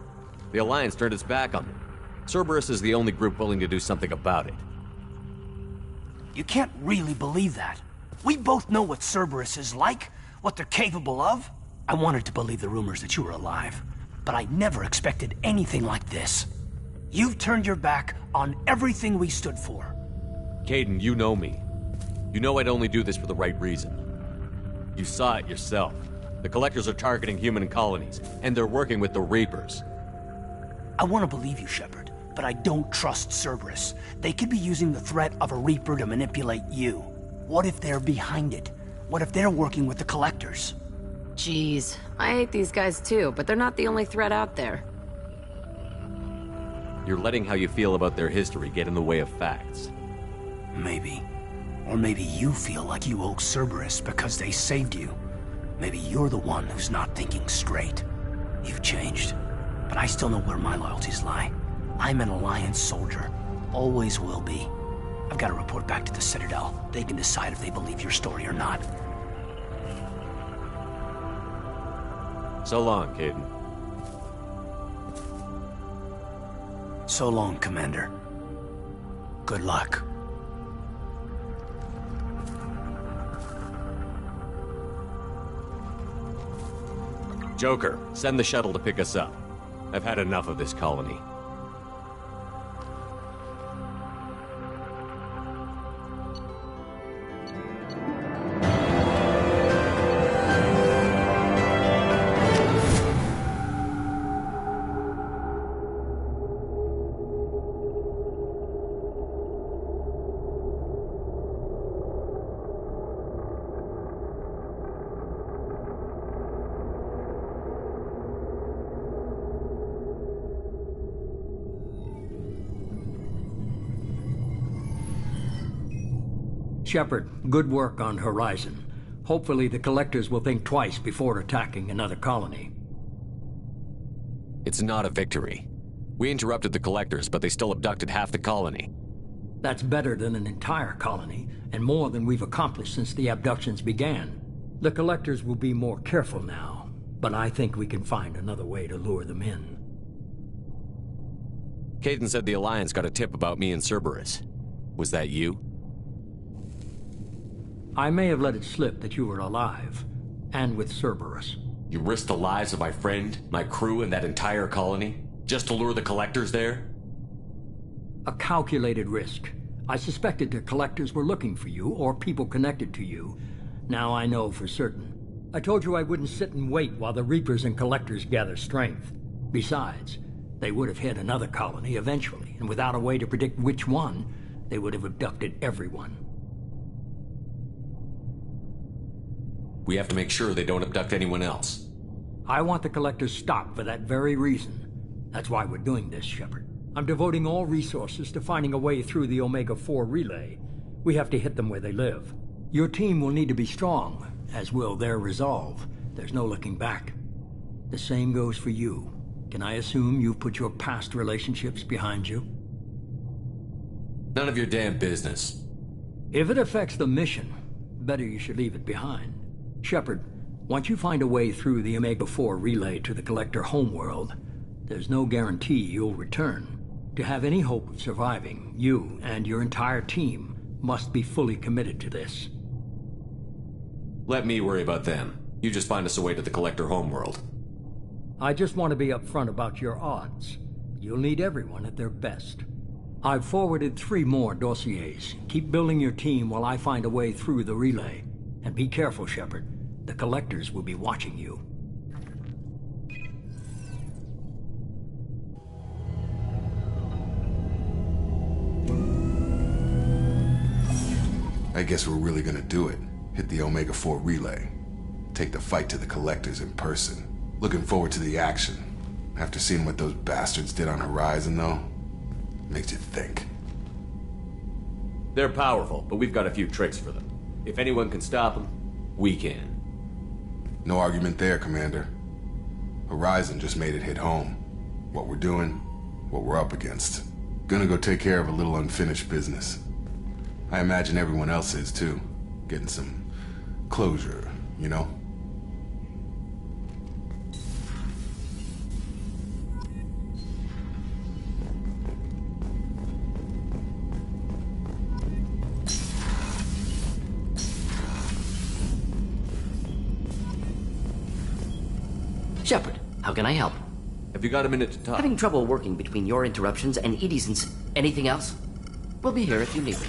The Alliance turned its back on them. Cerberus is the only group willing to do something about it. You can't really believe that. We both know what Cerberus is like, what they're capable of. I wanted to believe the rumors that you were alive, but I never expected anything like this. You've turned your back on everything we stood for. Kaidan, you know me. You know I'd only do this for the right reason. You saw it yourself. The Collectors are targeting human colonies, and they're working with the Reapers. I want to believe you, Shepard, but I don't trust Cerberus. They could be using the threat of a Reaper to manipulate you. What if they're behind it? What if they're working with the Collectors? Jeez, I hate these guys too, but they're not the only threat out there. You're letting how you feel about their history get in the way of facts. Maybe. Or maybe you feel like you owe Cerberus because they saved you. Maybe you're the one who's not thinking straight. You've changed, but I still know where my loyalties lie. I'm an Alliance soldier. Always will be. I've got to report back to the Citadel. They can decide if they believe your story or not. So long, Kaidan. So long, Commander. Good luck. Joker, send the shuttle to pick us up. I've had enough of this colony. Shepard, good work on Horizon. Hopefully the Collectors will think twice before attacking another colony. It's not a victory. We interrupted the Collectors, but they still abducted half the colony. That's better than an entire colony, and more than we've accomplished since the abductions began. The Collectors will be more careful now, but I think we can find another way to lure them in. Kaidan said the Alliance got a tip about me and Cerberus. Was that you? I may have let it slip that you were alive, and with Cerberus. You risked the lives of my friend, my crew, and that entire colony, just to lure the Collectors there? A calculated risk. I suspected the Collectors were looking for you, or people connected to you. Now I know for certain. I told you I wouldn't sit and wait while the Reapers and Collectors gather strength. Besides, they would have hit another colony eventually, and without a way to predict which one, they would have abducted everyone. We have to make sure they don't abduct anyone else. I want the Collectors stopped for that very reason. That's why we're doing this, Shepard. I'm devoting all resources to finding a way through the Omega-4 relay. We have to hit them where they live. Your team will need to be strong, as will their resolve. there's no looking back. The same goes for you. Can I assume you've put your past relationships behind you? None of your damn business. If it affects the mission, better you should leave it behind. Shepard, once you find a way through the Omega-4 relay to the Collector homeworld, there's no guarantee you'll return. To have any hope of surviving, you and your entire team must be fully committed to this. Let me worry about them. You just find us a way to the Collector homeworld. I just want to be upfront about your odds. You'll need everyone at their best. I've forwarded 3 more dossiers. Keep building your team while I find a way through the relay. And be careful, Shepard. The Collectors will be watching you. I guess we're really gonna do it. Hit the Omega-4 relay. Take the fight to the Collectors in person. Looking forward to the action. After seeing what those bastards did on Horizon, though, makes you think. They're powerful, but we've got a few tricks for them. If anyone can stop them, we can. No argument there, Commander. Horizon just made it hit home. What we're doing, what we're up against. Gonna go take care of a little unfinished business. I imagine everyone else is, too. Getting some closure, you know? Shepard, how can I help? Have you got a minute to talk? Having trouble working between your interruptions and Edie's anything else? We'll be here if you need me.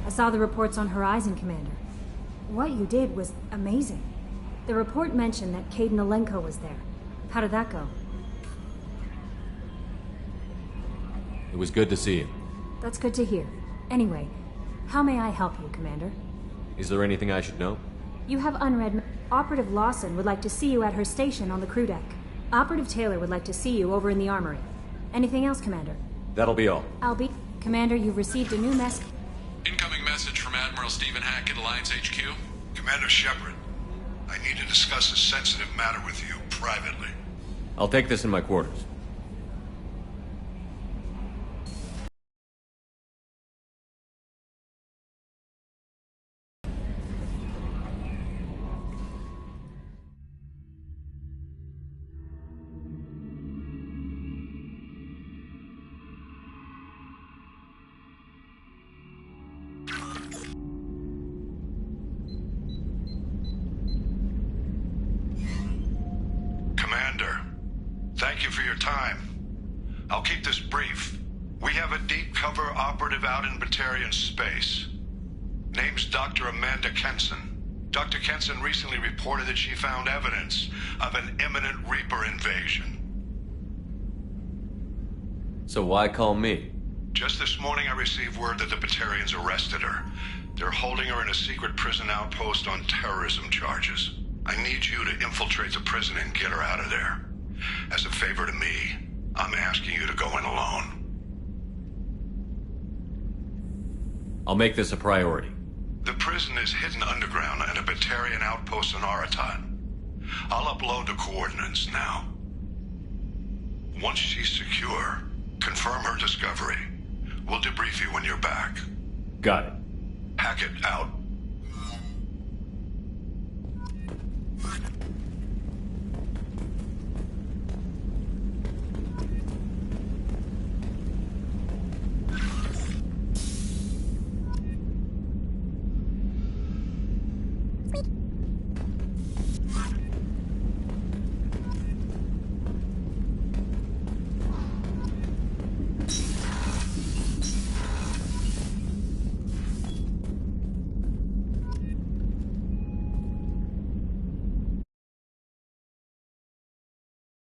I saw the reports on Horizon, Commander. What you did was amazing. The report mentioned that Kaidan Alenko was there. How did that go? It was good to see him. That's good to hear. Anyway, how may I help you, Commander? Is there anything I should know? You have unread... Operative Lawson would like to see you at her station on the crew deck. Operative Taylor would like to see you over in the armory. Anything else, Commander? That'll be all. Commander, you've received a new message. Incoming message from Admiral Stephen Hackett, Alliance HQ. Commander Shepard, I need to discuss a sensitive matter with you privately. I'll take this in my quarters. Thank you for your time. I'll keep this brief. We have a deep cover operative out in Batarian space. Name's Dr. Amanda Kenson. Dr. Kenson recently reported that she found evidence of an imminent Reaper invasion. So why call me? Just this morning I received word that the Batarians arrested her. They're holding her in a secret prison outpost on terrorism charges. I need you to infiltrate the prison and get her out of there. As a favor to me, I'm asking you to go in alone. I'll make this a priority. The prison is hidden underground at a Batarian outpost in Aratat. I'll upload the coordinates now. Once she's secure, confirm her discovery. We'll debrief you when you're back. Got it. Hackett out.